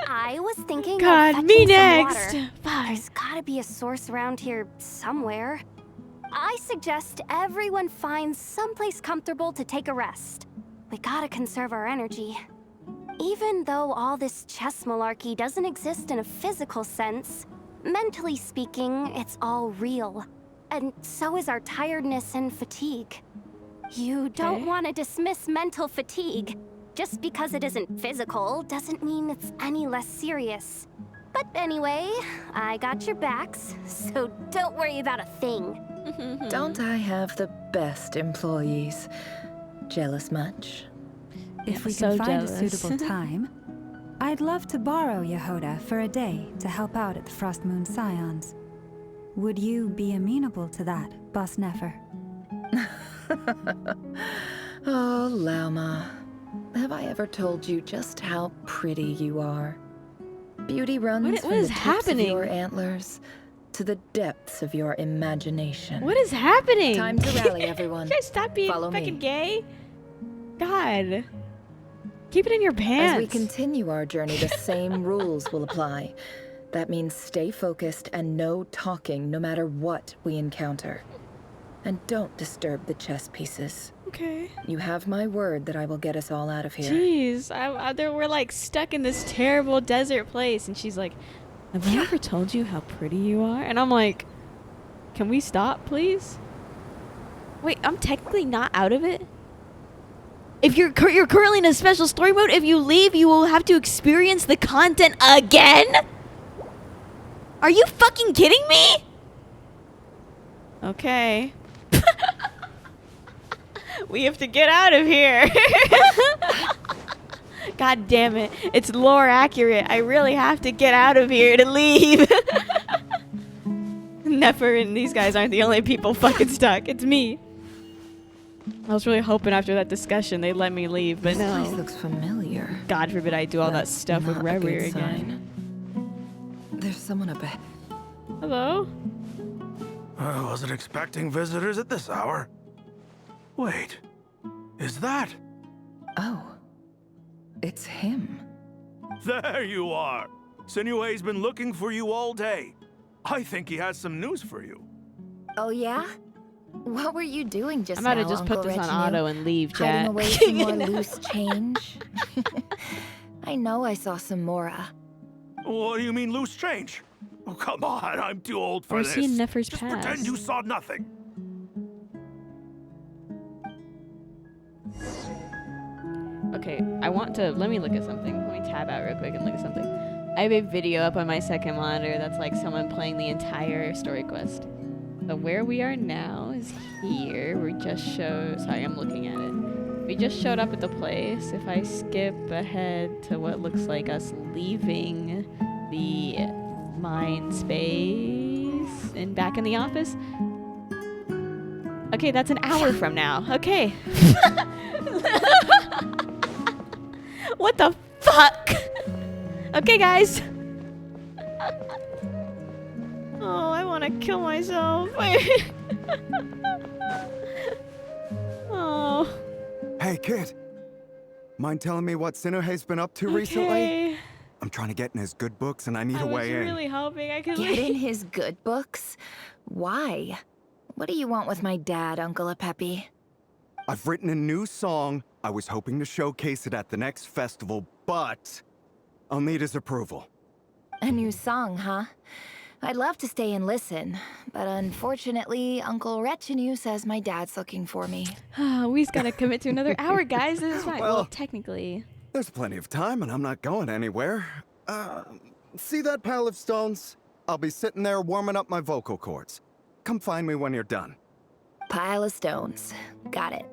S8: I was thinking
S1: God,
S8: of
S1: me
S8: fetching some
S1: next.
S8: water.
S1: Fine.
S8: There's gotta be a source around here somewhere. I suggest everyone finds someplace comfortable to take a rest. We gotta conserve our energy. Even though all this chess malarkey doesn't exist in a physical sense, mentally speaking, it's all real. And so is our tiredness and fatigue. You don't want to dismiss mental fatigue. Just because it isn't physical doesn't mean it's any less serious. But anyway, I got your backs, so don't worry about a thing.
S11: Don't I have the best employees? Jealous much?
S4: If we
S1: so
S4: can find
S1: jealous.
S4: a suitable time, I'd love to borrow Yehoda for a day to help out at the Frost Moon Scions. Would you be amenable to that, Boss Nefer?
S11: Oh, Lauma. Have I ever told you just how pretty you are? Beauty runs
S1: what
S11: from
S1: is
S11: the tips
S1: happening?
S11: of your antlers to the depths of your imagination.
S1: What is happening?
S11: Time to rally, everyone.
S1: You guys stop being
S11: Follow
S1: fucking
S11: me.
S1: gay. God. Keep it in your pants.
S11: As we continue our journey, the same rules will apply. That means stay focused and no talking no matter what we encounter. And don't disturb the chess pieces.
S1: Okay.
S11: You have my word that I will get us all out of here.
S1: Jeez, we're like stuck in this terrible desert place, and she's like, "Have I ever told you how pretty you are?" And I'm like, "Can we stop, please?" Wait, I'm technically not out of it. If you're currently in a special story mode, if you leave, you will have to experience the content again. Are you fucking kidding me? Okay. We have to get out of here. God damn it. It's lore accurate. I really have to get out of here to leave. Nefer and these guys aren't the only people fucking stuck. It's me. I was really hoping after that discussion they'd let me leave, but no.
S11: This place looks familiar.
S1: God forbid I do all that stuff with Reverie again.
S11: There's someone up ahead.
S1: Hello?
S12: I wasn't expecting visitors at this hour. Wait, is that?
S11: Oh, it's him.
S12: There you are. Sinue's been looking for you all day. I think he has some news for you.
S8: Oh yeah? What were you doing just
S1: I'm
S8: now,
S1: about to just
S8: Uncle
S1: put this on
S8: Retinue?
S1: auto and leave, chat.
S8: Hiding away some more loose change? I know I saw some Mora.
S12: What do you mean loose change? Oh, come on, I'm too old for
S1: Or
S12: this.
S1: see in Nefer's
S12: Just
S1: past.
S12: pretend you saw nothing.
S1: Okay, let me look at something. Let me tab out real quick and look at something. I have a video up on my second monitor that's like someone playing the entire story quest. So where we are now is here. Sorry, I'm looking at it. We just showed up at the place. If I skip ahead to what looks like us leaving the mind space and back in the office. Okay, that's an hour from now. Okay. What the fuck? Okay, guys. Oh, I want to kill myself. Oh.
S20: Hey, kid. Mind telling me what Sinuhe's been up to recently?
S1: Okay.
S20: I'm trying to get in his good books and I need a
S1: I was
S20: way in.
S1: really hoping I could
S8: Get in
S1: leave.
S8: his good books? Why? What do you want with my dad, Uncle Apepi?
S20: I've written a new song. I was hoping to showcase it at the next festival, but I'll need his approval.
S8: A new song, huh? I'd love to stay and listen, but unfortunately, Uncle Retinue says my dad's looking for me.
S1: We've got to commit to another hour, guys. This is fine. Well, technically.
S20: There's plenty of time and I'm not going anywhere. See that pile of stones? I'll be sitting there warming up my vocal cords. Come find me when you're done.
S8: Pile of stones. Got it.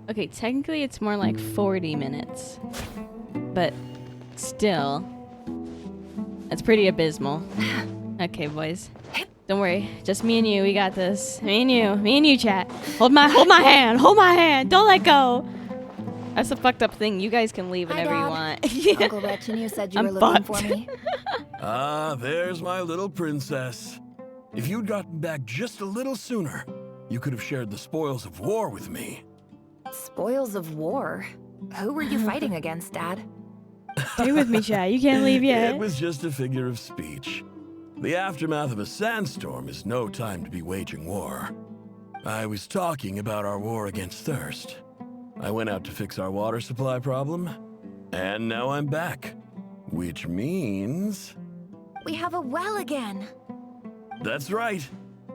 S1: Okay, technically it's more like 40 minutes. But still, it's pretty abysmal. Okay, boys. Don't worry. Just me and you. We got this. Me and you, chat. Hold my hand. Hold my hand. Don't let go. That's a fucked up thing. You guys can leave whenever you want.
S8: Uncle Retinue said you
S1: I'm
S8: were looking
S1: fucked.
S8: for me.
S13: Ah, there's my little princess. If you'd gotten back just a little sooner, you could have shared the spoils of war with me.
S8: Spoils of war? Who were you fighting against, Dad?
S1: Stay with me, chat. You can't leave yet.
S13: It was just a figure of speech. The aftermath of a sandstorm is no time to be waging war. I was talking about our war against thirst. I went out to fix our water supply problem, and now I'm back. Which means...
S8: We have a well again.
S13: That's right.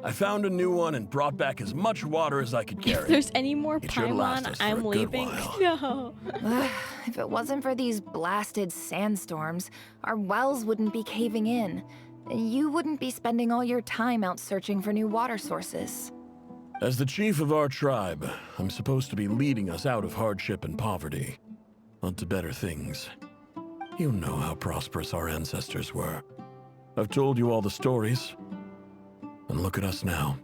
S13: I found a new one and brought back as much water as I could carry.
S1: If there's any more
S13: It should last
S1: Paimon,
S13: us for
S1: I'm
S13: a good
S1: leaving.
S13: while.
S1: No.
S8: If it wasn't for these blasted sandstorms, our wells wouldn't be caving in. You wouldn't be spending all your time out searching for new water sources.
S13: As the chief of our tribe, I'm supposed to be leading us out of hardship and poverty, onto better things. You know how prosperous our ancestors were. I've told you all the stories. And look at us now,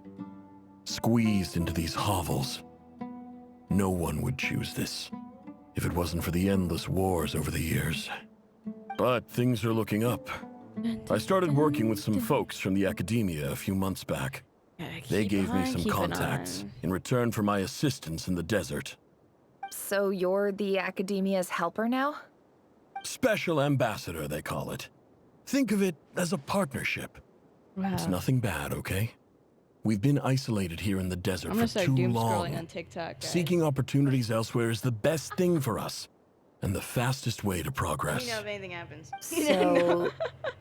S13: squeezed into these hovels. No one would choose this if it wasn't for the endless wars over the years. But things are looking up. I started working with some folks from the academia a few months back. They gave me some contacts in return for my assistance in the desert.
S11: So you're the academia's helper now?
S13: Special ambassador, they call it. Think of it as a partnership.
S1: Wow.
S13: It's nothing bad, okay? We've been isolated here in the desert
S1: I'm gonna
S13: for
S1: start
S13: too
S1: doom
S13: long.
S1: scrolling on TikTok, guys.
S13: Seeking opportunities elsewhere is the best thing for us, and the fastest way to
S1: Let
S13: progress.
S1: me know if anything happens.
S11: So,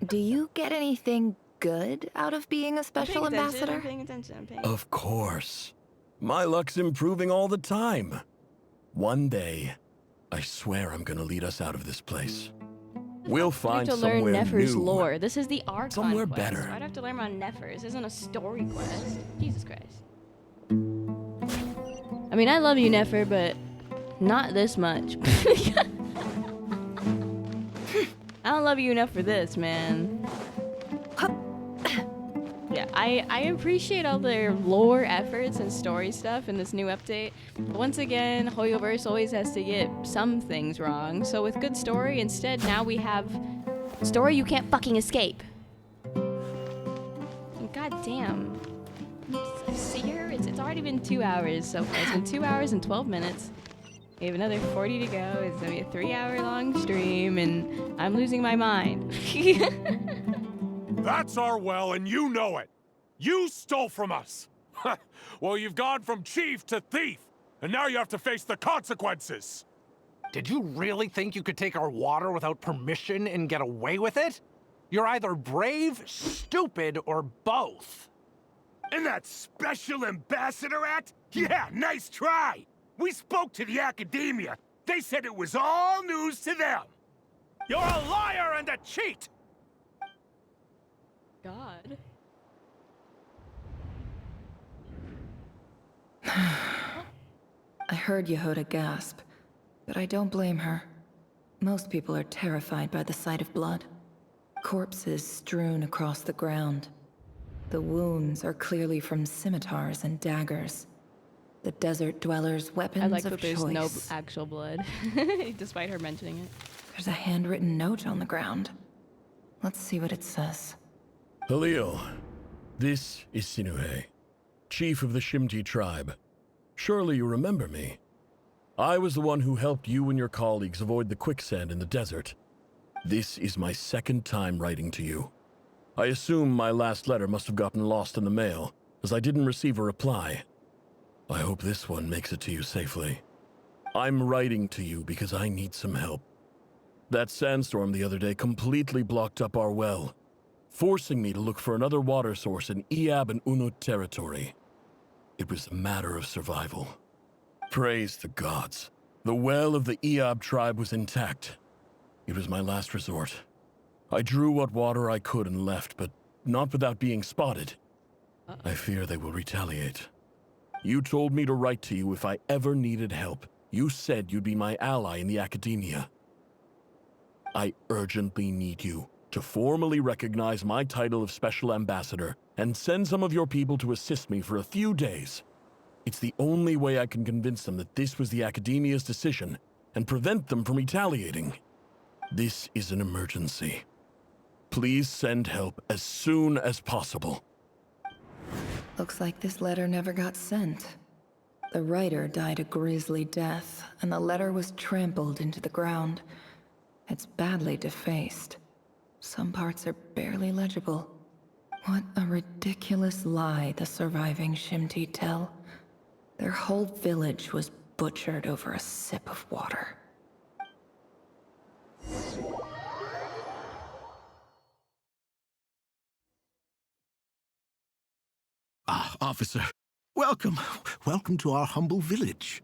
S11: do you get anything good out of being a special ambassador?
S1: I'm paying attention.
S13: Of course. My luck's improving all the time. One day, I swear I'm gonna lead us out of this place. We'll find
S1: I have to learn
S13: somewhere
S1: Nefer's
S13: new.
S1: lore. This is the Archon
S13: Somewhere
S1: quest.
S13: better.
S1: I'd have to learn about Nefer. This isn't a story quest. Jesus Christ. I mean, I love you, Nefer, but not this much. I don't love you enough for this, man. Yeah, I appreciate all their lore efforts and story stuff in this new update. But once again, Hoyoverse always has to get some things wrong. So with good story, instead now we have story you can't fucking escape. God damn. See her? It's already been 2 hours so far. It's been 2 hours and 12 minutes. We have another 40 to go. It's gonna be a 3-hour-long stream, and I'm losing my mind.
S7: That's our well, and you know it. You stole from us. Well, you've gone from chief to thief, and now you have to face the consequences.
S6: Did you really think you could take our water without permission and get away with it? You're either brave, stupid, or both.
S12: And that special ambassador act? Yeah, nice try. We spoke to the academia. They said it was all news to them. You're a liar and a cheat!
S1: God.
S11: I heard Yehuda gasp, but I don't blame her. Most people are terrified by the sight of blood. Corpses strewn across the ground. The wounds are clearly from scimitars and daggers. The desert dwellers' weapons
S1: I like
S11: of
S1: that there's
S11: choice.
S1: no actual blood, despite her mentioning it.
S11: There's a handwritten note on the ground. Let's see what it says.
S13: Halil, this is Sinuhe, chief of the Shimti tribe. Surely you remember me. I was the one who helped you and your colleagues avoid the quicksand in the desert. This is my second time writing to you. I assume my last letter must have gotten lost in the mail, as I didn't receive a reply. I hope this one makes it to you safely. I'm writing to you because I need some help. That sandstorm the other day completely blocked up our well, forcing me to look for another water source in Iab and Unut territory. It was a matter of survival. Praise the gods. The well of the Iab tribe was intact. It was my last resort. I drew what water I could and left, but not without being spotted. I fear they will retaliate. You told me to write to you if I ever needed help. You said you'd be my ally in the academia. I urgently need you to formally recognize my title of Special Ambassador and send some of your people to assist me for a few days. It's the only way I can convince them that this was the academia's decision and prevent them from retaliating. This is an emergency. Please send help as soon as possible.
S11: Looks like this letter never got sent. The writer died a grisly death, and the letter was trampled into the ground. It's badly defaced. Some parts are barely legible. What a ridiculous lie the surviving Shimti tell. Their whole village was butchered over a sip of water.
S17: Ah, officer. Welcome. Welcome to our humble village.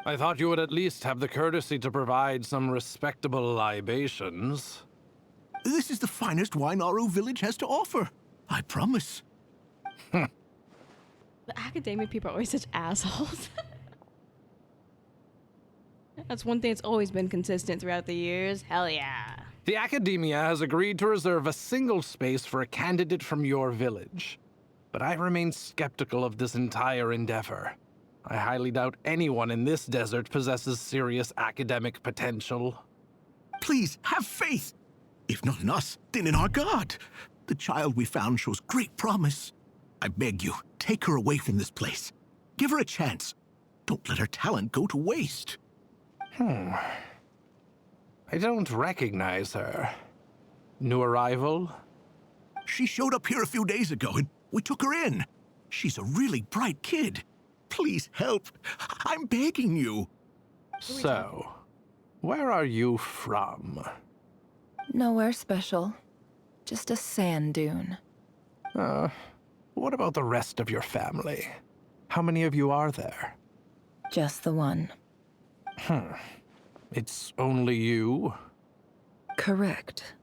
S6: I thought you would at least have the courtesy to provide some respectable libations.
S17: This is the finest wine our village has to offer. I promise.
S1: The academia people are always such assholes. That's one thing that's always been consistent throughout the years. Hell yeah.
S6: The academia has agreed to reserve a single space for a candidate from your village. But I remain skeptical of this entire endeavor. I highly doubt anyone in this desert possesses serious academic potential.
S17: Please, have faith. If not in us, then in our god. The child we found shows great promise. I beg you, take her away from this place. Give her a chance. Don't let her talent go to waste.
S6: I don't recognize her. New arrival?
S17: She showed up here a few days ago and we took her in. She's a really bright kid. Please help. I'm begging you.
S6: So, where are you from?
S11: Nowhere special. Just a sand dune.
S6: What about the rest of your family? How many of you are there?
S11: Just the one.
S6: It's only you?
S11: Correct.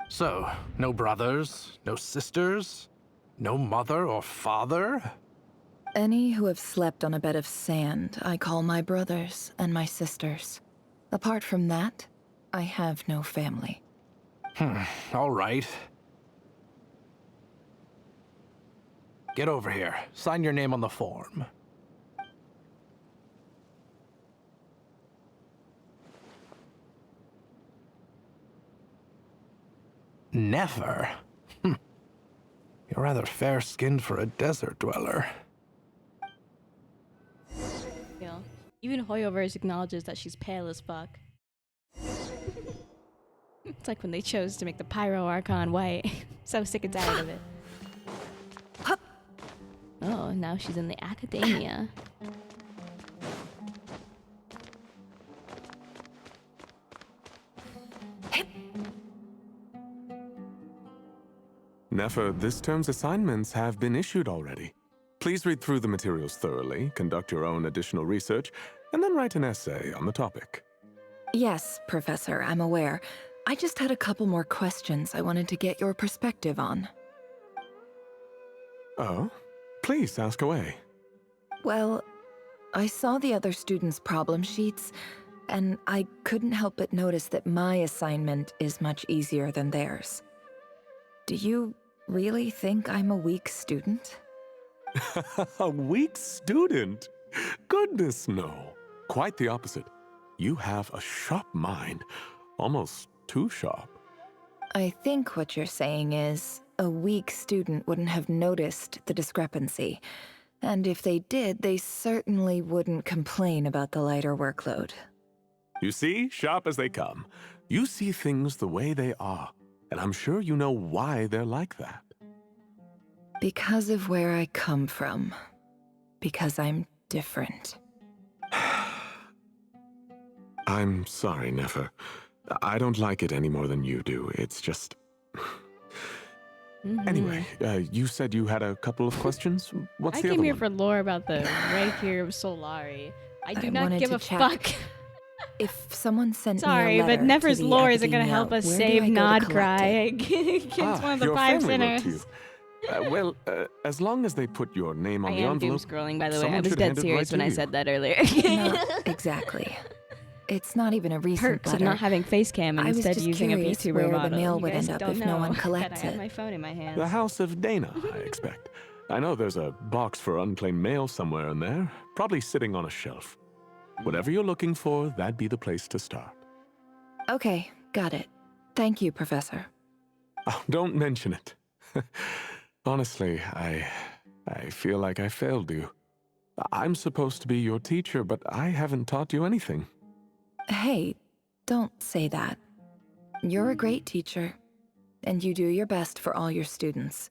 S6: So, no brothers, no sisters, no mother or father?
S11: Any who have slept on a bed of sand, I call my brothers and my sisters. Apart from that, I have no family.
S6: All right. Get over here. Sign your name on the form. Never? You're rather fair-skinned for a desert dweller.
S1: Yeah. Even Hoyoverse acknowledges that she's pale as fuck. It's like when they chose to make the Pyro Archon white. So sick and tired of it. Oh, now she's in the academia.
S21: Nefer, this term's assignments have been issued already. Please read through the materials thoroughly, conduct your own additional research, and then write an essay on the topic.
S11: Yes, Professor, I'm aware. I just had a couple more questions I wanted to get your perspective on.
S21: Oh? Please, ask away.
S11: Well, I saw the other students' problem sheets, and I couldn't help but notice that my assignment is much easier than theirs. Do you really think I'm a weak student?
S21: A weak student? Goodness, no. Quite the opposite. You have a sharp mind. Almost too sharp.
S11: I think what you're saying is, a weak student wouldn't have noticed the discrepancy. And if they did, they certainly wouldn't complain about the lighter workload.
S21: You see, sharp as they come. You see things the way they are. And I'm sure you know why they're like that.
S11: Because of where I come from. Because I'm different.
S21: I'm sorry, Nefer. I don't like it any more than you do. It's just... Anyway, you said you had a couple of questions? What's the other
S1: I came here
S21: one?
S1: for lore about the Reiki of Solari. I do not
S11: wanted
S1: give
S11: to
S1: a
S11: check.
S1: fuck.
S11: If someone sent
S1: Sorry,
S11: me a letter
S1: but Nefer's
S11: to the
S1: lore isn't
S11: academia,
S1: gonna help us
S11: where do
S1: save
S11: I go to
S1: Nod
S11: collect
S1: Cry
S11: it?
S1: against one of the
S21: your
S1: 5
S21: family wrote to
S1: sinners.
S21: you. Well, as long as they put your name on
S1: I
S21: the
S1: am doom
S21: envelope,
S1: scrolling, by the way. I
S21: someone
S1: was
S21: should
S1: dead
S21: hand it
S1: serious
S21: right
S1: when
S21: to
S1: I
S21: you.
S1: said that earlier.
S11: Not exactly. It's not even a recent
S1: Perks
S11: letter.
S1: of not having face cam and
S11: I was
S1: instead
S11: just
S1: using a
S11: curious
S1: VTuber
S11: where
S1: model.
S11: the mail
S1: You
S11: would
S1: guys
S11: end up
S1: don't
S11: if no one
S1: know
S11: collects
S1: that I have
S11: it.
S1: my phone in my hands.
S21: The House of Dana, I expect. I know there's a box for unclaimed mail somewhere in there, probably sitting on a shelf. Whatever you're looking for, that'd be the place to start.
S11: Okay, got it. Thank you, Professor.
S21: Oh, don't mention it. Honestly, I feel like I failed you. I'm supposed to be your teacher, but I haven't taught you anything.
S11: Hey, don't say that. You're a great teacher, and you do your best for all your students.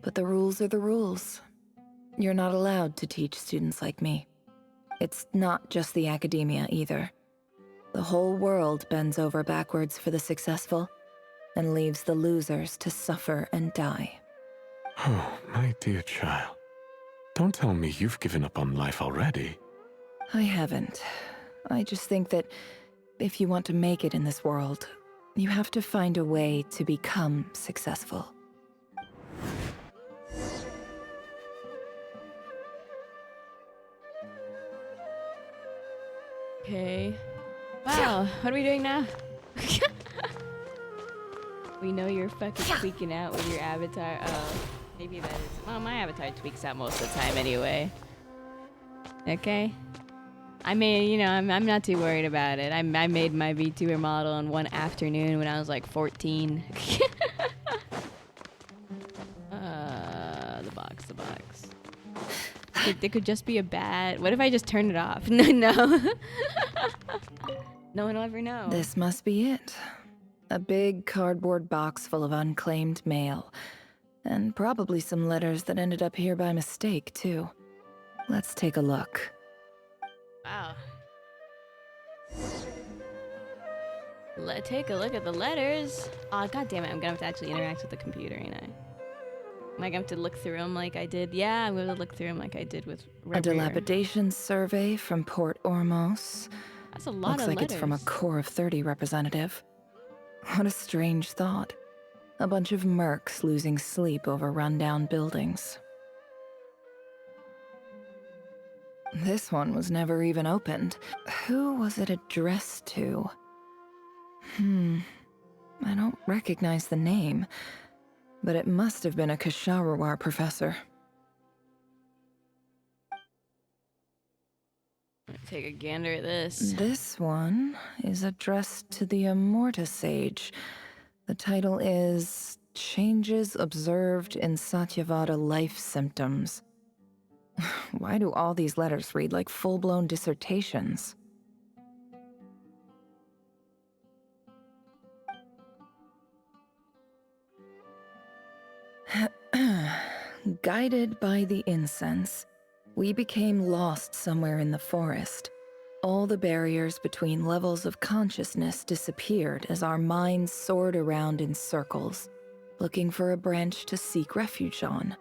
S11: But the rules are the rules. You're not allowed to teach students like me. It's not just the academia either. The whole world bends over backwards for the successful and leaves the losers to suffer and die.
S21: Oh, my dear child. Don't tell me you've given up on life already.
S11: I haven't. I just think that if you want to make it in this world, you have to find a way to become successful.
S1: Okay. Wow, what are we doing now? We know you're fucking tweaking out with your avatar. Oh, maybe that is... Well, my avatar tweaks out most of the time anyway. Okay. I mean, you know, I'm not too worried about it. I made my VTuber model in one afternoon when I was like 14. The box. It could just be a bad. What if I just turn it off? No. No one will ever know.
S11: This must be it. A big cardboard box full of unclaimed mail. And probably some letters that ended up here by mistake, too. Let's take a look.
S1: Wow. Let's take a look at the letters. Oh, god damn it. I'm gonna have to actually interact with the computer, ain't I? Am I gonna have to look through them like I did? Yeah, I'm gonna look through them like I did with Red
S11: A dilapidation survey from Port Ormos.
S1: That's a lot
S11: Looks
S1: of
S11: like
S1: letters.
S11: it's from a Core of 30 representative. What a strange thought. A bunch of mercs losing sleep over rundown buildings. This one was never even opened. Who was it addressed to? I don't recognize the name, but it must have been a Kasharawar professor.
S1: Take a gander at this.
S11: This one is addressed to the Immorta Sage. The title is Changes Observed in Satyavada Life Symptoms. Why do all these letters read like full-blown dissertations? Guided by the incense, we became lost somewhere in the forest. All the barriers between levels of consciousness disappeared as our minds soared around in circles, looking for a branch to seek refuge on.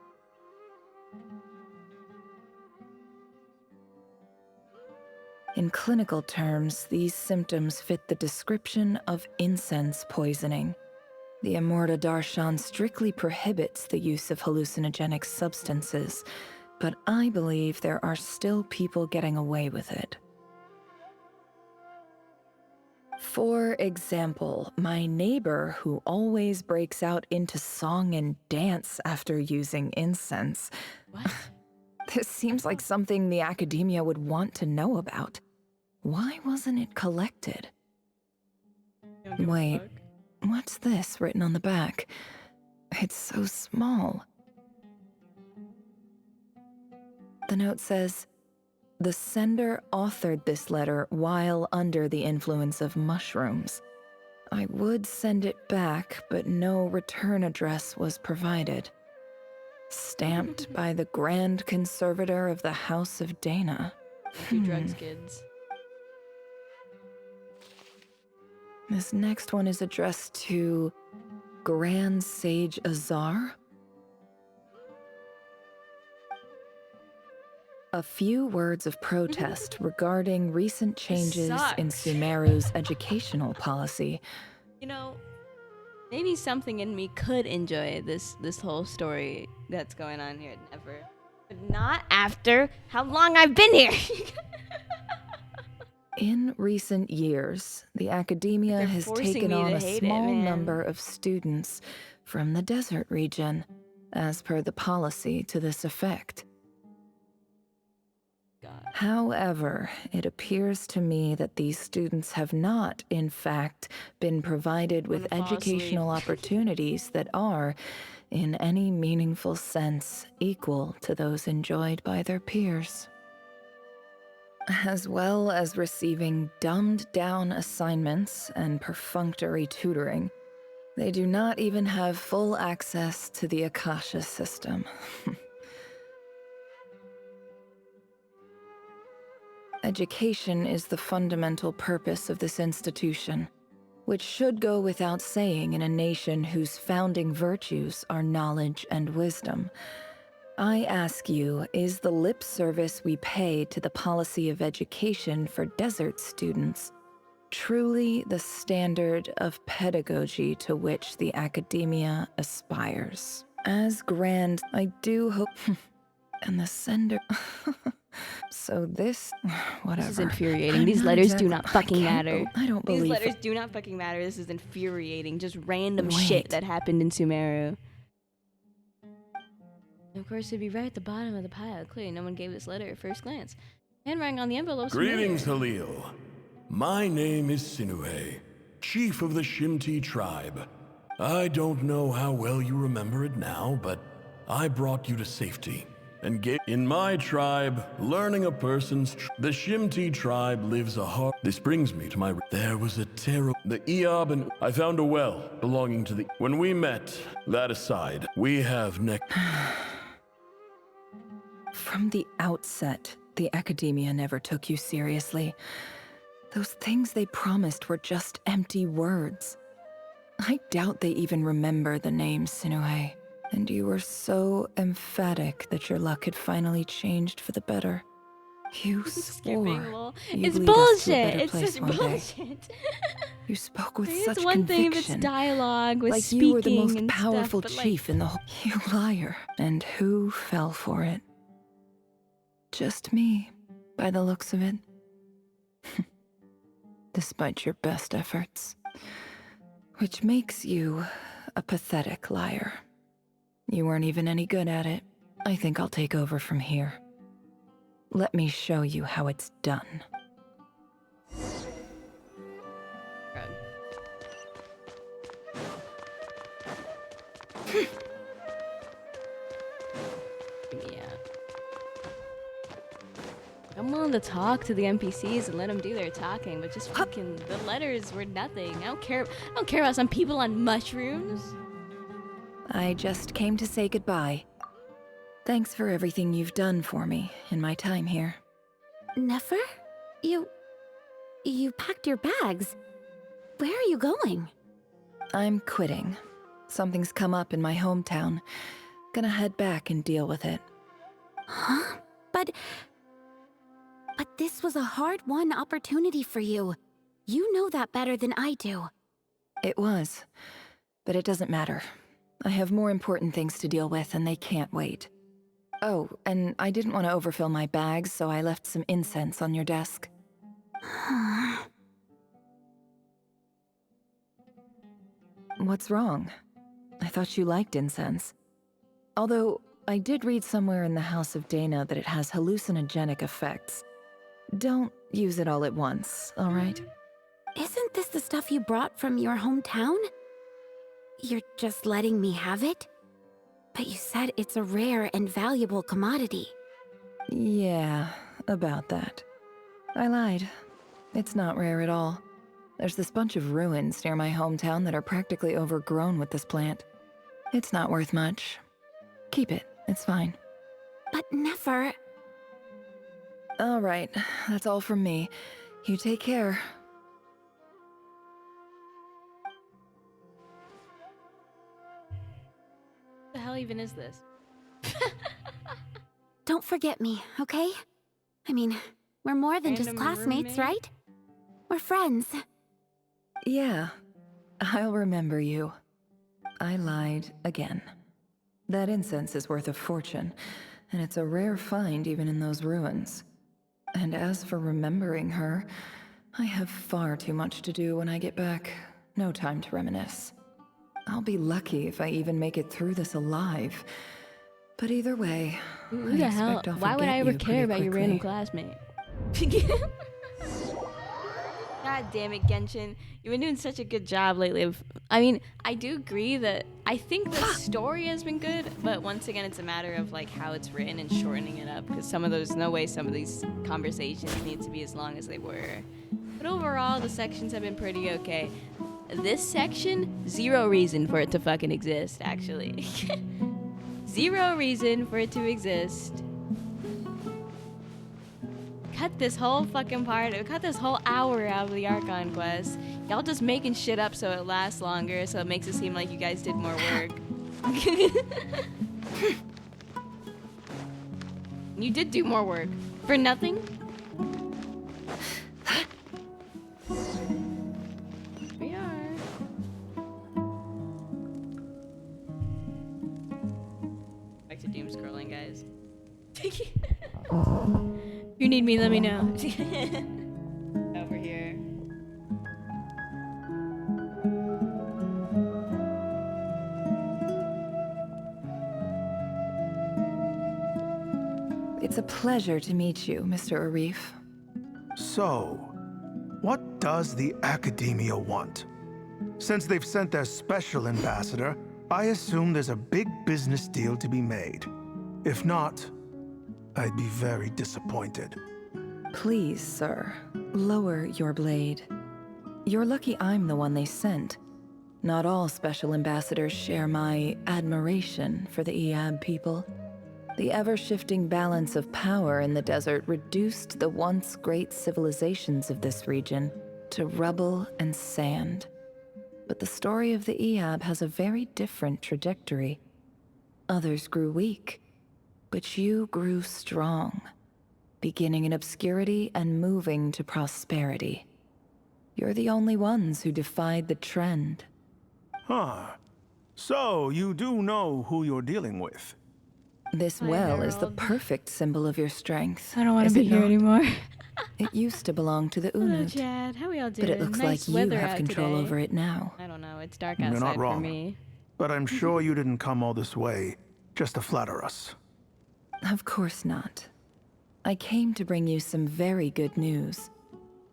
S11: In clinical terms, these symptoms fit the description of incense poisoning. The Immorta Darshan strictly prohibits the use of hallucinogenic substances, but I believe there are still people getting away with it. For example, my neighbor who always breaks out into song and dance after using incense.
S1: What?
S11: This seems like something the academia would want to know about. Why wasn't it collected? Wait, what's this written on the back? It's so small. The note says, the sender authored this letter while under the influence of mushrooms. I would send it back, but no return address was provided. Stamped by the Grand Conservator of the House of Dana.
S1: Do drugs, kids.
S11: This next one is addressed to Grand Sage Azar. A few words of protest regarding recent changes in Sumeru's educational policy.
S1: You know, maybe something in me could enjoy this whole story that's going on here. Never. But not after how long I've been here.
S11: In recent years, the academia has taken on a small number of students from the desert region, as per the policy to this effect. However, it appears to me that these students have not, in fact, been provided with educational opportunities that are, in any meaningful sense, equal to those enjoyed by their peers. As well as receiving dumbed-down assignments and perfunctory tutoring, they do not even have full access to the Akasha system. Education is the fundamental purpose of this institution, which should go without saying in a nation whose founding virtues are knowledge and wisdom. I ask you, is the lip service we pay to the policy of education for desert students truly the standard of pedagogy to which the academia aspires? As grand, I do hope... and the sender... So this... whatever.
S1: This is infuriating. These letters do not fucking matter.
S11: I don't believe
S1: These letters do not fucking matter. This is infuriating. Just random shit that happened in Sumeru. Of course, it'd be right at the bottom of the pile. Clearly, no one gave this letter at first glance. Handwriting on the envelope's
S13: Greetings,
S1: familiar.
S13: Halil. My name is Sinuhe, chief of the Shimti tribe. I don't know how well you remember it now, but I brought you to safety. And in my tribe, learning a person's the Shimti tribe lives a hard. This brings me to my. There was a terrible. The Eob and I found a well belonging to the. When we met, that aside, we have
S11: From the outset, the academia never took you seriously. Those things they promised were just empty words. I doubt they even remember the name Sinuhe. And you were so emphatic that your luck had finally changed for the better. You swore you'd
S1: It's
S11: lead us to a
S1: bullshit.
S11: better
S1: It's
S11: place
S1: such
S11: one day.
S1: bullshit.
S11: You spoke with
S1: It's
S11: such
S1: one thing
S11: conviction.
S1: if it's dialogue with
S11: like
S1: speaking
S11: you were the most
S1: and
S11: powerful
S1: stuff, but
S11: chief in the whole. You liar. And who fell for it? Just me, by the looks of it. Despite your best efforts. Which makes you a pathetic liar. You weren't even any good at it. I think I'll take over from here. Let me show you how it's done.
S1: Yeah. I'm willing to talk to the NPCs and let them do their talking, but just fucking the letters were nothing. I don't care about some people on mushrooms.
S11: I just came to say goodbye. Thanks for everything you've done for me in my time here.
S14: Nefer? You packed your bags. Where are you going?
S11: I'm quitting. Something's come up in my hometown. Gonna head back and deal with it.
S14: Huh? But this was a hard-won opportunity for you. You know that better than I do.
S11: It was. But it doesn't matter. I have more important things to deal with and they can't wait. Oh, and I didn't want to overfill my bags, so I left some incense on your desk. What's wrong? I thought you liked incense. Although, I did read somewhere in the House of Dana that it has hallucinogenic effects. Don't use it all at once, alright?
S14: Isn't this the stuff you brought from your hometown? You're just letting me have it? But you said it's a rare and valuable commodity.
S11: Yeah, about that. I lied. It's not rare at all. There's this bunch of ruins near my hometown that are practically overgrown with this plant. It's not worth much. Keep it, it's fine.
S14: But Nefer...
S11: Alright, that's all from me. You take care.
S1: What the hell even is this?
S14: Don't forget me, okay? I mean, we're more than just
S1: Random
S14: classmates,
S1: roommate?
S14: right? We're friends.
S11: Yeah, I'll remember you. I lied again. That incense is worth a fortune, and it's a rare find even in those ruins. And as for remembering her, I have far too much to do when I get back. No time to reminisce. I'll be lucky if I even make it through this alive. But either way,
S1: Who the hell? Why would I ever care about your random classmate? God damn it, Genshin. You've been doing such a good job lately. I mean, I do agree that I think the story has been good, but once again, it's a matter of like how it's written and shortening it up, because some of these conversations need to be as long as they were. But overall, the sections have been pretty okay. This section, zero reason for it to fucking exist, actually. Zero reason for it to exist. Cut this whole fucking part, cut this whole hour out of the Archon quest. Y'all just making shit up so it lasts longer, so it makes it seem like you guys did more work. You did do more work. For nothing? We are. Back to doom scrolling, guys. You need me, let me know. Over here.
S11: It's a pleasure to meet you, Mr. Arif.
S5: So, what does the Academia want? Since they've sent their special ambassador, I assume there's a big business deal to be made. If not, I'd be very disappointed.
S11: Please, sir, lower your blade. You're lucky I'm the one they sent. Not all special ambassadors share my admiration for the Eab people. The ever-shifting balance of power in the desert reduced the once great civilizations of this region to rubble and sand. But the story of the Eab has a very different trajectory. Others grew weak, but you grew strong, beginning in obscurity and moving to prosperity. You're the only ones who defied the trend.
S5: Huh. So, you do know who you're dealing with.
S11: This well is the perfect symbol of your strength.
S1: I don't want
S11: is
S1: to be
S11: it
S1: here
S11: not?
S1: anymore.
S11: It used to belong to the
S1: Hello,
S11: Unut.
S1: Chad. How we all doing?
S11: But it looks
S1: Nice
S11: like you
S1: weather
S11: have
S1: out
S11: control
S1: today.
S11: over it now.
S1: I don't know. It's dark
S5: You're
S1: outside
S5: not
S1: for
S5: wrong.
S1: me.
S5: But I'm sure you didn't come all this way just to flatter us.
S11: Of course not. I came to bring you some very good news.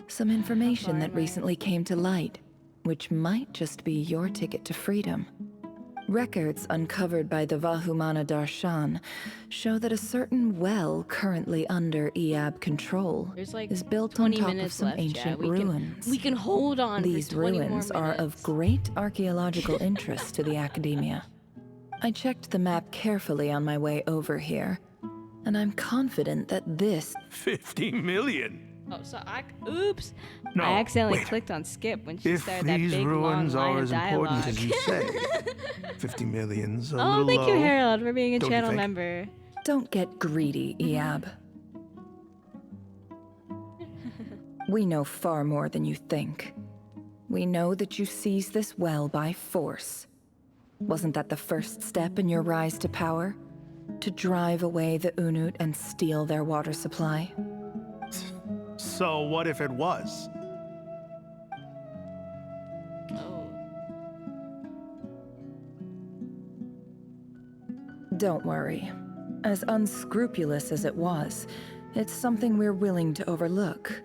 S11: Some information that recently came to light, which might just be your ticket to freedom. Records uncovered by the Vahumana Darshan show that a certain well currently under Eab control is built on
S1: 20
S11: top of
S1: minutes
S11: some
S1: left,
S11: ancient
S1: Chad.
S11: ruins.
S1: We can hold on
S11: These
S1: for 20
S11: ruins
S1: more
S11: are
S1: minutes.
S11: of great archaeological interest to the Academia. I checked the map carefully on my way over here, and I'm confident that this
S5: 50 million?
S1: Oh, so oops.
S5: No,
S1: I accidentally
S5: wait.
S1: clicked on skip when she
S5: If
S1: started that
S5: these
S1: big
S5: ruins
S1: long line
S5: are
S1: of
S5: as
S1: dialogue.
S5: important as you say, 50 million's a
S1: Oh,
S5: little
S1: thank you,
S5: low.
S1: Harold, for being a
S5: Don't you
S1: channel
S5: think?
S1: member.
S11: Don't get greedy, Eab. We know far more than you think. We know that you seized this well by force. Wasn't that the first step in your rise to power? To drive away the Unut and steal their water supply?
S5: So what if it was?
S11: Don't worry. As unscrupulous as it was, it's something we're willing to overlook.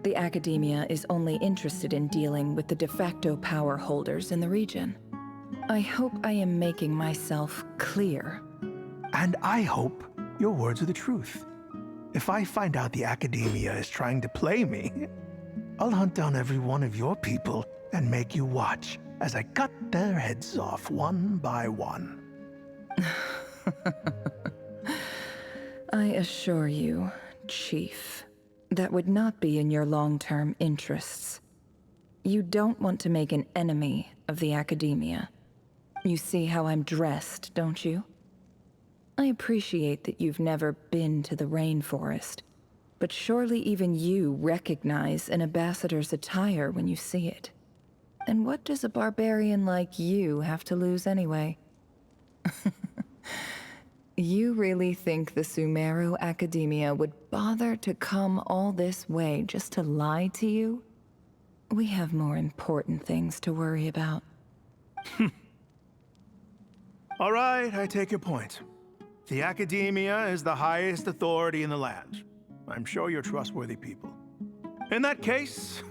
S11: The Academia is only interested in dealing with the de facto power holders in the region. I hope I am making myself clear.
S5: And I hope your words are the truth. If I find out the Academia is trying to play me, I'll hunt down every one of your people and make you watch as I cut their heads off one by one.
S11: I assure you, Chief, that would not be in your long-term interests. You don't want to make an enemy of the Academia. You see how I'm dressed, don't you? I appreciate that you've never been to the rainforest, but surely even you recognize an ambassador's attire when you see it. And what does a barbarian like you have to lose anyway? You really think the Sumeru Academia would bother to come all this way just to lie to you? We have more important things to worry about.
S5: All right, I take your point. The Academia is the highest authority in the land. I'm sure you're trustworthy people. In that case,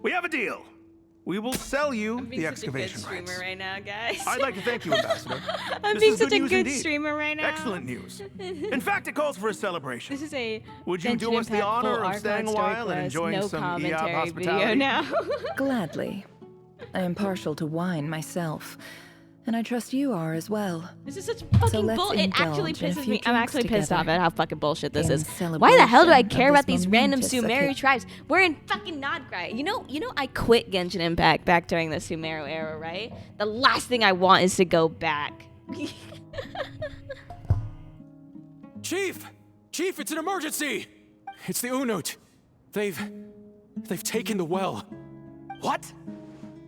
S5: we have a deal. We will sell you the excavation
S1: streamer
S5: rights.
S1: right now, guys.
S5: I'd like to thank you, Ambassador.
S1: I'm
S5: This
S1: being
S5: is
S1: such a
S5: news
S1: good
S5: indeed.
S1: streamer right now.
S5: Excellent news. In fact, it calls for a celebration.
S1: This is a
S5: Would you
S1: Genshin
S5: do us the
S1: Impact
S5: honor
S1: full
S5: of staying a
S1: Archon
S5: while
S1: story
S5: and
S1: quest,
S5: enjoying
S1: no
S5: some EOB
S1: commentary
S5: hospitality?
S1: video now.
S11: Gladly. I am partial to wine myself, and I trust you are as well.
S1: This is such
S11: So
S1: fucking
S11: let's
S1: bull. It actually
S11: indulge in a
S1: pisses
S11: few
S1: me. I'm
S11: drinks
S1: actually pissed off
S11: together
S1: at how fucking bullshit this
S11: in
S1: is. Why the hell do I
S11: celebration
S1: care
S11: of
S1: about
S11: this
S1: these random
S11: momentous
S1: Sumeru tribes? We're in fucking Nodgrai. You know, I quit Genshin Impact back during the Sumeru era, right? The last thing I want is to go back.
S9: Chief! Chief, it's an emergency! It's the Unut. They've taken the well.
S5: What?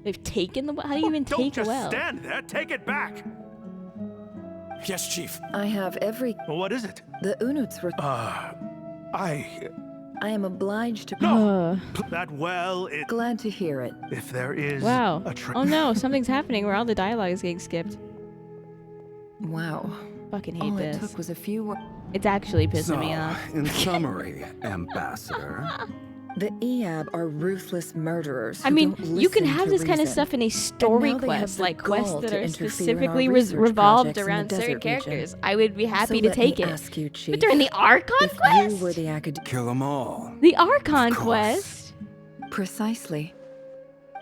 S1: They've taken the well? How do you even
S5: Don't
S1: take a
S5: just
S1: well?
S5: stand there. Take it back.
S9: Yes, Chief.
S11: I have every...
S5: Well, what is it?
S11: The Unuts
S5: I
S11: am obliged to...
S5: No! That well, it...
S11: Glad to hear it.
S5: If there is
S1: Wow.
S5: a
S1: Oh no, something's happening where all the dialogue is getting skipped.
S11: Wow.
S1: Fucking hate
S11: All
S1: this.
S11: it took was a few...
S1: It's actually pissing me off.
S20: In summary, Ambassador,
S11: the Eab are ruthless murderers.
S1: I mean, you can have this kind of stuff in a story quest, like quests that are specifically revolved around certain characters. I would be happy to take it.
S11: Ask you, Chief,
S1: but during the Archon quest?
S11: You were the
S20: kill them all.
S1: The Archon quest?
S11: Precisely.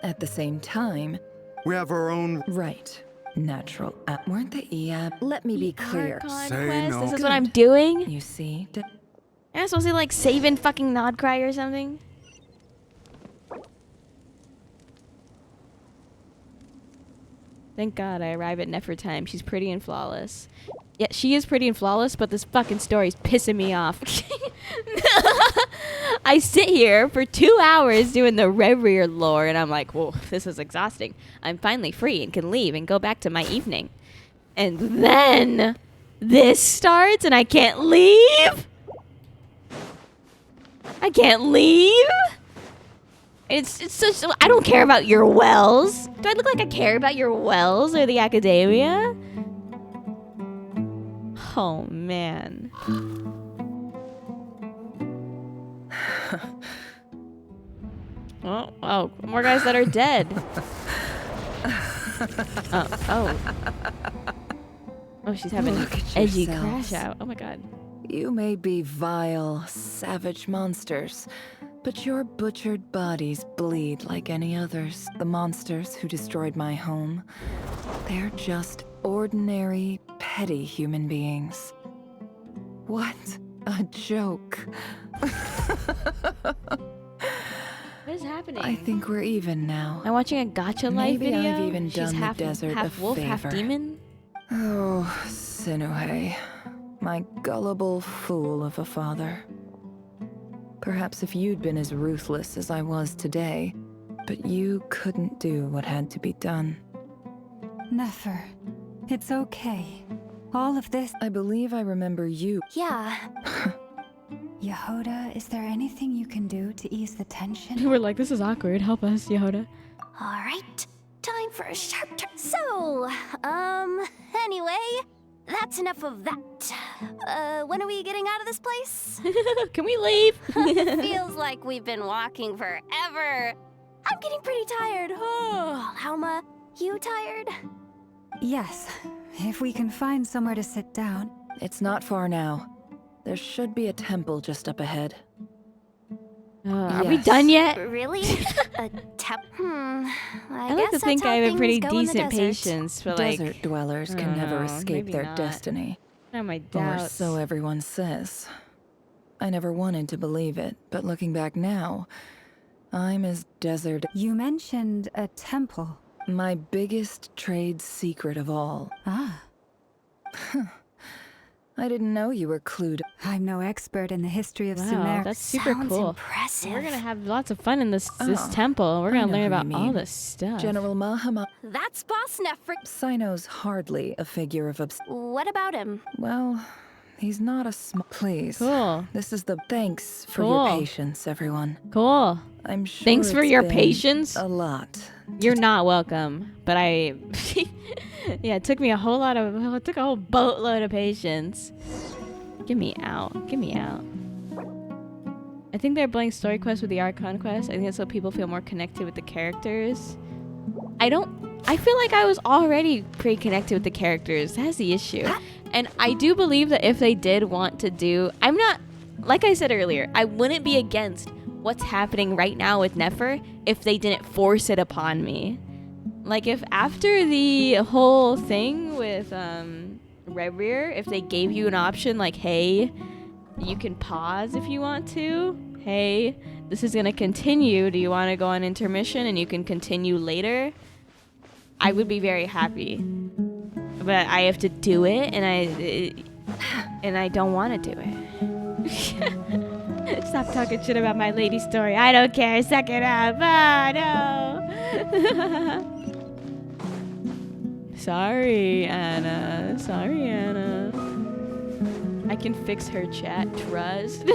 S11: At the same time,
S20: we have our own...
S11: Right. Natural. Weren't the Eab? Let me be clear.
S20: Say no.
S1: This is what I'm doing?
S11: You see?
S1: Am I supposed to like saving fucking Nodcry or something? Thank God I arrive at Nefer time. She's pretty and flawless. Yeah, she is pretty and flawless, but this fucking story's pissing me off. I sit here for 2 hours doing the Reverie lore, and I'm like, whoa, this is exhausting. I'm finally free and can leave and go back to my evening. And then this starts, and I can't leave? I can't leave? It's such... I don't care about your wells. Do I look like I care about your wells or the academia? Oh, man. Oh, more guys that are dead. Oh, she's having an edgy crash out. Oh my God.
S11: You may be vile, savage monsters, but your butchered bodies bleed like any others. The monsters who destroyed my home, they're just ordinary, petty human beings. What a joke.
S1: What is happening?
S11: I think we're even now.
S1: I'm watching a Gacha Life video.
S11: Maybe I've even
S1: She's
S11: done
S1: half,
S11: the desert
S1: half
S11: a
S1: wolf,
S11: favor.
S1: half demon.
S11: Oh, Sinuhe, my gullible fool of a father. Perhaps if you'd been as ruthless as I was today, but you couldn't do what had to be done.
S4: Nefer, it's okay. All of this...
S11: I believe I remember you.
S8: Yeah.
S4: Yehoda, is there anything you can do to ease the tension?
S1: We're like, this is awkward. Help us, Yehoda.
S14: All right, time for a sharp turn. So, anyway, that's enough of that. When are we getting out of this place?
S1: Can we leave?
S14: Feels like we've been walking forever. I'm getting pretty tired. Oh, Alma, you tired?
S4: Yes, if we can find somewhere to sit down.
S11: It's not far now. There should be a temple just up ahead.
S1: Are we done yet?
S14: Really? A
S1: I like to think I have a pretty decent patience, but like...
S11: Desert dwellers can never escape their destiny.
S1: Oh, my
S11: Or
S1: doubts.
S11: so everyone says. I never wanted to believe it, but looking back now, I'm as desert...
S4: You mentioned a temple.
S11: My biggest trade secret of all.
S4: Ah.
S11: I didn't know you were clued.
S4: I'm no expert in the history of
S1: Wow,
S4: Sumer.
S1: that's super
S14: Sounds
S1: cool.
S14: impressive.
S1: We're gonna have lots of fun in this
S11: Oh,
S1: temple. We're
S11: I
S1: gonna
S11: know
S1: learn
S11: who
S1: about
S11: you
S1: all
S11: mean.
S1: this stuff.
S11: General Mahama.
S14: That's Boss Nefer.
S11: Sino's hardly a figure of
S14: What about him?
S11: Well, he's not a Please.
S1: Cool.
S11: This is the thanks for
S1: Cool.
S11: your patience, everyone.
S1: Cool.
S11: I'm sure
S1: Thanks for
S11: it's
S1: your
S11: been
S1: patience.
S11: A lot.
S1: You're not welcome, but I... yeah, it took me it took a whole boatload of patience. Get me out. Get me out. I think they're blending story quests with the Archon quest. I think that's so people feel more connected with the characters. I feel like I was already pretty connected with the characters. That's the issue. And I do believe that if they did want to do... I'm not... Like I said earlier, I wouldn't be against what's happening right now with Nefer if they didn't force it upon me. Like, if after the whole thing with, Reverie, if they gave you an option like, hey, you can pause if you want to. Hey, this is gonna continue. Do you want to go on intermission and you can continue later? I would be very happy. But I have to do it, and I don't want to do it. Stop talking shit about my lady story. I don't care. Suck it up. Ah, no. Sorry, Anna. Sorry, Anna. I can fix her chat. Trust.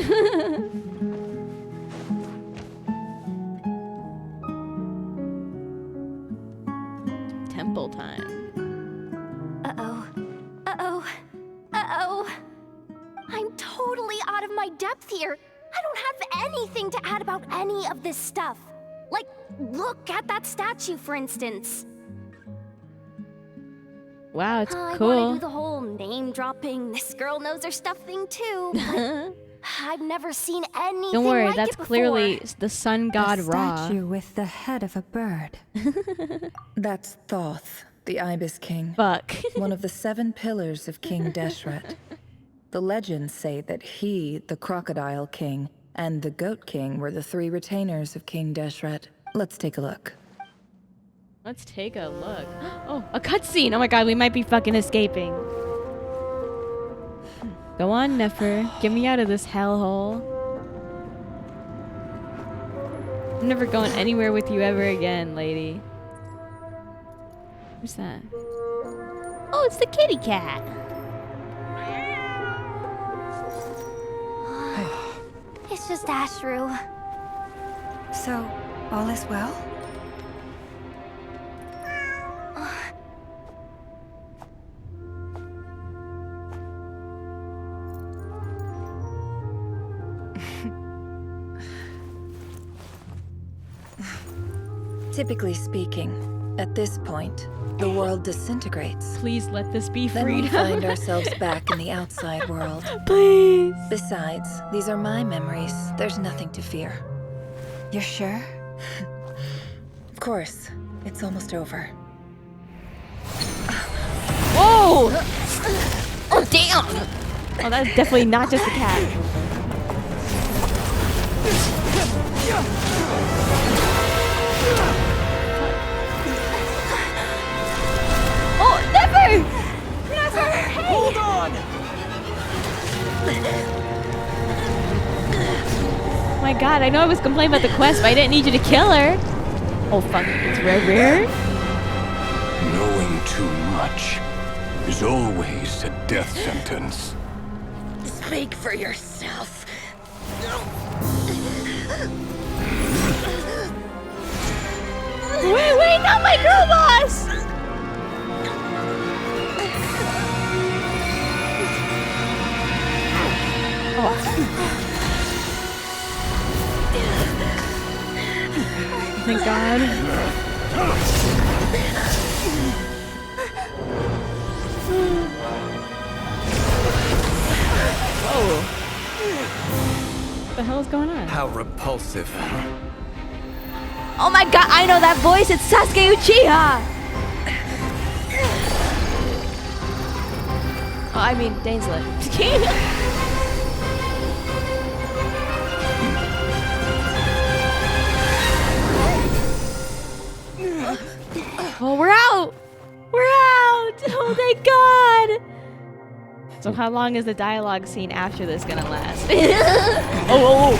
S1: Temple time.
S14: Uh-oh. Uh-oh. Uh-oh. I'm
S8: my depth here. I don't have anything to add about any of this stuff. Like, look at that statue, for instance.
S1: Wow, it's
S8: I
S1: cool.
S8: want to do the whole name-dropping, this girl knows her stuff thing too, but I've never seen anything
S1: Don't worry,
S8: like
S1: that's
S8: it before.
S1: clearly the sun god Ra.
S4: Statue with the head of a bird.
S11: That's Thoth, the Ibis King.
S1: Fuck.
S11: One of the 7 pillars of King Deshret. The legends say that he, the Crocodile King, and the Goat King were the 3 retainers of King Deshret. Let's take a look.
S1: Let's take a look. Oh, a cutscene! Oh my god, we might be fucking escaping. Go on, Nefer. Get me out of this hellhole. I'm never going anywhere with you ever again, lady. Who's that? Oh, it's the kitty cat.
S8: It's just Ashru.
S4: So, all is well?
S11: Typically speaking, at this point, the world disintegrates.
S1: Please let this be
S11: Then we
S1: freedom.
S11: find ourselves back in the outside world.
S1: Please.
S11: Besides, these are my memories. There's nothing to fear.
S4: You're sure?
S11: Of course. It's almost over.
S1: Whoa! Oh, damn! Oh, that's definitely not just a cat. Oh, Never! Never! Hey!
S9: Hold on!
S1: Oh my god, I know I was complaining about the quest, but I didn't need you to kill her. Oh fuck, it's rare.
S13: Knowing too much is always a death sentence.
S19: Speak for yourself.
S1: Wait, not my girl boss! Thank God. Whoa. What the hell is going on?
S10: How repulsive.
S1: Oh my god, I know that voice! It's Sasuke Uchiha! Oh, I mean, Dainslet. Oh, we're out! We're out! Oh, thank God! So how long is the dialogue scene after this gonna last? Oh.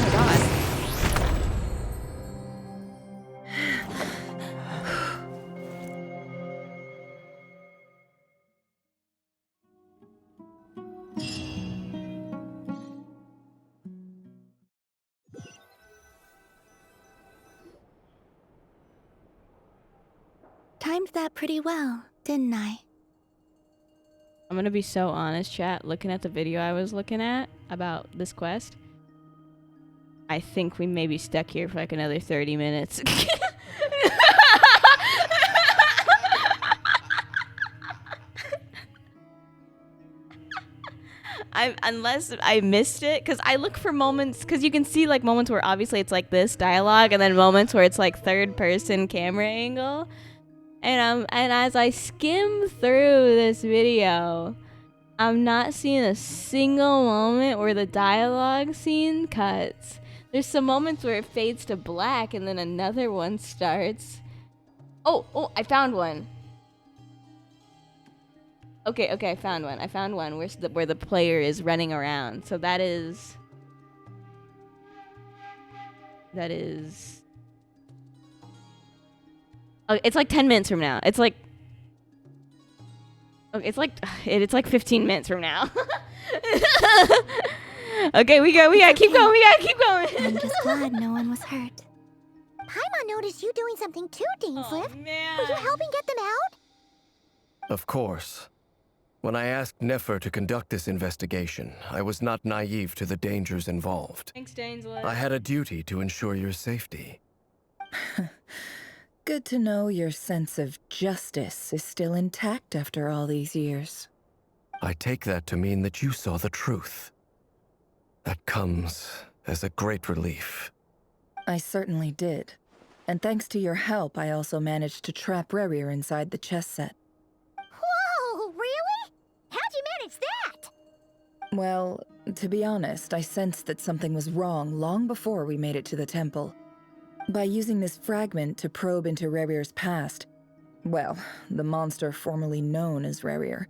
S1: Oh my God.
S2: Timed that pretty well, didn't I?
S1: I'm gonna be so honest, chat. Looking at the video I was looking at about this quest, I think we may be stuck here for like another 30 minutes. Unless I missed it, because I look for moments, because you can see like moments where obviously it's like this dialogue, and then moments where it's like third-person camera angle. And as I skim through this video, I'm not seeing a single moment where the dialogue scene cuts. There's some moments where it fades to black and then another one starts. Oh, I found one. Okay, I found one. I found one where the player is running around. So that is oh, it's like 10 minutes from now. It's like okay, it's like 15 minutes from now. Okay, we gotta keep going.
S2: I'm just glad no one was hurt. Paimon noticed you doing something too, Dainslet.
S1: Oh, man.
S2: Were you helping get them out?
S10: Of course. When I asked Nefer to conduct this investigation, I was not naive to the dangers involved.
S1: Thanks, Dainslet.
S10: I had a duty to ensure your safety.
S11: Good to know your sense of justice is still intact after all these years.
S10: I take that to mean that you saw the truth. That comes as a great relief.
S11: I certainly did. And thanks to your help, I also managed to trap Rerir inside the chess set.
S2: Whoa, really? How'd you manage that?
S11: Well, to be honest, I sensed that something was wrong long before we made it to the temple. By using this fragment to probe into Rerir's past, well, the monster formerly known as Rerir,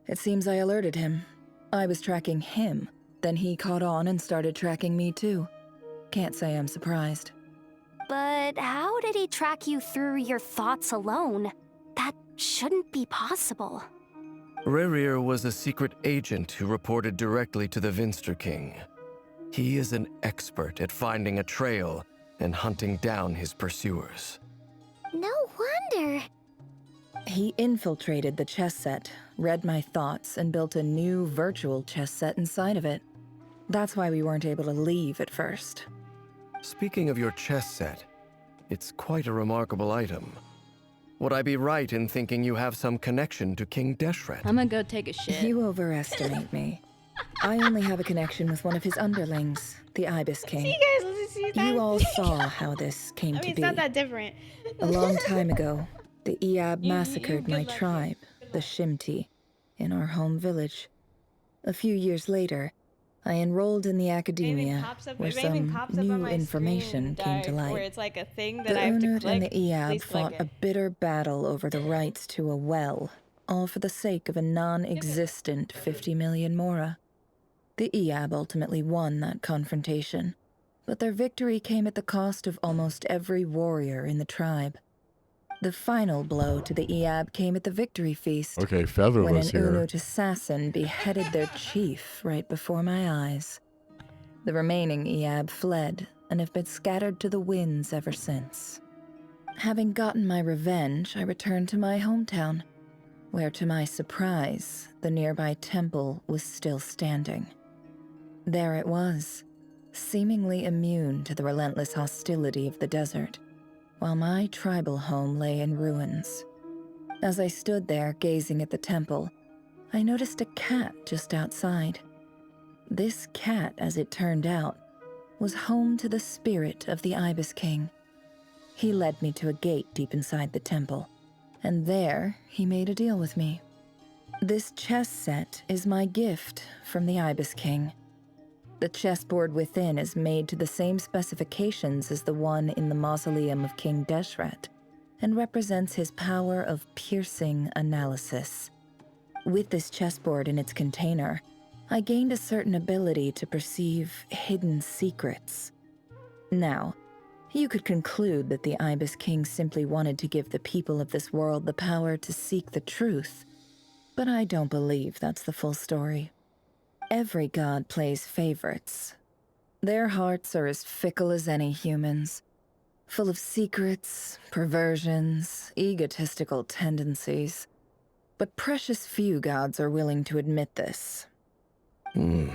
S11: it seems I alerted him. I was tracking him, then he caught on and started tracking me too. Can't say I'm surprised.
S8: But how did he track you through your thoughts alone? That shouldn't be possible.
S10: Rerir was a secret agent who reported directly to the Vinster King. He is an expert at finding a trail and hunting down his pursuers.
S2: No wonder.
S11: He infiltrated the chess set, read my thoughts, and built a new virtual chess set inside of it. That's why we weren't able to leave at first.
S10: Speaking of your chess set, it's quite a remarkable item. Would I be right in thinking you have some connection to King Deshret?
S1: I'm gonna go take a shit.
S11: You overestimate me. I only have a connection with one of his underlings, the Ibis King.
S1: See, guys, let's see that.
S11: You all saw how this came to be.
S1: It's not that different.
S11: A long time ago, the Iab massacred my tribe, the Shimti, in our home village. A few years later, I enrolled in the academia, where some new information came to light.
S1: Where it's like a thing that
S11: The
S1: I have to
S11: Unut
S1: click.
S11: and the Iab
S1: Please click
S11: fought
S1: it.
S11: a bitter battle over the rights to a well, all for the sake of a non-existent 50 million mora. The Iab ultimately won that confrontation, but their victory came at the cost of almost every warrior in the tribe. The final blow to the Iab came at the victory feast.
S3: Okay,
S11: when
S3: FeatherLes
S11: an
S3: here.
S11: Unut assassin beheaded their chief right before my eyes. The remaining Iab fled and have been scattered to the winds ever since. Having gotten my revenge, I returned to my hometown, where to my surprise, the nearby temple was still standing. There it was, seemingly immune to the relentless hostility of the desert, while my tribal home lay in ruins. As I stood there gazing at the temple, I noticed a cat just outside. This cat, as it turned out, was home to the spirit of the Ibis King. He led me to a gate deep inside the temple, and there he made a deal with me. This chess set is my gift from the Ibis King. The chessboard within is made to the same specifications as the one in the mausoleum of King Deshret, and represents his power of piercing analysis. With this chessboard in its container, I gained a certain ability to perceive hidden secrets. Now, you could conclude that the Ibis King simply wanted to give the people of this world the power to seek the truth, but I don't believe that's the full story. Every god plays favorites. Their hearts are as fickle as any human's, full of secrets, perversions, egotistical tendencies. But precious few gods are willing to admit this.
S10: It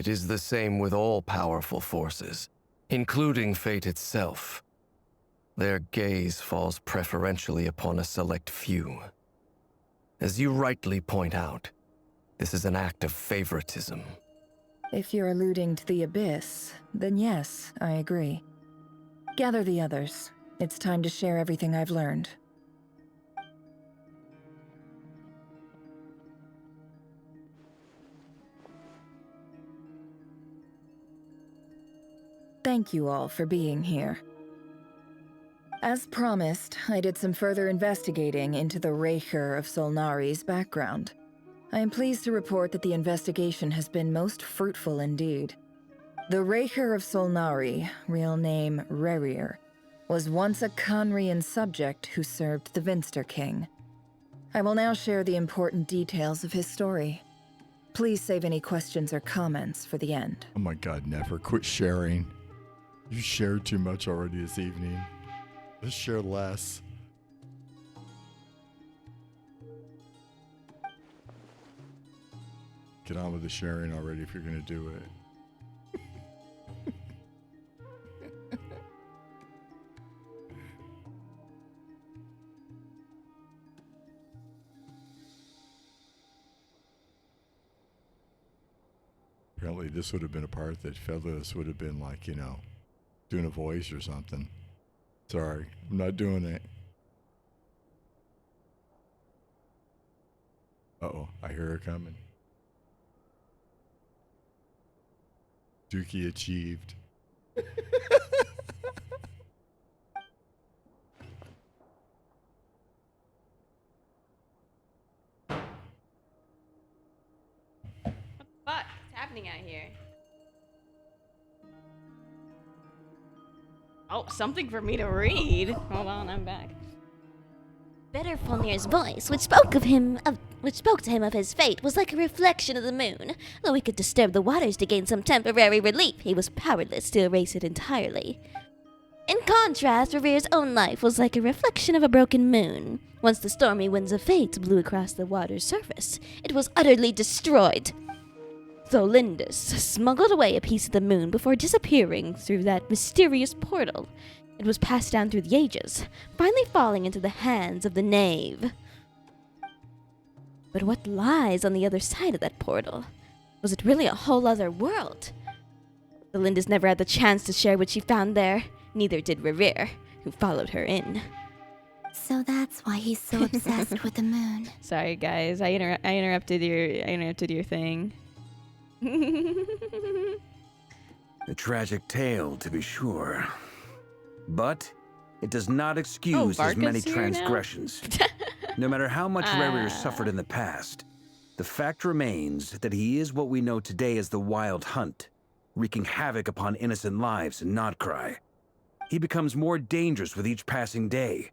S10: is the same with all powerful forces, including fate itself. Their gaze falls preferentially upon a select few. As you rightly point out, this is an act of favoritism.
S11: If you're alluding to the Abyss, then yes, I agree. Gather the others. It's time to share everything I've learned. Thank you all for being here. As promised, I did some further investigating into the Raker of Solnari's background. I am pleased to report that the investigation has been most fruitful indeed. The Raker of Solnari, real name Rerir, was once a Conrian subject who served the Vinster King. I will now share the important details of his story. Please save any questions or comments for the end.
S3: Oh my god, never quit sharing. You shared too much already this evening. Let's share less. Get on with the sharing already if you're going to do it. Apparently this would have been a part that FeatherLes would have been like, you know, doing a voice or something. Sorry, I'm not doing it. Uh-oh, I hear her coming. Dookie achieved.
S1: Fuck, what's happening out here? Oh, something for me to read. Hold on, I'm back.
S16: Fenrir's voice, which spoke to him of his fate, was like a reflection of the moon. Though he could disturb the waters to gain some temporary relief, he was powerless to erase it entirely. In contrast, Revere's own life was like a reflection of a broken moon. Once the stormy winds of fate blew across the water's surface, it was utterly destroyed. Tholindus smuggled away a piece of the moon before disappearing through that mysterious portal. It was passed down through the ages, finally falling into the hands of the knave. But what lies on the other side of that portal? Was it really a whole other world? Tholindus never had the chance to share what she found there. Neither did Revere, who followed her in.
S2: So that's why he's so obsessed with the moon.
S1: Sorry, guys. I interrupted your thing.
S22: A tragic tale, to be sure. But it does not excuse his many transgressions. No matter how much Revere suffered in the past, the fact remains that he is what we know today as the Wild Hunt, wreaking havoc upon innocent lives in Notcry. He becomes more dangerous with each passing day.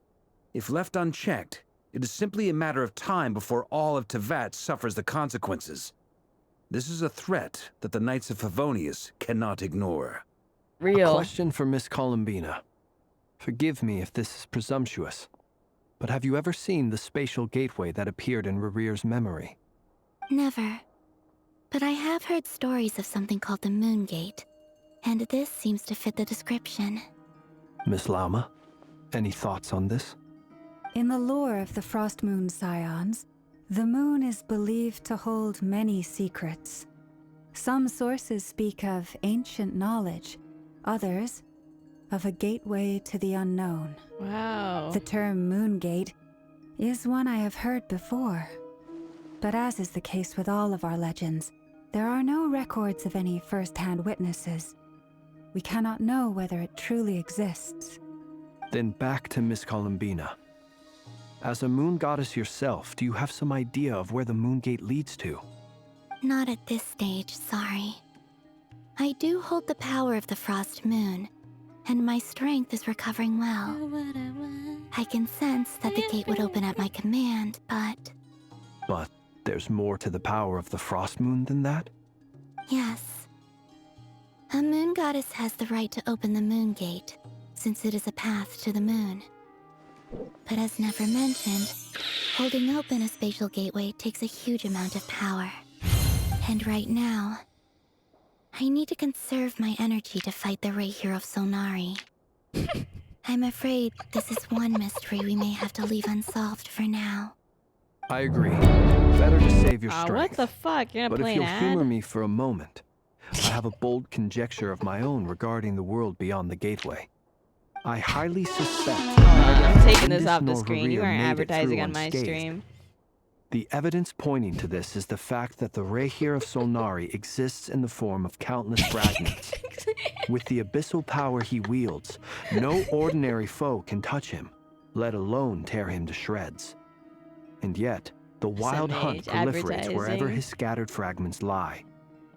S22: If left unchecked, it is simply a matter of time before all of Teyvat suffers the consequences. This is a threat that the Knights of Favonius cannot ignore.
S10: A question for Miss Columbina. Forgive me if this is presumptuous, but have you ever seen the spatial gateway that appeared in Revere's memory?
S2: Never. But I have heard stories of something called the Moon Gate, and this seems to fit the description.
S10: Miss Lauma, any thoughts on this?
S4: In the lore of the Frost Moon Scions, the moon is believed to hold many secrets. Some sources speak of ancient knowledge, others of a gateway to the unknown.
S1: Wow.
S4: The term Moon Gate is one I have heard before. But as is the case with all of our legends, there are no records of any first-hand witnesses. We cannot know whether it truly exists.
S10: Then back to Miss Columbina. As a moon goddess yourself, do you have some idea of where the Moon Gate leads to?
S2: Not at this stage, sorry. I do hold the power of the Frost Moon, and my strength is recovering well. I can sense that the gate would open at my command, but...
S10: But there's more to the power of the Frost Moon than that?
S2: Yes. A moon goddess has the right to open the Moon Gate, since it is a path to the moon. But as never mentioned, holding open a spatial gateway takes a huge amount of power. And right now, I need to conserve my energy to fight the Rahier of Solnari. I'm afraid this is one mystery we may have to leave unsolved for now.
S10: I agree. Better to save your strength.
S1: What the fuck? You're gonna
S10: But
S1: play
S10: if
S1: an
S10: you'll
S1: ad?
S10: humor me for a moment, I have a bold conjecture of my own regarding the world beyond the gateway. I highly suspect
S1: I'm taking this
S10: Indus
S1: off the
S10: nor
S1: screen. You
S10: Haria
S1: aren't
S10: made it
S1: advertising
S10: through
S1: on my
S10: unscathed.
S1: stream.
S10: The evidence pointing to this is the fact that the Rahier of Solnari exists in the form of countless fragments. With the abyssal power he wields, no ordinary foe can touch him, let alone tear him to shreds. And yet, the Wild Hunt proliferates wherever
S1: advertising.
S10: his scattered fragments lie,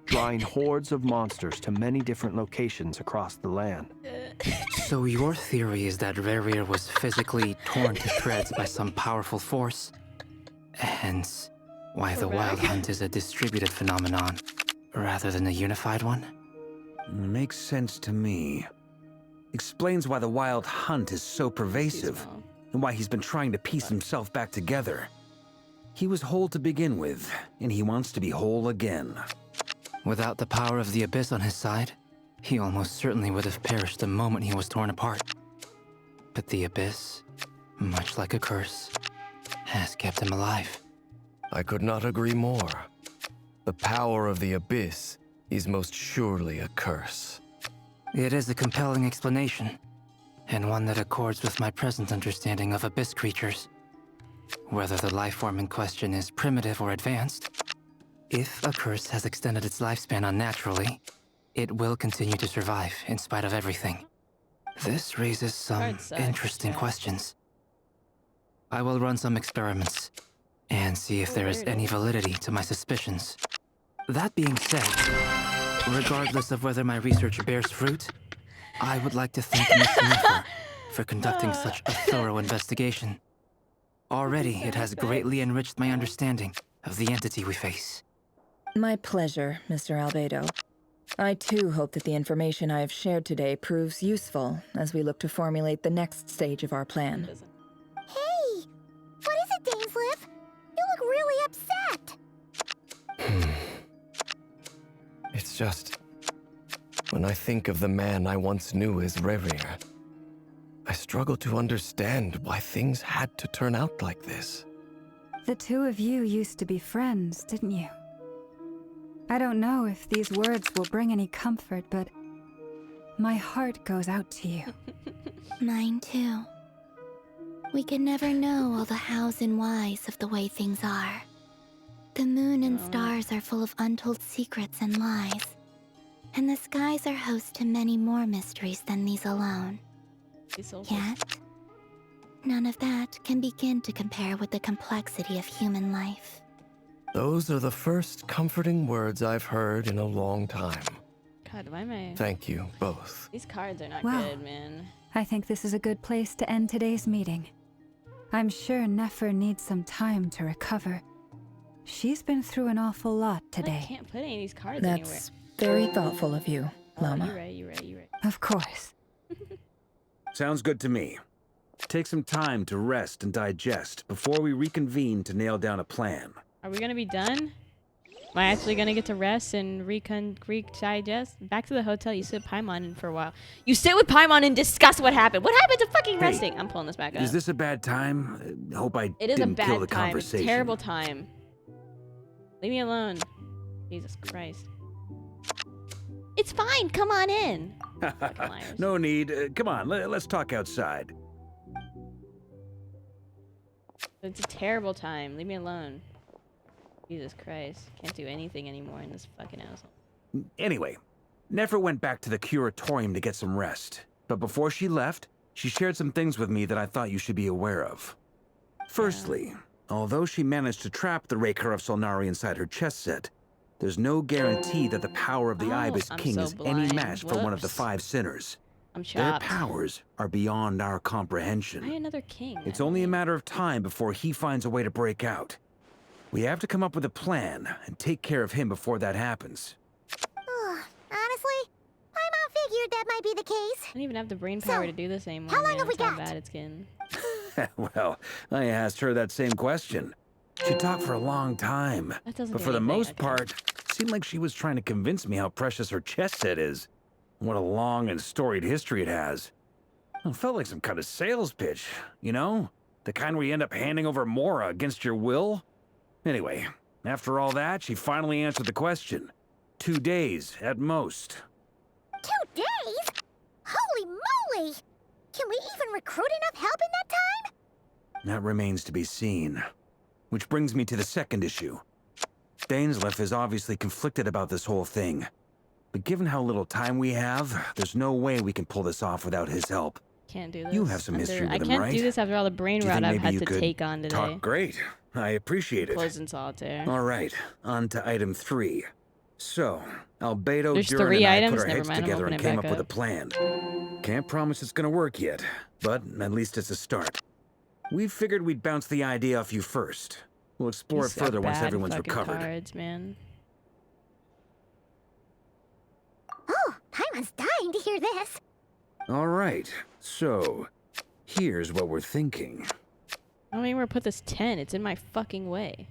S10: drawing hordes of monsters to many different locations across the land.
S23: So your theory is that Rerir was physically torn to shreds by some powerful force? Hence, why the Wild Hunt is a distributed phenomenon, rather than a unified one?
S22: Makes sense to me. Explains why the Wild Hunt is so pervasive, and why he's been trying to piece himself back together. He was whole to begin with, and he wants to be whole again.
S23: Without the power of the Abyss on his side, he almost certainly would have perished the moment he was torn apart. But the Abyss, much like a curse, has kept him alive.
S10: I could not agree more. The power of the Abyss is most surely a curse.
S23: It is a compelling explanation, and one that accords with my present understanding of Abyss creatures. Whether the life form in question is primitive or advanced, if a curse has extended its lifespan unnaturally, it will continue to survive in spite of everything. This raises some interesting questions. I will run some experiments and see if there is any validity to my suspicions. That being said, regardless of whether my research bears fruit, I would like to thank Miss Sniffer for conducting such a thorough investigation. Already, it has greatly enriched my understanding of the entity we face.
S11: My pleasure, Mr. Albedo. I too hope that the information I have shared today proves useful as we look to formulate the next stage of our plan.
S2: Hey! What is it, Dainsleif? You look really upset!
S10: It's just... when I think of the man I once knew as Rerir, I struggle to understand why things had to turn out like this.
S4: The two of you used to be friends, didn't you? I don't know if these words will bring any comfort, but my heart goes out to you.
S7: Mine too. We can never know all the hows and whys of the way things are. The moon and stars are full of untold secrets and lies. And the skies are host to many more mysteries than these alone. Yet, none of that can begin to compare with the complexity of human life.
S10: Those are the first comforting words I've heard in a long time.
S1: God, why am I...
S10: Thank you, both.
S1: These cards are not
S4: Well,
S1: good, man.
S4: I think this is a good place to end today's meeting. I'm sure Nefer needs some time to recover. She's been through an awful lot today.
S1: I can't put any of these cards anywhere.
S11: That's very thoughtful of you, Lama.
S1: You're right.
S4: Of course.
S22: Sounds good to me. Take some time to rest and digest before we reconvene to nail down a plan.
S1: Are we gonna be done? Am I actually gonna get to rest and digest? Back to the hotel. You sit with Paimon in for a while. You sit with Paimon and discuss what happened. What happened to fucking resting? I'm pulling this back up.
S22: Is this a bad time? Hope I
S1: It is
S22: didn't
S1: a bad
S22: kill the
S1: time.
S22: conversation.
S1: Terrible time. Leave me alone. Jesus Christ. It's fine. Come on in.
S22: No need. Come on, let's talk outside.
S1: It's a terrible time. Leave me alone. Jesus Christ. Can't do anything anymore in this fucking household.
S22: Anyway, Nefer went back to the curatorium to get some rest. But before she left, she shared some things with me that I thought you should be aware of. Firstly, although she managed to trap the Raker of Solnari inside her chest set, there's no guarantee that the power of the Ibis King is any match for one of the 5 sinners.
S1: I'm
S22: Their
S1: shocked.
S22: powers are beyond our comprehension.
S1: Why another king?
S22: It's only a matter of time before he finds a way to break out. We have to come up with a plan and take care of him before that happens.
S2: Honestly, Paimon figured that might be the case.
S1: I don't even have the brain power to do this anymore.
S2: how long
S1: man.
S2: have we
S1: That's how
S2: got?
S1: bad it's getting.
S22: Well, I asked her that same question. She talked for a long time.
S1: That doesn't
S22: But
S1: do
S22: for the
S1: anything,
S22: most
S1: okay.
S22: part, it seemed like she was trying to convince me how precious her chess set is. What a long and storied history it has. It felt like some kind of sales pitch, you know? The kind where you end up handing over Mora against your will. Anyway, after all that, she finally answered the question. 2 days, at most.
S2: 2 days? Holy moly! Can we even recruit enough help in that time?
S22: That remains to be seen. Which brings me to the second issue. Dainsleif is obviously conflicted about this whole thing. But given how little time we have, there's no way we can pull this off without his help.
S1: Can't do this.
S22: You have some history with
S1: I
S22: him,
S1: can't
S22: right?
S1: do this after all the brain
S22: Do you
S1: rot
S22: think
S1: I've
S22: maybe
S1: had
S22: you
S1: to
S22: could
S1: take on today.
S22: Talk great. I appreciate it.
S1: Closed in solitaire.
S22: All right, on to item 3. So, Albedo,
S1: There's
S22: Durin,
S1: 3
S22: and I
S1: items?
S22: put our
S1: Never
S22: heads
S1: mind, I'm
S22: together and
S1: opening
S22: came
S1: back
S22: up with a
S1: up.
S22: plan. Can't promise it's gonna work yet, but at least it's a start. We figured we'd bounce the idea off you first. We'll explore
S1: These
S22: it
S1: are
S22: further once
S1: bad
S22: everyone's
S1: fucking
S22: recovered.
S1: Cards, man.
S2: Oh, Paimon's dying to hear this.
S22: All right, so here's what we're thinking.
S1: I don't even know where to put this 10. It's in my fucking way.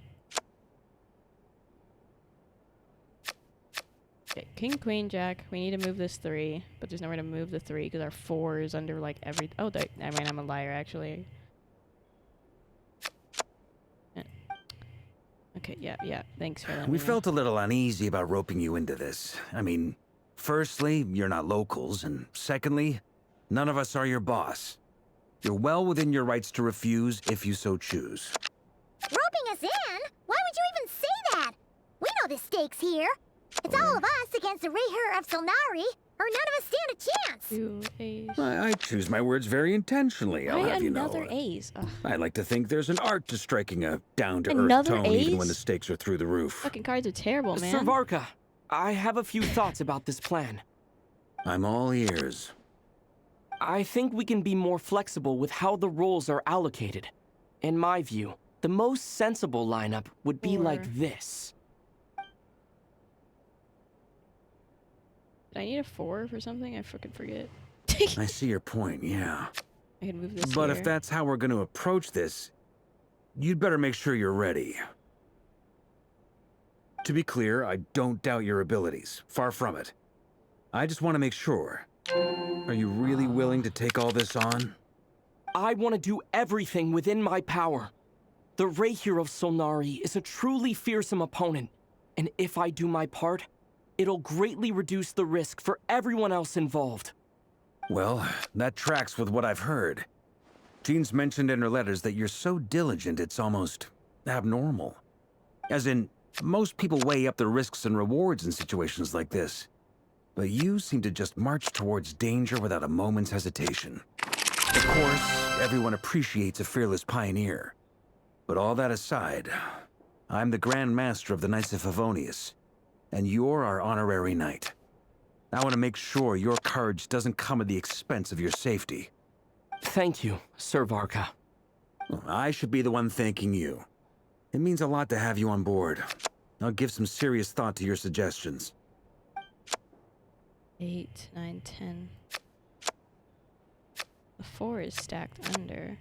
S1: Okay, king, queen, jack. We need to move this 3, but there's nowhere to move the 3 because our 4 is under like every. Oh, I mean, I'm a liar actually. Okay, yeah. Thanks for letting
S22: We
S1: me know.
S22: felt a little uneasy about roping you into this. I mean, firstly, you're not locals, and secondly, none of us are your boss. You're well within your rights to refuse if you so choose.
S2: Roping us in? Why would you even say that? We know the stakes here. It's all of us against the Reher of Solnari, or none of us stand a chance.
S1: 2 A's.
S22: I choose my words very intentionally, I'll
S1: Why
S22: have you
S1: another
S22: know.
S1: A's? Ugh.
S22: I like to think there's an art to striking a down-to-earth
S1: Another
S22: tone even when
S1: A's?
S22: the stakes are through the roof.
S1: Fucking cards are terrible, man.
S9: Sir Varka, I have a few thoughts about this plan.
S22: I'm all ears.
S9: I think we can be more flexible with how the roles are allocated. In my view, the most sensible lineup would be like this.
S1: Did I need a 4 for something? I fucking forget.
S22: I see your point, yeah.
S1: I can move this
S22: But
S1: here.
S22: if that's how we're going to approach this, you'd better make sure you're ready. To be clear, I don't doubt your abilities. Far from it. I just want to make sure. Are you really willing to take all this on?
S9: I want to do everything within my power. The Reher of Solnari is a truly fearsome opponent, and if I do my part, it'll greatly reduce the risk for everyone else involved.
S22: Well, that tracks with what I've heard. Jean's mentioned in her letters that you're so diligent it's almost abnormal. As in, most people weigh up the risks and rewards in situations like this. But you seem to just march towards danger without a moment's hesitation. Of course, everyone appreciates a fearless pioneer. But all that aside, I'm the Grand Master of the Knights of Favonius, and you're our honorary knight. I want to make sure your courage doesn't come at the expense of your safety.
S9: Thank you, Sir Varka.
S22: I should be the one thanking you. It means a lot to have you on board. I'll give some serious thought to your suggestions.
S1: 8, 9, 10. The 4 is stacked under.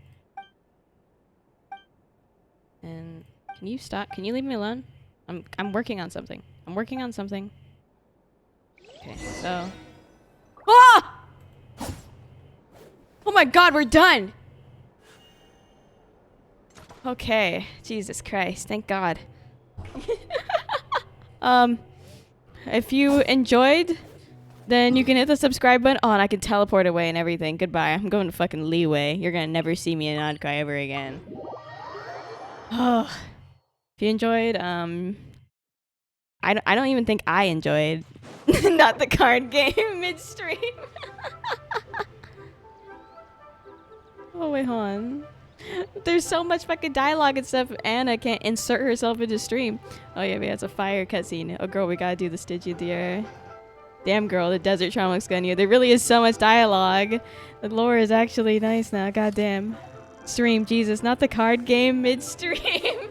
S1: And can you stop? Can you leave me alone? I'm working on something. I'm working on something. Okay, so. Ah! Oh my God, we're done. Okay, Jesus Christ, thank God. If you enjoyed, then you can hit the subscribe button. Oh, and I can teleport away and everything. Goodbye. I'm going to fucking leeway. You're gonna never see me in Oddcry ever again. Oh. If you enjoyed, I don't even think I enjoyed not the card game midstream. Oh wait, hold on. There's so much fucking dialogue and stuff. Anna can't insert herself into stream. Oh yeah, it's a fire cutscene. Oh girl, we gotta do the Stygia dear. Damn girl, the desert trauma looks good on you. There really is so much dialogue. The lore is actually nice now. Goddamn. Stream, Jesus, not the card game midstream.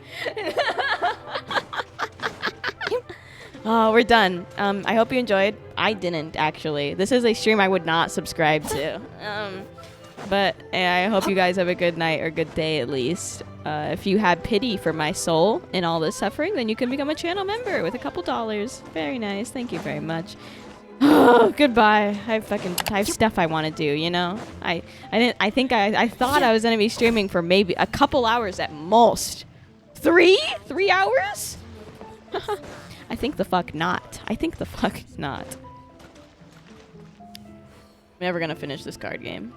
S1: Oh, we're done. I hope you enjoyed. I didn't actually. This is a stream I would not subscribe to. But I hope you guys have a good night or good day at least. If you had pity for my soul in all this suffering, then you can become a channel member with a couple dollars. Very nice. Thank you very much. Oh, goodbye. I have stuff I want to do, you know? I thought I was going to be streaming for maybe a couple hours at most. 3 hours? I think the fuck not. I'm never going to finish this card game.